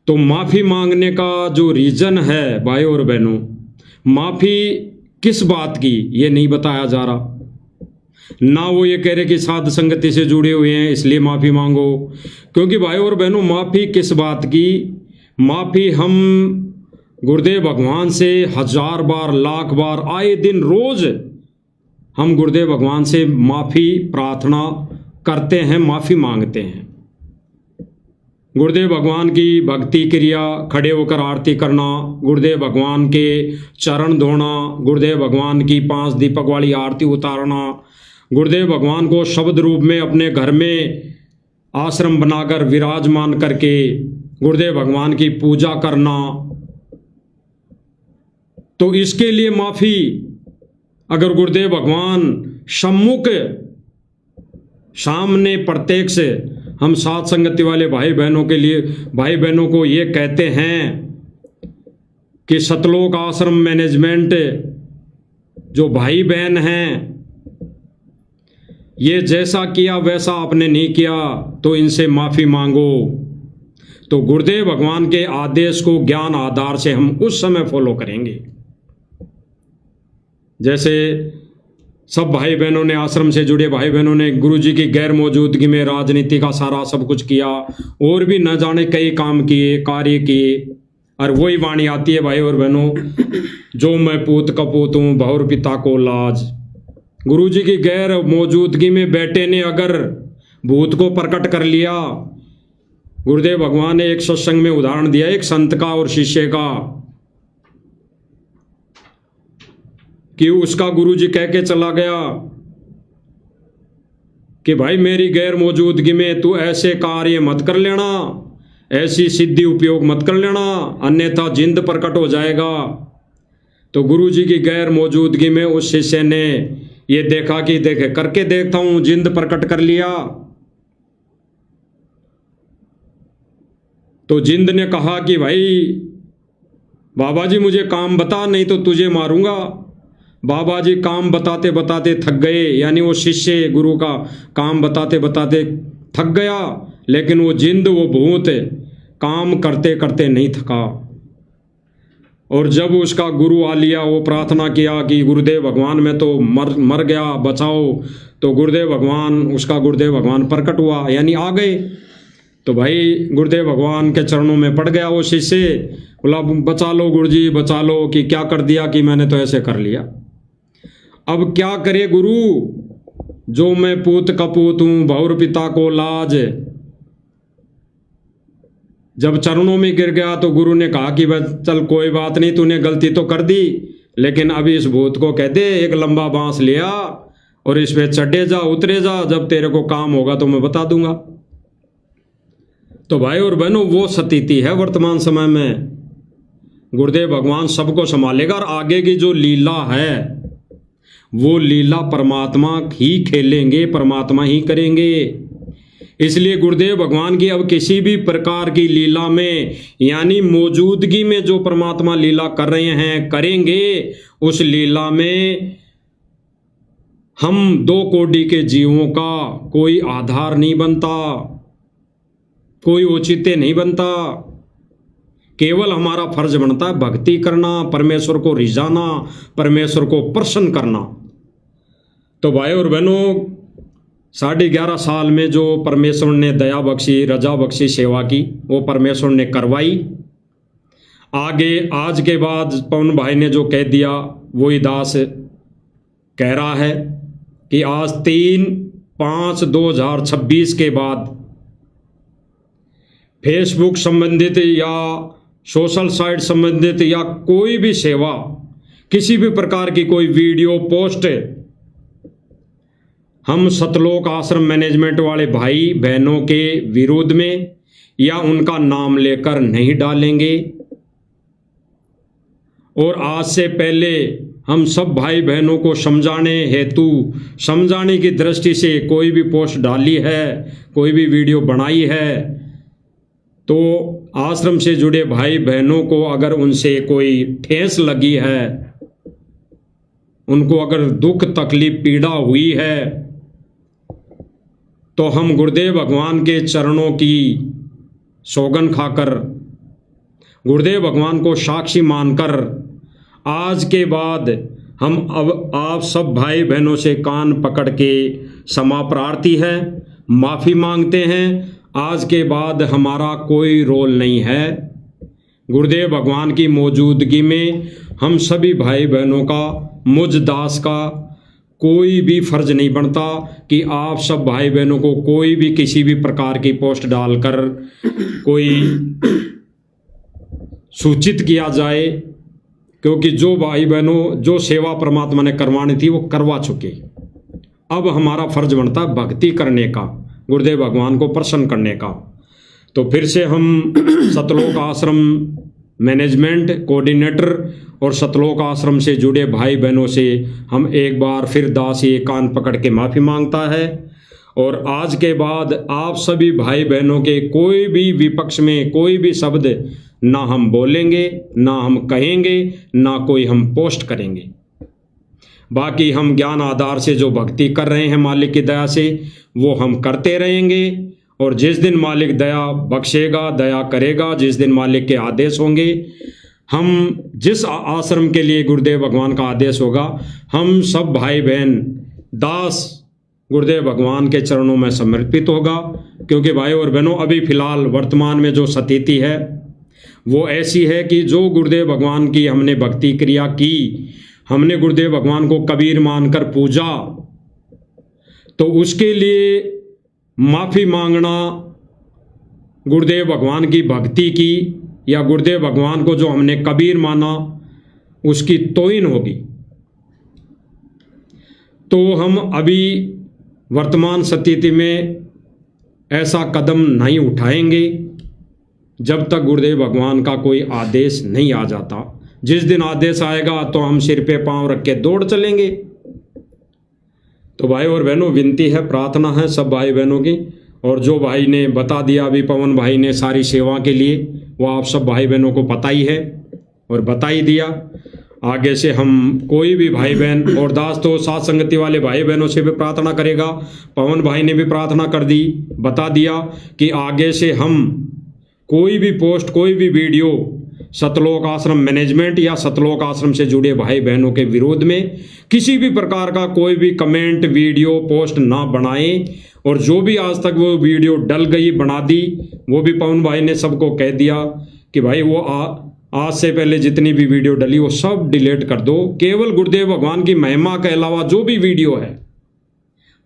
S2: तो माफ़ी मांगने का जो रीज़न है भाई और बहनों, माफ़ी किस बात की ये नहीं बताया जा रहा। ना वो ये कह रहे कि साध संगति से जुड़े हुए हैं इसलिए माफ़ी मांगो, क्योंकि भाई और बहनों माफ़ी किस बात की, माफ़ी हम गुरुदेव भगवान से 1000 बार लाख बार आए दिन रोज हम गुरुदेव भगवान से माफ़ी प्रार्थना करते हैं, माफ़ी मांगते हैं। गुरुदेव भगवान की भक्ति क्रिया, खड़े होकर आरती करना, गुरुदेव भगवान के चरण धोना, गुरुदेव भगवान की 5 दीपक वाली आरती उतारना, गुरुदेव भगवान को शब्द रूप में अपने घर में आश्रम बनाकर विराजमान करके गुरुदेव भगवान की पूजा करना, तो इसके लिए माफ़ी अगर गुरुदेव भगवान सम्मुख सामने प्रत्यक्ष हम साथ संगति वाले भाई बहनों के लिए, भाई बहनों को ये कहते हैं कि सतलोक आश्रम मैनेजमेंट जो भाई बहन हैं, ये जैसा किया वैसा आपने नहीं किया तो इनसे माफ़ी मांगो। तो गुरुदेव भगवान के आदेश को ज्ञान आधार से हम उस समय फॉलो करेंगे। जैसे सब भाई बहनों ने, आश्रम से जुड़े भाई बहनों ने गुरुजी की गैर मौजूदगी में राजनीति का सारा सब कुछ किया और भी न जाने कई काम किए, कार्य किए, और वही वाणी आती है भाई और बहनों, जो मैं पूत कपूत हूँ बहुर पिता को लाज। गुरुजी की गैर मौजूदगी में बेटे ने अगर भूत को प्रकट कर लिया, गुरुदेव भगवान ने एक सत्संग में उदाहरण दिया एक संत का और शिष्य का, कि उसका गुरुजी कह के चला गया कि भाई मेरी गैर मौजूदगी में तू ऐसे कार्य मत कर लेना, ऐसी सिद्धि उपयोग मत कर लेना, अन्यथा जिंद प्रकट हो जाएगा। तो गुरुजी की गैर मौजूदगी में उस शिष्य ने ये देखा कि देखे करके देखता हूं, जिंद प्रकट कर लिया। तो जिंद ने कहा कि भाई बाबा जी मुझे काम बता, नहीं तो तुझे मारूंगा। बाबा जी काम बताते बताते थक गए, यानी वो शिष्य गुरु का काम बताते बताते थक गया, लेकिन वो जिंद, वो भूत काम करते करते नहीं थका। और जब उसका गुरु आ लिया, वो प्रार्थना किया कि गुरुदेव भगवान मैं तो मर गया, बचाओ। तो गुरुदेव भगवान, उसका गुरुदेव भगवान प्रकट हुआ, यानी आ गए। तो भाई गुरुदेव भगवान के चरणों में पड़ गया वो शिष्य, बोला बचा लो गुरुजी बचा लो, कि क्या कर दिया कि मैंने तो ऐसे कर लिया। अब क्या करे गुरु, जो मैं पूत कपूत हूं बहुर पिता को लाज। जब चरणों में गिर गया तो गुरु ने कहा कि बस चल कोई बात नहीं, तूने गलती तो कर दी, लेकिन अभी इस भूत को कह दे एक लंबा बांस लिया और इस पे चढ़े जा, उतरे जा, जब तेरे को काम होगा तो मैं बता दूंगा। तो भाई और बहनों वो स्थिति है वर्तमान समय में। गुरुदेव भगवान सबको संभालेगा और आगे की जो लीला है वो लीला परमात्मा ही खेलेंगे, परमात्मा ही करेंगे। इसलिए गुरुदेव भगवान की अब किसी भी प्रकार की लीला में, यानी मौजूदगी में जो परमात्मा लीला कर रहे हैं करेंगे, उस लीला में हम 2 कोटि के जीवों का कोई आधार नहीं बनता, कोई औचित्य नहीं बनता। केवल हमारा फर्ज बनता है भक्ति करना, परमेश्वर को रिझाना, परमेश्वर को प्रसन्न करना। तो भाई और बहनों 11.5 साल में जो परमेश्वर ने दया बख्शी, रजा बख्शी सेवा की, वो परमेश्वर ने करवाई। आगे आज के बाद पवन भाई ने जो कह दिया वही दास कह रहा है कि आज 3/5/2026 के बाद फेसबुक संबंधित या सोशल साइट संबंधित या कोई भी सेवा, किसी भी प्रकार की कोई वीडियो पोस्ट हम सतलोक आश्रम मैनेजमेंट वाले भाई बहनों के विरोध में या उनका नाम लेकर नहीं डालेंगे। और आज से पहले हम सब भाई बहनों को समझाने हेतु, समझाने की दृष्टि से कोई भी पोस्ट डाली है, कोई भी वीडियो बनाई है, तो आश्रम से जुड़े भाई बहनों को अगर उनसे कोई ठेस लगी है, उनको अगर दुख तकलीफ पीड़ा हुई है, तो हम गुरुदेव भगवान के चरणों की सौगन खाकर गुरुदेव भगवान को साक्षी मानकर आज के बाद हम अब आप सब भाई बहनों से कान पकड़ के क्षमा प्रार्थी है, माफ़ी मांगते हैं। आज के बाद हमारा कोई रोल नहीं है। गुरुदेव भगवान की मौजूदगी में हम सभी भाई बहनों का, मुझ दास का कोई भी फर्ज नहीं बनता कि आप सब भाई बहनों को कोई भी किसी भी प्रकार की पोस्ट डालकर कोई सूचित किया जाए, क्योंकि जो भाई बहनों जो सेवा परमात्मा ने करवानी थी वो करवा चुके। अब हमारा फर्ज बनता है भक्ति करने का, गुरुदेव भगवान को प्रसन्न करने का। तो फिर से हम सतलोक आश्रम मैनेजमेंट कोऑर्डिनेटर और सतलोक आश्रम से जुड़े भाई बहनों से हम एक बार फिर दास ये कान पकड़ के माफ़ी मांगता है। और आज के बाद आप सभी भाई बहनों के कोई भी विपक्ष में कोई भी शब्द ना हम बोलेंगे, ना हम कहेंगे, ना कोई हम पोस्ट करेंगे। बाकी हम ज्ञान आधार से जो भक्ति कर रहे हैं मालिक की दया से वो हम करते रहेंगे। और जिस दिन मालिक दया बख्शेगा, दया करेगा, जिस दिन मालिक के आदेश होंगे, हम जिस आश्रम के लिए गुरुदेव भगवान का आदेश होगा, हम सब भाई बहन दास गुरुदेव भगवान के चरणों में समर्पित होगा। क्योंकि भाई और बहनों अभी फिलहाल वर्तमान में जो स्थिति है वो ऐसी है कि जो गुरुदेव भगवान की हमने भक्ति क्रिया की, हमने गुरुदेव भगवान को कबीर मानकर पूजा, तो उसके लिए माफ़ी मांगना गुरुदेव भगवान की भक्ति की या गुरुदेव भगवान को जो हमने कबीर माना उसकी तौहीन होगी। तो हम अभी वर्तमान स्थिति में ऐसा कदम नहीं उठाएंगे जब तक गुरुदेव भगवान का कोई आदेश नहीं आ जाता। जिस दिन आदेश आएगा तो हम सिर पे पांव रख के दौड़ चलेंगे। तो भाई और बहनों विनती है, प्रार्थना है सब भाई बहनों की। और जो भाई ने बता दिया अभी पवन भाई ने सारी सेवा के लिए, वो आप सब भाई बहनों को पता ही है और बता ही दिया। आगे से हम कोई भी भाई बहन और दास तो साथ संगति वाले भाई बहनों से भी प्रार्थना करेगा। पवन भाई ने भी प्रार्थना कर दी, बता दिया कि आगे से हम कोई भी पोस्ट, कोई भी वीडियो सतलोक आश्रम मैनेजमेंट या सतलोक आश्रम से जुड़े भाई बहनों के विरोध में किसी भी प्रकार का कोई भी कमेंट, वीडियो, पोस्ट ना बनाएं। और जो भी आज तक वो वीडियो डल गई, बना दी, वो भी पवन भाई ने सबको कह दिया कि भाई वो आज से पहले जितनी भी वीडियो डली वो सब डिलीट कर दो। केवल गुरुदेव भगवान की महिमा के अलावा जो भी वीडियो है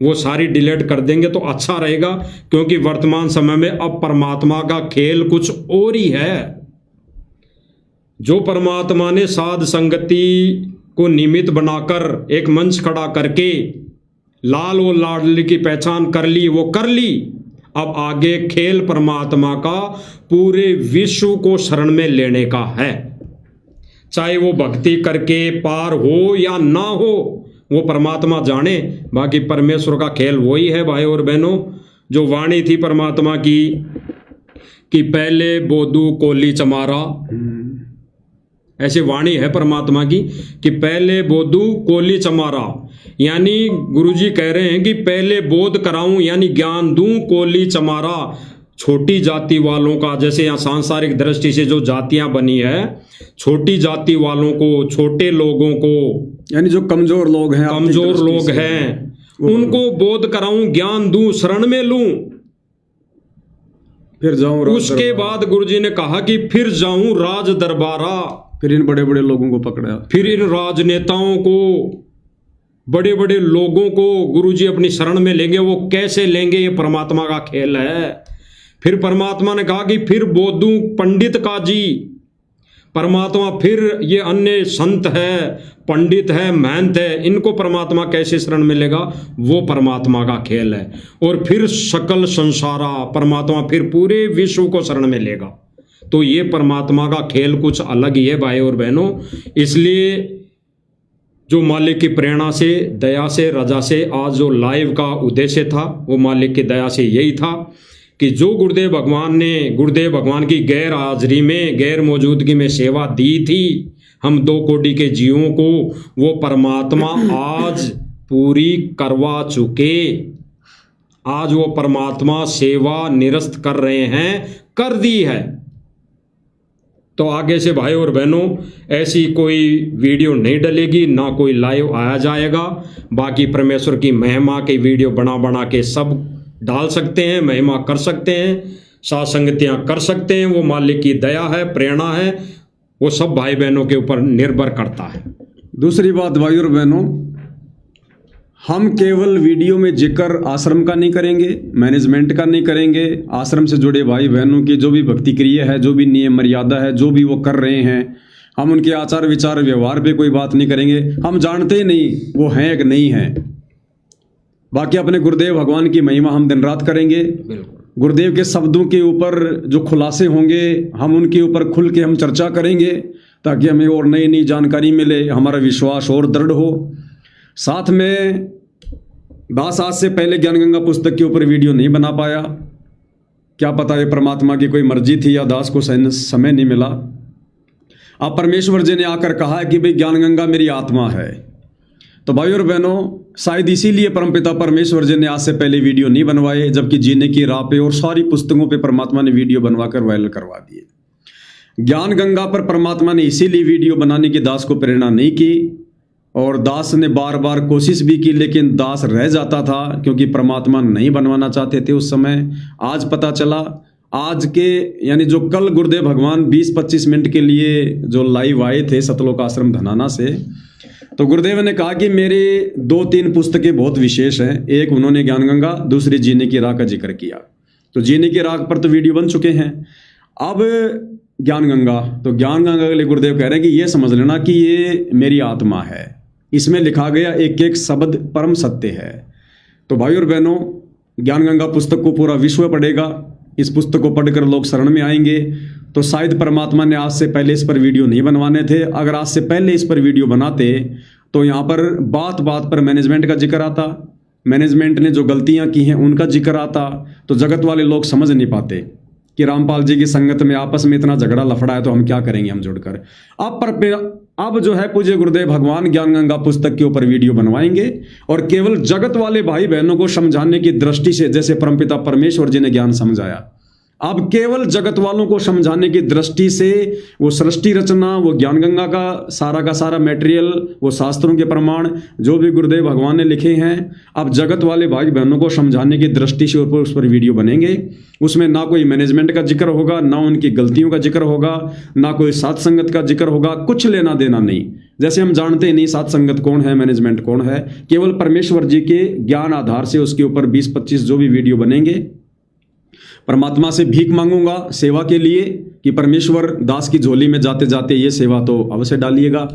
S2: वो सारी डिलीट कर देंगे तो अच्छा रहेगा। क्योंकि वर्तमान समय में अब परमात्मा का खेल कुछ और ही है। जो परमात्मा ने साध संगति को निमित्त बनाकर एक मंच खड़ा करके लाल और लाडली की पहचान कर ली, वो कर ली। अब आगे खेल परमात्मा का पूरे विश्व को शरण में लेने का है। चाहे वो भक्ति करके पार हो या ना हो, वो परमात्मा जाने। बाकी परमेश्वर का खेल वही है भाई और बहनों। जो वाणी थी परमात्मा की कि पहले बोधू कोली चमारा, ऐसी वाणी है परमात्मा की कि पहले बोधू कोली चमारा। यानी गुरुजी कह रहे हैं कि पहले बोध कराऊं यानी ज्ञान दूं, कोली चमारा। छोटी जाति वालों का, जैसे यहाँ सांसारिक दृष्टि से जो जातियां बनी है, छोटी जाति वालों को, छोटे लोगों को,
S1: यानी जो कमजोर लोग हैं,
S2: कमजोर लोग हैं, उनको बोध कराऊं, ज्ञान दूं, शरण में लूं,
S1: फिर जाऊं।
S2: उसके बाद गुरुजी ने कहा कि फिर जाऊं राज दरबारा।
S1: फिर इन बड़े बड़े लोगों को पकड़ा,
S2: फिर इन राजनेताओं को, बड़े बड़े लोगों को गुरुजी अपनी शरण में लेंगे। वो कैसे लेंगे, ये परमात्मा का खेल है। फिर परमात्मा ने कहा कि फिर बोधू पंडित काजी। परमात्मा फिर ये अन्य संत है, पंडित है, महंत है, इनको परमात्मा कैसे शरण में लेगा, वो परमात्मा का खेल है। और फिर सकल संसारा, परमात्मा फिर पूरे विश्व को शरण में लेगा। तो ये परमात्मा का खेल कुछ अलग ही है भाई और बहनों। इसलिए जो मालिक की प्रेरणा से, दया से, रजा से आज जो लाइव का उद्देश्य था वो मालिक की दया से यही था कि जो गुरुदेव भगवान ने गुरुदेव भगवान की गैर हाजिरी में, गैर मौजूदगी में सेवा दी थी हम 2 कोटि के जीवों को, वो परमात्मा आज पूरी करवा चुके। आज वो परमात्मा सेवा निरस्त कर रहे हैं, कर दी है। तो आगे से भाई और बहनों ऐसी कोई वीडियो नहीं डलेगी, ना कोई लाइव आया जाएगा। बाकी परमेश्वर की महिमा की वीडियो बना बना के सब डाल सकते हैं, महिमा कर सकते हैं, साथ संगतियाँ कर सकते हैं। वो मालिक की दया है, प्रेरणा है, वो सब भाई बहनों के ऊपर निर्भर करता है।
S1: दूसरी बात भाई और बहनों, हम केवल वीडियो में जिक्र आश्रम का नहीं करेंगे, मैनेजमेंट का नहीं करेंगे। आश्रम से जुड़े भाई बहनों की जो भी भक्ति क्रिया है, जो भी नियम मर्यादा है, जो भी वो कर रहे हैं, हम उनके आचार विचार व्यवहार पे कोई बात नहीं करेंगे। हम जानते ही नहीं वो हैं कि नहीं हैं। बाकी अपने गुरुदेव भगवान की महिमा हम दिन रात करेंगे। गुरुदेव के शब्दों के ऊपर जो खुलासे होंगे, हम उनके ऊपर खुल के हम चर्चा करेंगे, ताकि हमें और नई नई जानकारी मिले, हमारा विश्वास और दृढ़ हो। साथ में दास आज से पहले ज्ञान गंगा पुस्तक के ऊपर वीडियो नहीं बना पाया। क्या पता ये परमात्मा की कोई मर्जी थी या दास को समय नहीं मिला। अब परमेश्वर जी ने आकर कहा है कि भाई ज्ञान गंगा मेरी आत्मा है। तो भाई और बहनों, शायद इसीलिए परमपिता परमेश्वर जी ने आज से पहले वीडियो नहीं बनवाए, जबकि जीने की राह पे और सारी पुस्तकों पे परमात्मा ने वीडियो बनवाकर वायरल करवा दिए। ज्ञान गंगा पर परमात्मा ने इसीलिए वीडियो बनाने की दास को प्रेरणा नहीं की, और दास ने बार बार कोशिश भी की, लेकिन दास रह जाता था, क्योंकि परमात्मा नहीं बनवाना चाहते थे उस समय। आज पता चला, आज के यानी जो कल गुरुदेव भगवान 20-25 मिनट के लिए जो लाइव आए थे सतलोक आश्रम धनाना से, तो गुरुदेव ने कहा कि मेरे 2-3 पुस्तकें बहुत विशेष हैं। एक उन्होंने ज्ञान गंगा, दूसरी जीने की राह का जिक्र किया। तो जीने की राह पर तो वीडियो बन चुके हैं। अब ज्ञान गंगा, तो ज्ञान गंगा के लिए गुरुदेव कह रहे हैं कि ये समझ लेना कि ये मेरी आत्मा है, इसमें लिखा गया एक एक शब्द परम सत्य है। तो भाई और बहनों, ज्ञान गंगा पुस्तक को पूरा विश्व पढ़ेगा। इस पुस्तक को पढ़कर लोग शरण में आएंगे। तो शायद परमात्मा ने आज से पहले इस पर वीडियो नहीं बनवाने थे। अगर आज से पहले इस पर वीडियो बनाते तो यहाँ पर बात बात पर मैनेजमेंट का जिक्र आता, मैनेजमेंट ने जो गलतियाँ की हैं उनका जिक्र आता, तो जगत वाले लोग समझ नहीं पाते कि रामपाल जी की संगत में आपस में इतना झगड़ा लफड़ा है, तो हम क्या करेंगे हम जुड़कर। अब जो है पूज्य गुरुदेव भगवान ज्ञान गंगा पुस्तक के ऊपर वीडियो बनवाएंगे, और केवल जगत वाले भाई बहनों को समझाने की दृष्टि से, जैसे परमपिता परमेश्वर जी ने ज्ञान समझाया, अब केवल जगत वालों को समझाने की दृष्टि से वो सृष्टि रचना, वो ज्ञान गंगा का सारा मैटेरियल, वो शास्त्रों के प्रमाण जो भी गुरुदेव भगवान ने लिखे हैं, अब जगत वाले भाई बहनों को समझाने की दृष्टि से उस पर वीडियो बनेंगे। उसमें ना कोई मैनेजमेंट का जिक्र होगा, ना उनकी गलतियों का जिक्र होगा, ना कोई सात संगत का जिक्र होगा, कुछ लेना देना नहीं। जैसे हम जानते ही नहीं सात संगत कौन है, मैनेजमेंट कौन है, केवल परमेश्वर जी के ज्ञान आधार से उसके ऊपर 20-25 जो भी वीडियो बनेंगे, परमात्मा से भीख मांगूंगा सेवा के लिए कि परमेश्वर दास की झोली में जाते जाते ये सेवा तो अवश्य डालिएगा,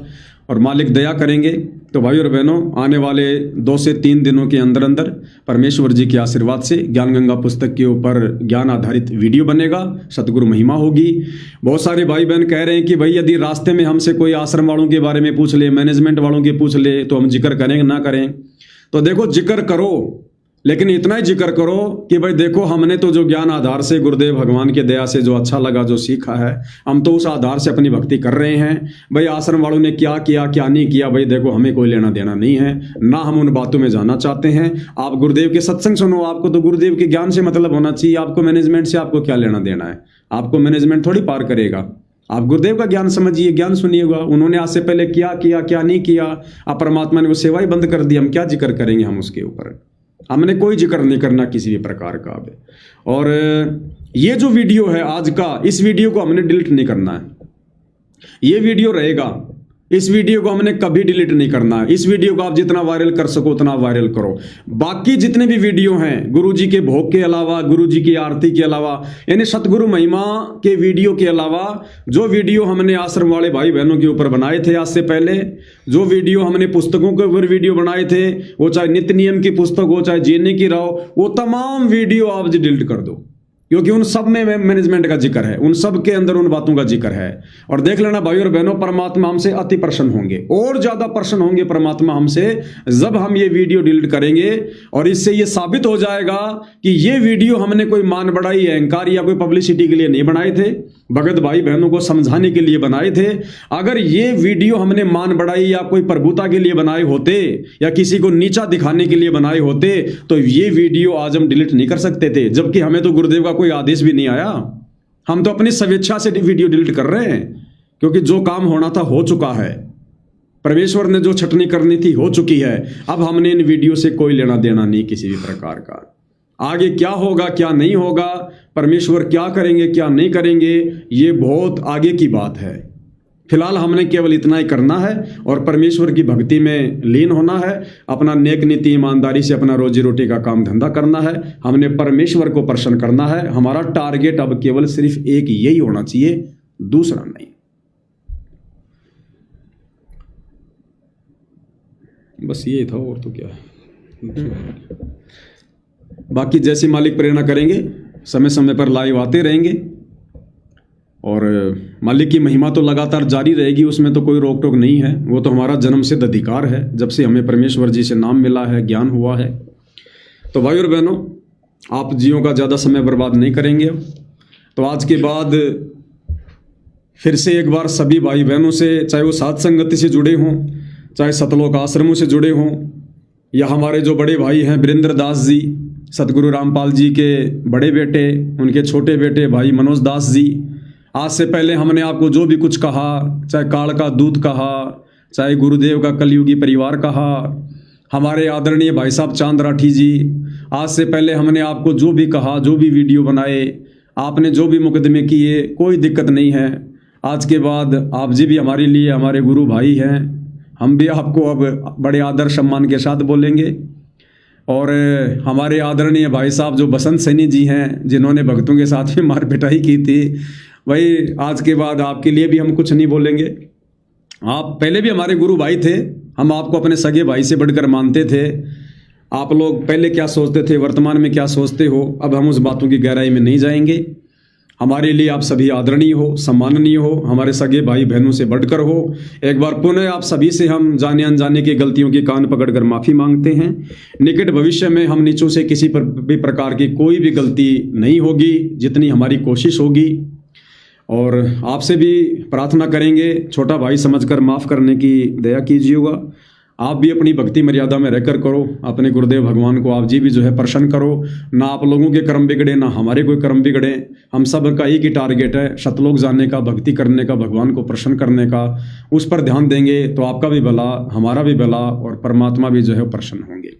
S1: और मालिक दया करेंगे। तो भाई और बहनों, आने वाले 2 से 3 दिनों के अंदर अंदर परमेश्वर जी के आशीर्वाद से ज्ञान गंगा पुस्तक के ऊपर ज्ञान आधारित वीडियो बनेगा, सतगुरु महिमा होगी। बहुत सारे भाई बहन कह रहे हैं कि भाई यदि रास्ते में हमसे कोई आश्रम वालों के बारे में पूछ ले, मैनेजमेंट वालों के पूछ ले, तो हम जिक्र करें ना करें। तो देखो, जिक्र करो, लेकिन इतना ही जिक्र करो कि भाई देखो, हमने तो जो ज्ञान आधार से गुरुदेव भगवान के दया से जो अच्छा लगा, जो सीखा है, हम तो उस आधार से अपनी भक्ति कर रहे हैं। भाई आश्रम वालों ने क्या किया क्या नहीं किया, भाई देखो हमें कोई लेना देना नहीं है, ना हम उन बातों में जाना चाहते हैं। आप गुरुदेव के सत्संग सुनो, आपको तो गुरुदेव के ज्ञान से मतलब होना चाहिए। आपको मैनेजमेंट से आपको क्या लेना देना है, आपको मैनेजमेंट थोड़ी पार करेगा। आप गुरुदेव का ज्ञान समझिए, ज्ञान सुनिएगा। उन्होंने आज से पहले क्या किया क्या नहीं किया, अब परमात्मा ने वो सेवा ही बंद कर दी, हम क्या जिक्र करेंगे हम उसके ऊपर। हमने कोई जिक्र नहीं करना किसी भी प्रकार का। और ये जो वीडियो है आज का, इस वीडियो को हमने डिलीट नहीं करना है। ये वीडियो रहेगा, इस वीडियो को हमने कभी डिलीट नहीं करना है। इस वीडियो को आप जितना वायरल कर सको उतना वायरल करो। बाकी जितने भी वीडियो हैं गुरुजी के भोग के अलावा, गुरुजी की आरती के अलावा, यानी सतगुरु महिमा के वीडियो के अलावा, जो वीडियो हमने आश्रम वाले भाई बहनों के ऊपर बनाए थे आज से पहले, जो वीडियो हमने पुस्तकों के ऊपर वीडियो बनाए थे, वो चाहे नित्य नियम की पुस्तक हो, चाहे जीने की राह, वो तमाम वीडियो आप डिलीट कर दो, क्योंकि उन सब में मैनेजमेंट का जिक्र है, उन सब के अंदर उन बातों का जिक्र है। और देख लेना भाई और बहनों, परमात्मा हमसे अति प्रसन्न होंगे, और ज्यादा प्रसन्न होंगे परमात्मा हमसे जब हम ये वीडियो डिलीट करेंगे। और इससे ये साबित हो जाएगा कि ये वीडियो हमने कोई मान बढ़ाई, अहंकार या कोई पब्लिसिटी के लिए नहीं बनाए थे, भगत भाई बहनों को समझाने के लिए बनाए थे। अगर ये वीडियो हमने मान बढ़ाई या कोई प्रभुता के लिए बनाए होते, या किसी को नीचा दिखाने के लिए बनाए होते, तो ये वीडियो आज हम डिलीट नहीं कर सकते थे। जबकि हमें तो गुरुदेव का कोई आदेश भी नहीं आया, हम तो अपनी स्वेच्छा से वीडियो डिलीट कर रहे हैं, क्योंकि जो काम होना था हो चुका है। परमेश्वर ने जो छटनी करनी थी हो चुकी है। अब हमने इन वीडियो से कोई लेना देना नहीं किसी भी प्रकार का। आगे क्या होगा क्या नहीं होगा, परमेश्वर क्या करेंगे क्या नहीं करेंगे, ये बहुत आगे की बात है। फिलहाल हमने केवल इतना ही करना है और परमेश्वर की भक्ति में लीन होना है, अपना नेक नीति ईमानदारी से अपना रोजी रोटी का काम धंधा करना है। हमने परमेश्वर को प्रसन्न करना है। हमारा टारगेट अब केवल सिर्फ एक यही होना चाहिए, दूसरा नहीं। बस ये था, और तो क्या है। बाकी जैसे मालिक प्रेरणा करेंगे, समय समय पर लाइव आते रहेंगे और मालिक की महिमा तो लगातार जारी रहेगी, उसमें तो कोई रोक टोक नहीं है। वो तो हमारा जन्मसिद्ध अधिकार है, जब से हमें परमेश्वर जी से नाम मिला है, ज्ञान हुआ है। तो भाई और बहनों, आप जियों का ज़्यादा समय बर्बाद नहीं करेंगे। तो आज के बाद फिर से एक बार सभी भाई बहनों से, चाहे वो साध संगति से जुड़े हों, चाहे सतलोक आश्रमों से जुड़े हों, या हमारे जो बड़े भाई हैं वीरेंद्र दास जी, सतगुरु रामपाल जी के बड़े बेटे, उनके छोटे बेटे भाई मनोज दास जी, आज से पहले हमने आपको जो भी कुछ कहा, चाहे काल का दूत कहा, चाहे गुरुदेव का कलयुगी परिवार कहा, हमारे आदरणीय भाई साहब चांद राठी जी, आज से पहले हमने आपको जो भी कहा, जो भी वीडियो बनाए, आपने जो भी मुकदमे किए, कोई दिक्कत नहीं है। आज के बाद आप जी भी हमारे लिए हमारे गुरु भाई हैं। हम भी आपको अब बड़े आदर सम्मान के साथ बोलेंगे। और हमारे आदरणीय भाई साहब जो बसंत सैनी जी हैं, जिन्होंने भक्तों के साथ में मार पिटाई की थी, भाई आज के बाद आपके लिए भी हम कुछ नहीं बोलेंगे। आप पहले भी हमारे गुरु भाई थे, हम आपको अपने सगे भाई से बढ़कर मानते थे। आप लोग पहले क्या सोचते थे, वर्तमान में क्या सोचते हो, अब हम उस बातों की गहराई में नहीं जाएंगे। हमारे लिए आप सभी आदरणीय हो, सम्माननीय हो, हमारे सगे भाई बहनों से बढ़कर हो। एक बार पुनः आप सभी से हम जाने अनजाने की गलतियों की कान पकड़कर माफ़ी मांगते हैं। निकट भविष्य में हम नीचों से किसी भी प्रकार की कोई भी गलती नहीं होगी, जितनी हमारी कोशिश होगी। और आपसे भी प्रार्थना करेंगे, छोटा भाई समझकर माफ़ करने की दया कीजिएगा। आप भी अपनी भक्ति मर्यादा में रहकर करो, अपने गुरुदेव भगवान को आप जी भी जो है प्रसन्न करो। ना आप लोगों के कर्म बिगड़े, ना हमारे कोई कर्म बिगड़े। हम सब का एक ही टारगेट है, सतलोक जाने का, भक्ति करने का, भगवान को प्रसन्न करने का। उस पर ध्यान देंगे तो आपका भी भला, हमारा भी भला, और परमात्मा भी जो है प्रसन्न होंगे।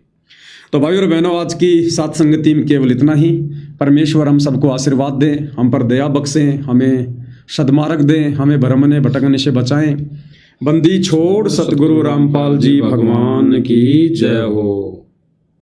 S1: तो भाई और बहनों, आज की सात संगति में केवल इतना ही। परमेश्वर हम सबको आशीर्वाद दें, हम पर दया बख्शें, हमें सद्मार्ग दें, हमें भ्रमने भटकने से बचाएं। बंदी छोड़ सतगुरु रामपाल जी भगवान की जय हो।